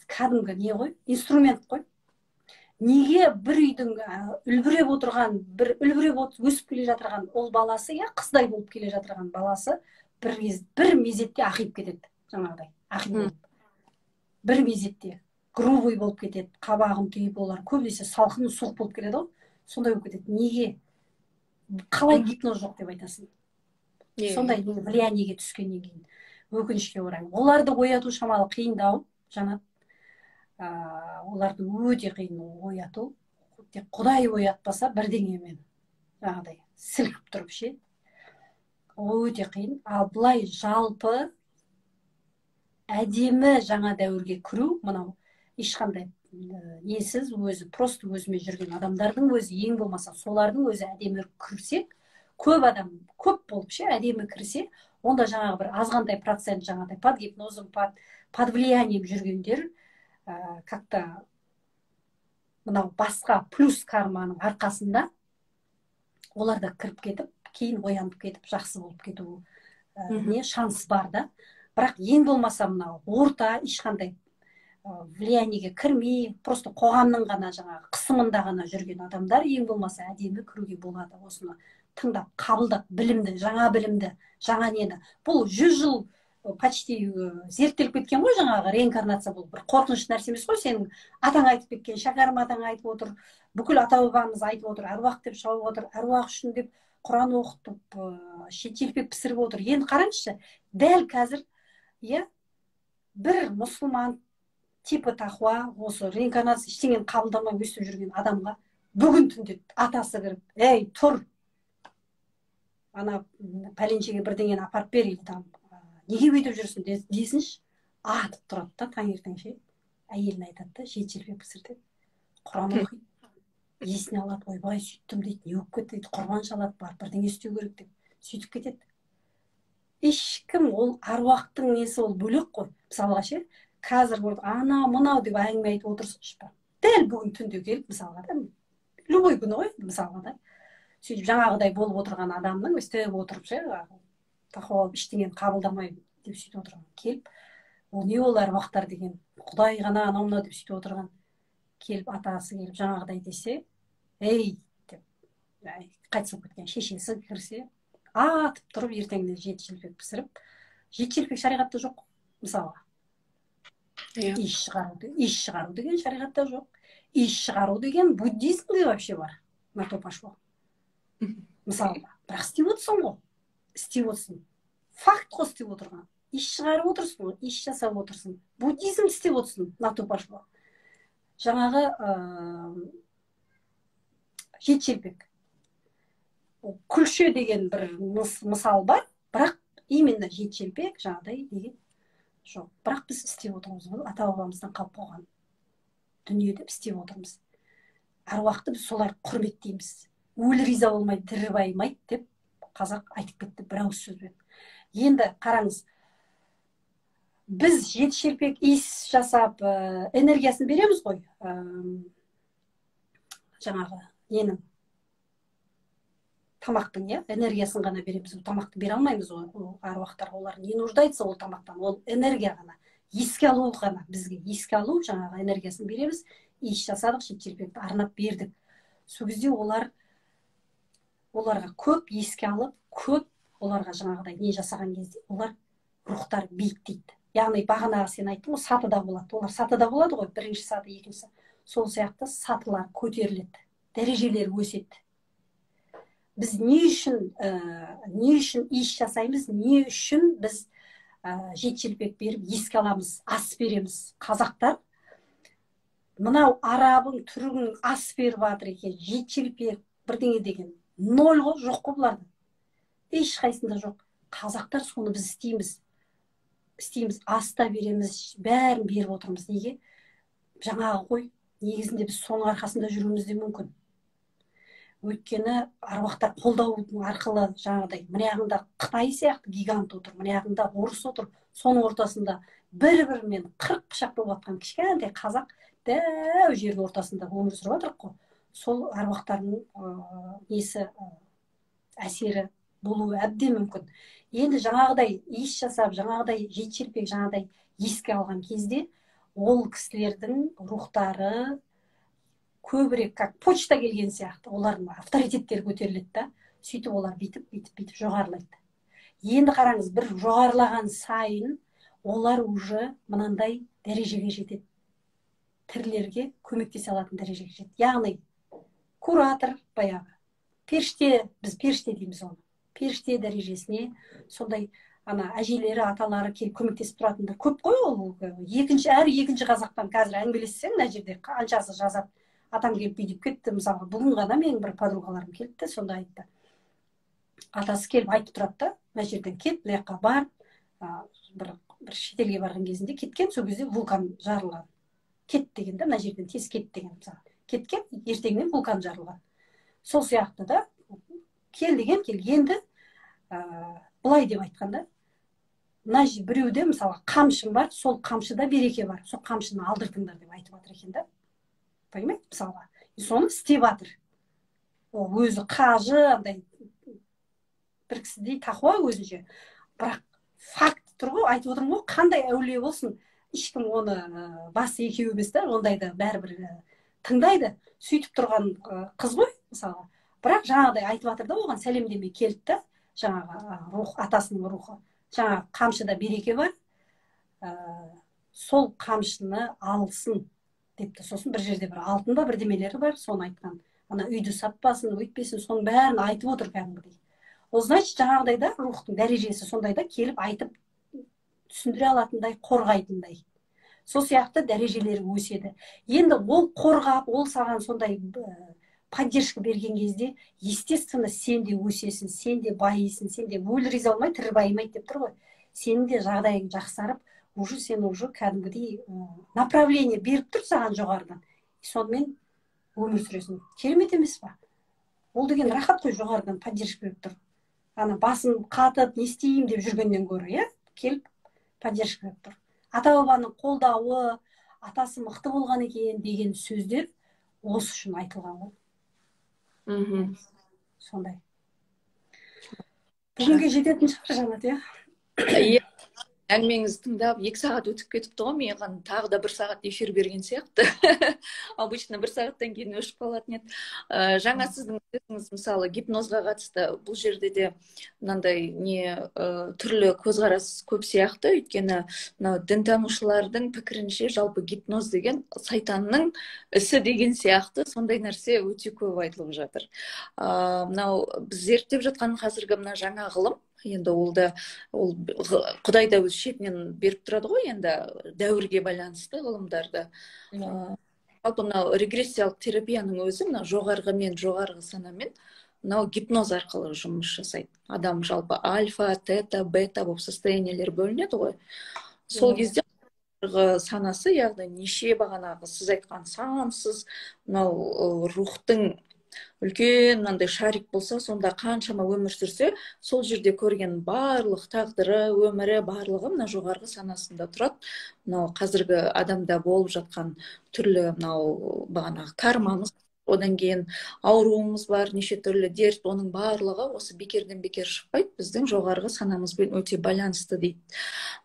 кәдімгі не ғой, инструмент қой. Неге бір үйдің үлбіреп отырған, үлбіреп өсіп келе жатырған ол баласы, я қыздай болып келе жатырған баласы бір мезетте ақиып кетеді, жаңағыдай, ақиып болып. Бір мезетте грубый болып кетеді, қабағын түйіп, олар көбінесе салқын, суық болып келеді ғой, сондай болып кетеді. Неге? Қалай гипноз жоқ деп айтасың? Сондай влияниеге түскеннен кейін, өкінішке орай. Оларды ояту шамалы қиындау, Жанат. Оларды өте қиын ояту. тек Құдай оятпаса бірдеңемен жаңағыдай сілкіп тұрып ше, өте қиын. Ал былай жалпы әдемі жаңа дәуірге кіру, мынау ешқандай несіз, өзі просто өзімен жүрген адамдардың өзі, ең болмаса солардың өзі әдемі кірсек, көп адам, көп болып ше, әдемі кірсе, онда жаңағы бір азғантай процент жаңағыдай под гипнозом, под влиянием жүргендер как-то мынау басқа плюс карманың арқасында олар да кіріп кетіп, кейін оянып кетіп, жақсы болып кету не шанс бар да. Бірақ ең болмаса мынау орта ешқандай влияниеге кірмей, просто қоғамның ғана жаңағы қысымында ғана жүрген адамдар ең болмаса әдемі кіруге болады. Осыны тыңдап, қабылдап, білімді, жаңа нені. Бұл 100 жыл почти зерттеліп кеткен ғой, жаңағы реинкарнация. Бұл бір қорқынышты нәрсе емес қой, сенің атаң айтып кеткен, шәкәрім атаң айтып отыр, бүкіл ата-бабамыз айтып отыр, әруақ деп шауып отыр, әруақ үшін деп Құран оқытып, шет-желпек пісіріп отыр. Енді қараңызшы, дәл қазір бір мұсылман типі тақуа, осы реинкарнация ештеңені қабылдамай өстіп жүрген адамға бүгін түнде атасы кіріп, ей, тұр, ана пәленшеге бірдеңені апарып бер, неге өйтіп жүрсің десінші, атып тұрады да таңертең ше, әйеліне айтады да, шет-желпек пісір деп, Құран оқиды, есіне алады, ойбай сөйттім дейді, не болып кетті дейді, құрбан шалады, барып бірдеңе істеу керек деп, сөйтіп кетеді. Ешкім, ол аруақтың несі, ол бөлек қой. Мысалға ше, қазір ана мынау деп әңгіме айтып отырсыншы ба, дәл бүгін түнде келіп, мысалға да, любой күні ғой, мысалға да, сөйтіп жаңағыдай болып отырған адамның істеп отырып ше, тақуа болып ештеңені қабылдамай деп сөйтіп отырған келіп, ол не ол аруақтар деген, Құдай ғана анау мынау деп сөйтіп отырған келіп, атасы келіп жаңағыдай десе, ей деп, қайтыс болып кеткен шешесі кірсе, атып тұрып ертеңіне жет-желпек пісіріп, жет-желпек шариғатта жоқ, мысалға. Иіс шығару деген шариғатта жоқ. Иіс шығару деген буддизмде вообще бар. На то пошло. Мысалға, бірақ істеп отырсың ғой. Істеп отырсың. Факт қой істеп отырған. Иіс шығарып отырсың ғой, иіс жасап отырсың. Буддизм істеп отырсың, на то пошло. Жаңағы жет-желпек. Күлше деген бір мысал бар, бірақ именно жет-желпек жаңағыдай деген жоқ. Бірақ біз істеп отырмыз, ата-бабамыздан қалып қойған дүние деп істеп отырмыз. Аруақты біз солар құрметтейміз. Өлі риза болмайды, тірі байымайды деп қазақ айтып кетті бір ауыз сөзбен. Енді қараңыз, біз жет-желпек иіс жасап энергиясын береміз ғой, жаңағы ненің тамақтың энергиясын ғана береміз, тамақты бере алмаймыз ол аруақтар, олар не нуждается ол тамақтан, ол энергия ғана, еске алу ғана, бізге еске алу жаңағы энергиясын береміз, иіс жасадық, жет-желпекті арнап бердік. Сол кезде оларға көп еске алып, көп оларға жаңағыдай не жасаған кезде олар рухтар биіктейді. Яғни бағанағы сен айттың ғой, сатыда болады, олар сатыда болады ғой, бірінші саты, екінші саты, сол сияқты сатылар көтеріледі, дәрежелер өседі. Біз не үшін иіс жасаймыз, не үшін біз жет-желпек беріп еске аламыз, ас береміз. Қазақтар мынау арабың, түрігің ас беріп жатыр екен, жет-желпек бірдеңе деген ноль ғой, жоқ қой бұлардың. Ешқайсында жоқ. Қазақтар соны біз істейміз, аста береміз, бәрін беріп отырмыз. Неге? Жаңағы ғой, негізінде біз соның арқасында жүруіміз де мүмкін. Өйткені аруақтар қолдау арқылы жаңағыдай, мына Қытай сияқты гигант отыр, мына орыс отыр, соның ортасында бір-бірімен 40 пышақ болып жатқан кішкентай қазақ дәу жердің ортасында өмір сүріп жатыр қой. Сол аруақтардың несі әсері болуы әбден мүмкін. Енді жаңағыдай иіс жасап, жаңағыдай жет-желпек жаңағыдай еске алған кезде ол кісілердің рухтары көбірек, как почта келген сияқты, олардың авторитеттері көтеріледі да, сөйтіп олар бүйтіп жоғарылайды. Енді қараңыз, бір жоғарылаған сайын олар уже мынандай дәрежеге жетеді. Тірілерге көмектесе алатын дәрежеге жетеді. Яғни куратор, баяғы періште, біз періште дейміз оны. Періште дәрежесіне сондай әжелері, аталары келіп көмектесіп тұратындар көп қой ол. Екінші қазақтан қазір әңгімелессең, мына жерде қаншасы жазады. атам келіп бүйтіп кетті. Мысалы бүгін ғана менің бір подругаларым келді де сонда айтты, атасы келіп айтып тұрады да, мына жерден кет, мына жаққа бар. Бір шетелге барған кезінде кеткен, сол кезде вулкан жарылған. Кет деген да, мына жерден тез кет деген. Мысалы кеткен, ертеңнен вулкан жарылған. Сол сияқты да, кел деген кел. Енді былай деп айтқанда, мына біреуде мысалы қамшың бар, сол қамшыда береке бар, сол қамшыны алдыртыңдар деп айтып жатыр екен да. Понимаете, мысалға. Соны істеп жатыр. Ол өзі қажы, андай бір кісідей тақуа өзінше. Бірақ факт тұр ғой, айтып отырмын ғой, қандай әулие болсын, ешкім оны басы екеу емес та, ондайды бәрібір тыңдайды. Сөйтіп тұрған қыз ғой, мысалға. Бірақ жаңағыдай айтып жатыр да, оған сәлемдемей келді да, жаңағы рух, атасының рухы. Жаңағы қамшыда береке бар, сол қамшыны алсын депті. Сосын бір жерде бір алтын ба бірдемелері бар, соны айтқан. Ана үйді сатпасын, өйтпесін, соның бәрін айтып отыр кәдімгідей. Ол значит, жаңағыдайда рухтың дәрежесі сондайда келіп айтып түсіндіре алатындай, қорғайтындай. Сол сияқты дәрежелері өседі. Енді ол қорғап, ол саған сондай поддержка берген кезде, естественно, сен де өсесің, сен де байисың, сен де өлі риза болмай, тірі байымайды деп тұр ғой. Сенің де жағдайың жақсарып, уже сен уже кәдімгідей направление беріп тұр саған жоғарыдан. Сонымен өмір сүресің. Керемет емес па? Ол деген рахат қой, жоғарыдан поддержка беріп тұр. Ана басым қатып, не істеймін деп жүргеннен гөрі, иә? Келіп поддержка беріп тұр. Ата-бабаның қолдауы, атасы мықты болған екен деген сөздер осы үшін айтылған ғой. Сондай. Бүгінге жететін шығар, Жанат, иә? Әңгімеңізді тыңдап 2 сағат өтіп кетіпті ғой, маған тағы да 1 сағат эфир берген сияқты. Обычно 1 сағаттан кейін өшіп қалатын еді. Жаңа сіздің сөзіңіз мысалы гипнозға қатысты, бұл жерде де мынандай түрлі көзқарас көп сияқты, өйткені дінтанушылардың пікірінше жалпы гипноз деген сайтанның ісі деген сияқты, сондай нәрсе өте көп айтылып жатыр. Мынау біз зерттеп жатқан қазіргі мына жаңа ғылым, енді ол Құдай да өз шетінен беріп тұрады ғой, енді дәуірге байланысты ғылымдарды. Жалпы мынау регрессиялық терапияның өзі мынау жоғарғы мен жоғарғы санамен мынау гипноз арқылы жұмыс жасайды. Адам жалпы альфа, тета, бета болып состояниелер бөлінеді ғой. Сол кезде санасы, яғни неше бағанағы сіз айтқан сансыз мынау рухтың үлкен мынандай шарик болса, сонда қаншама өмір сүрсе, сол жерде көрген барлық тағдыры, өмірі, барлығы мына жоғарғы санасында тұрады. Мынау қазіргі адамда болып жатқан түрлі мынау бағанағы кармамыз, одан кейін ауруымыз бар, неше түрлі дерт, оның барлығы осы бекерден бекер шықпайды, біздің жоғарғы санамызбен өте байланысты дейді.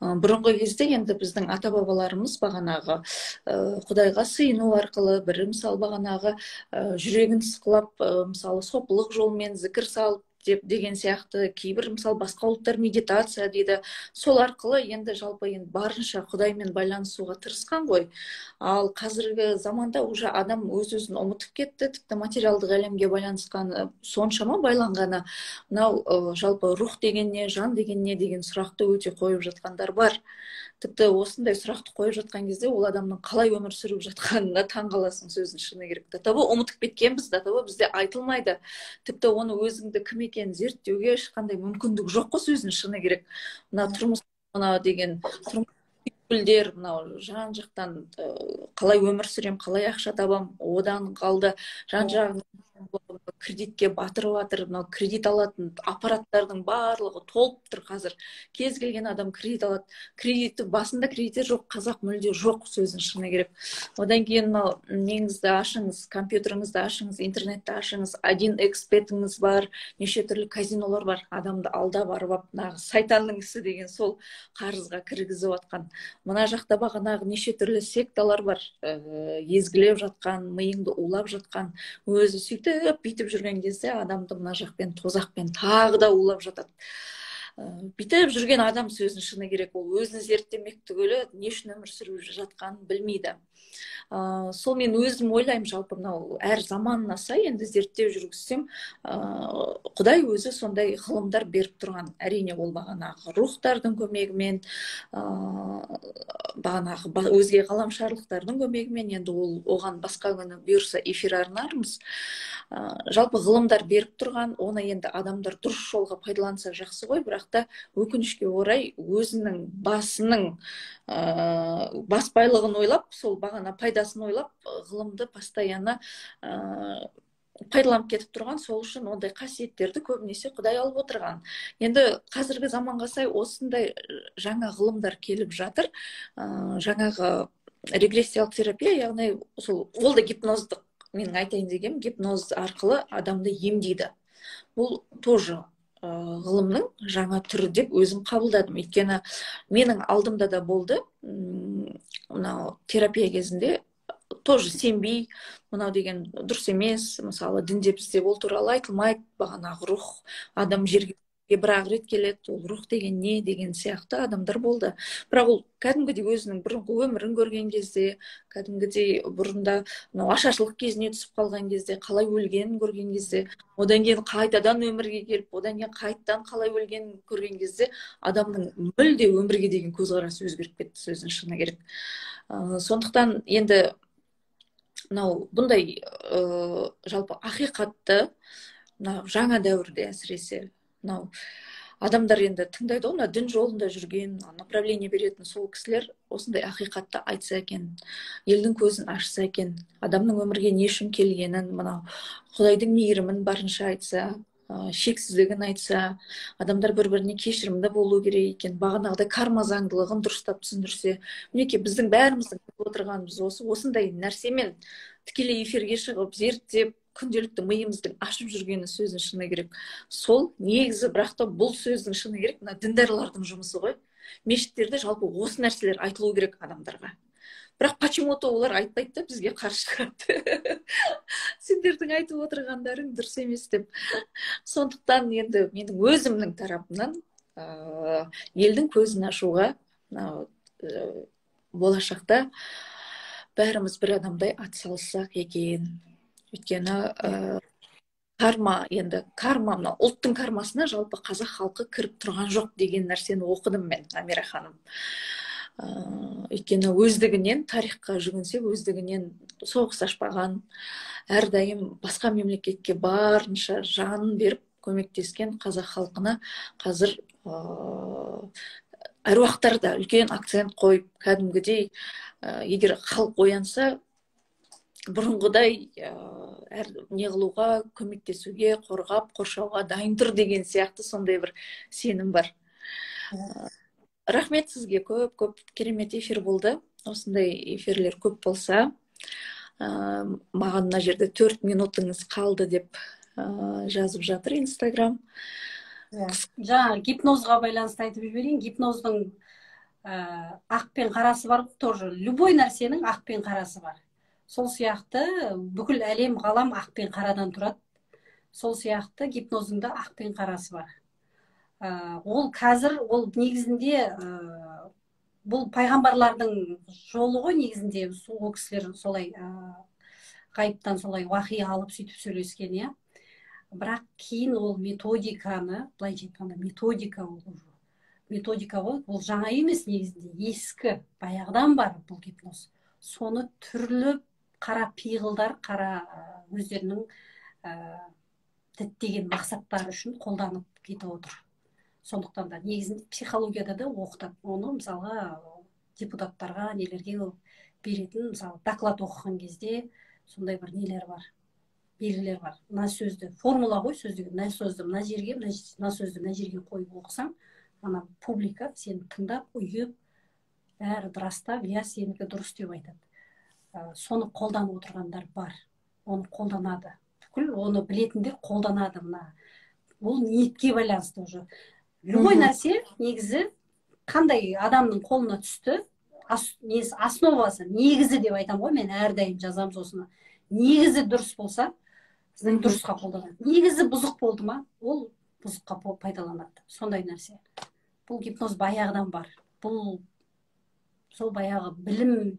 Бұрынғы кезде енді біздің ата-бабаларымыз бағанағы Құдайға сыйыну арқылы, бірі мысалы бағанағы жүрегін сықылап, мысалы сопылық жолмен зікір салып деген сияқты, кейбір мысалы басқа ұлттар медитация дейді. Сол арқылы енді жалпы барынша Құдаймен байланысуға тырысқан ғой. Ал қазіргі заманда уже адам өз-өзін ұмытып кетті, тіпті материалдық әлемге байланысқаны соншама байланғаны, мынау жалпы рух деген не, жан деген не деген сұрақты өте қойып жатқандар бар. Тіпті осындай сұрақты қойып жатқан кезде ол адамның қалай өмір сүріп жатқанына таң қаласың, сөздің шыны керек. До того ұмытып кеткенбіз, до того бізде айтылмайды. Тіпті оны өзіңді кім екенін зерттеуге ешқандай мүмкіндік жоқ қой, сөздің шыны керек. Мына тұрмыс деген гүлдер, мынау жан жақтан қалай өмір сүрем, қалай ақша табам, одан қалды жан жағын кредитке батырып жатыр, мынау кредит алатын аппараттардың барлығы толып тұр қазір. Кез келген адам кредит алады. Кредиті басында кредиті жоқ, қазақ мүлде жоқ, сөздің шыны керек. Одан кейін мынау неңізді ашыңыз, компьютеріңізді ашыңыз, интернетті ашыңыз, 1xbetіңіз бар, неше түрлі казинолар бар. Адамды алдап арбап, сайтанның ісі деген сол қарызға кіргізіп жатқан. Мына жақта бағанағы неше түрлі секталар бар, езгілеп жатқан, миыңды улап жатқан, өзі сөйтіп бүйтіп жүрген кезде адамды мына жақпен тозақпен тағы да улап жатады. бүйтіп жүрген адам сөздің шыны керек, ол өзін зерттемек түгілі не үшін өмір сүріп жатқанын білмейді. Сол мен өзім ойлаймын, жалпы мынау әр заманына сай енді зерттеу жүргізсем, Құдай өзі сондай ғылымдар беріп тұрған. Әрине ол бағанағы рухтардың көмегімен, бағанағы өзге ғаламшарлықтардың көмегімен, енді ол оған басқа күні бұйырса эфир арнармыз. Жалпы ғылымдар беріп тұрған, оны енді адамдар дұрыс жолға пайдаланса жақсы ғой, бірақ та өкінішке орай өзінің басының бас байлығын ойлап, сол бағана пайдасын ойлап, ғылымды постоянно пайдаланып кетіп тұрған, сол үшін ондай қасиеттерді көбінесе Құдай алып отырған. Енді қазіргі заманға сай осындай жаңа ғылымдар келіп жатыр. Жаңағы регрессиялық терапия, яғни ол да гипноздық, менің айтайын дегенім, гипноз арқылы адамды емдейді. Бұл тоже ғылымның жаңа түрі деп өзім қабылдадым. Өйткені менің алдымда да болды, мынау терапия кезінде тоже сенбей, мынау деген дұрыс емес, мысалы дінде бізде ол туралы айтылмайды, бағанағы рух, адам жерге бір-ақ рет келеді, ол рух деген не деген сияқты адамдар болды. Бірақ ол кәдімгідей өзінің бұрынғы өмірін көрген кезде, кәдімгідей бұрында ашаршылық кезіне түсіп қалған кезде, қалай өлгенін көрген кезде, одан кейін қайтадан өмірге келіп, одан кейін қайтадан қалай өлгенін көрген кезде адамның мүлде өмірге деген көзқарасы өзгеріп кетті, сөздің шыны керек. Сондықтан енді мынау бұндай жалпы ақиқатты жаңа дәуірде әсіресе мынау адамдар енді тыңдайды ғой, мына дін жолында жүрген, направление беретін сол кісілер осындай ақиқатты айтса екен, елдің көзін ашса екен, адамның өмірге не үшін келгенін, мынау Құдайдың мейірімін барынша айтса, шексіздігін айтса, адамдар бір-біріне кешірімді болу керек екен, бағанағыдай карма заңдылығын дұрыстап түсіндірсе, мінекей біздің бәріміздің отырғанымыз осындай нәрсемен тікелей эфирге шығып, зерттеп, күнделікті миымыздың ашып жүргені сөздің шыны керек. Сол негізі, бірақ та бұл сөздің шыны керек, мына діндарлардың жұмысы ғой. Мешіттерде жалпы осы нәрселер айтылу керек адамдарға. Бірақ почему-то олар айтпайды да, бізге қарсы шығады. Сендердің айтып отырғандарың дұрыс емес деп. Сондықтан енді менің өзімнің тарапымнан елдің көзін ашуға болашақта бәріміз бір адамдай атсалыссақ екен. Өйткені карма, енді карма, ұлттың кармасына жалпы қазақ халқы кіріп тұрған жоқ деген нәрсені оқыдым мен, Амира ханым. Өйткені өздігінен тарихқа жүгінсек, өздігінен соғыс ашпаған, әрдайым басқа мемлекетке барынша жанын беріп көмектескен қазақ халқына қазір әруақтар да үлкен акцент қойып, кәдімгідей егер халық оянса, бұрынғыдай не қылуға, көмектесуге, қорғап, қоршауға дайын тұр деген сияқты сондай бір сенім бар. Рахмет сізге, көп керемет эфир болды. Осындай эфирлер көп болса, маған мына жерде 4 минутыңыз қалды деп жазып жатыр Инстаграм. Жаңа гипнозға байланысты айтып жіберейін. Гипноздың ақ пен қарасы бар, тоже любой нәрсенің ақ пен қарасы бар. Сол сияқты бүкіл әлем, ғалам ақ пен қарадан тұрады. Сол сияқты гипноздың да ақ пен қарасы бар. Ол қазір, ол негізінде бұл пайғамбарлардың жолы ғой негізінде, ол кісілер солай ғайыптан солай уахи алып сөйтіп сөйлескен, иә. Бірақ кейін ол методиканы, былайша айтқанда методика ғой, ол жаңа емес негізінде, ескі, баяғыдан бар бұл гипноз. Соны түрлі қара пиғылдар, қара өздерінің діттеген мақсаттары үшін қолданып кетіп отыр. Сондықтан да негізінде психологияда да оқытады. Оны мысалға депутаттарға, нелерге беретін, мысалы доклад оқыған кезде сондай бір нелер бар, белгілер бар. Мына сөзді, формула ғой сөздегі, мына сөзді мына жерге, мына сөзді мына жерге қойып оқысаң, ана публика сені тыңдап, ұйып, бәрі растап, иә, сенікі дұрыс деп айтады. Соны қолданып отырғандар бар. Оны қолданады. Бүкіл оны білетіндер қолданады мына. Ол ниетке байланысты уже. Любой нәрсе негізі қандай адамның қолына түсті, основасы, негізі деп айтам ғой, мен әрдайым жазам осыны. Негізі дұрыс болса, сіздің дұрысқа қолданады. Негізі бұзық болды ма, ол бұзыққа пайдаланады, сондай нәрсе. Бұл гипноз баяғыдан бар. Бұл сол баяғы білім,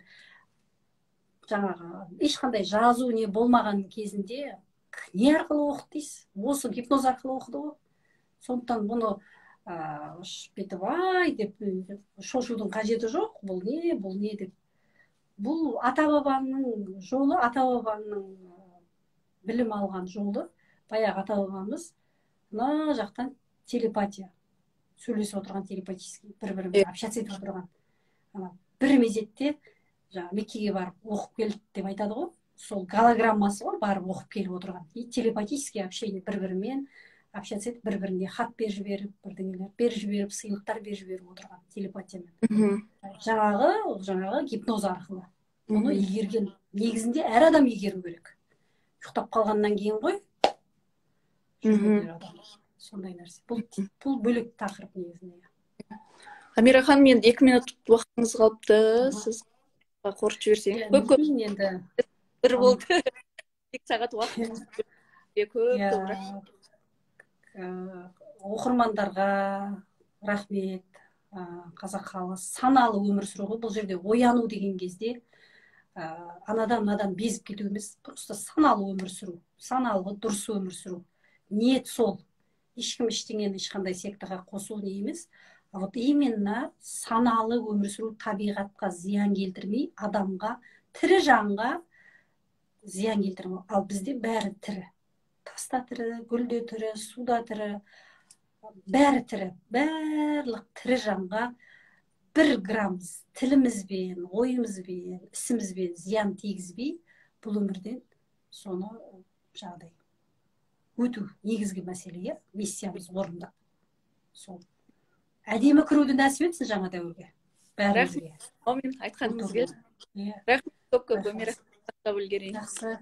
жаңағы ешқандай жазу не болмаған кезінде не арқылы оқыды дейсіз? Осы гипноз арқылы оқыды ғой. Сондықтан бұны бүйтіп ай деп шошудың қажеті жоқ. Бұл не деп. Бұл ата-бабаның жолы, ата-бабаның білім алған жолы. Баяғы ата-бабамыз мына жақтан телепатия, сөйлесіп отырған, телепатически бір-бірімен общаться етіп отырған. Бір мезетте жаңағы Меккеге барып оқып келді деп айтады ғой. Сол голограммасы ғой, барып оқып келіп отырған. И телепатически общение, бір-бірімен общаться етіп, бір-біріне хат беріп жіберіп, бірдеңелер беріп жіберіп, сыйлықтар беріп жіберіп отырған телепатиямен. Жаңағы гипноз арқылы. Оны игерген. Негізінде әр адам игеру керек. Ұйықтап қалғаннан кейін ғой. Сондай нәрсе. Бұл бөлек тақырып негізінде. Амира ханым, енді 2 минут уақытыңыз қалыпты. Сіз қорытып жіберсеңіз. Көп енді бір болды. 2 сағат уақытыңыз көп. Оқырмандарға рахмет. Қазақ халқы саналы өмір сүру ғой. Бұл жерде ояну деген кезде анадан безіп кету емес, просто саналы өмір сүру, саналы дұрыс өмір сүру. Ниет сол. Ешкім ештеңені ешқандай сектаға қосу не емес. Вот именно саналы өмір сүру, табиғатқа зиян келтірмей, адамға, тірі жанға зиян келтірмей. Ал бізде бәрі тірі. Таста тірі, гүлде тірі, суда тірі, бәрі тірі. Барлық тірі жанға 1 грамм тілімізбен, ойымызбен, ісімізбен зиян тигізбей, бұл өмірден соны жағдай өту негізгі мәселе, миссиямыз орындап. Сол. Әдемі кіруді нәсіп етсін жаңа дәуірге. Бәрімізге. Аумин, айтқаныңыз келді. Рахмет көп, Амира. Жақсы.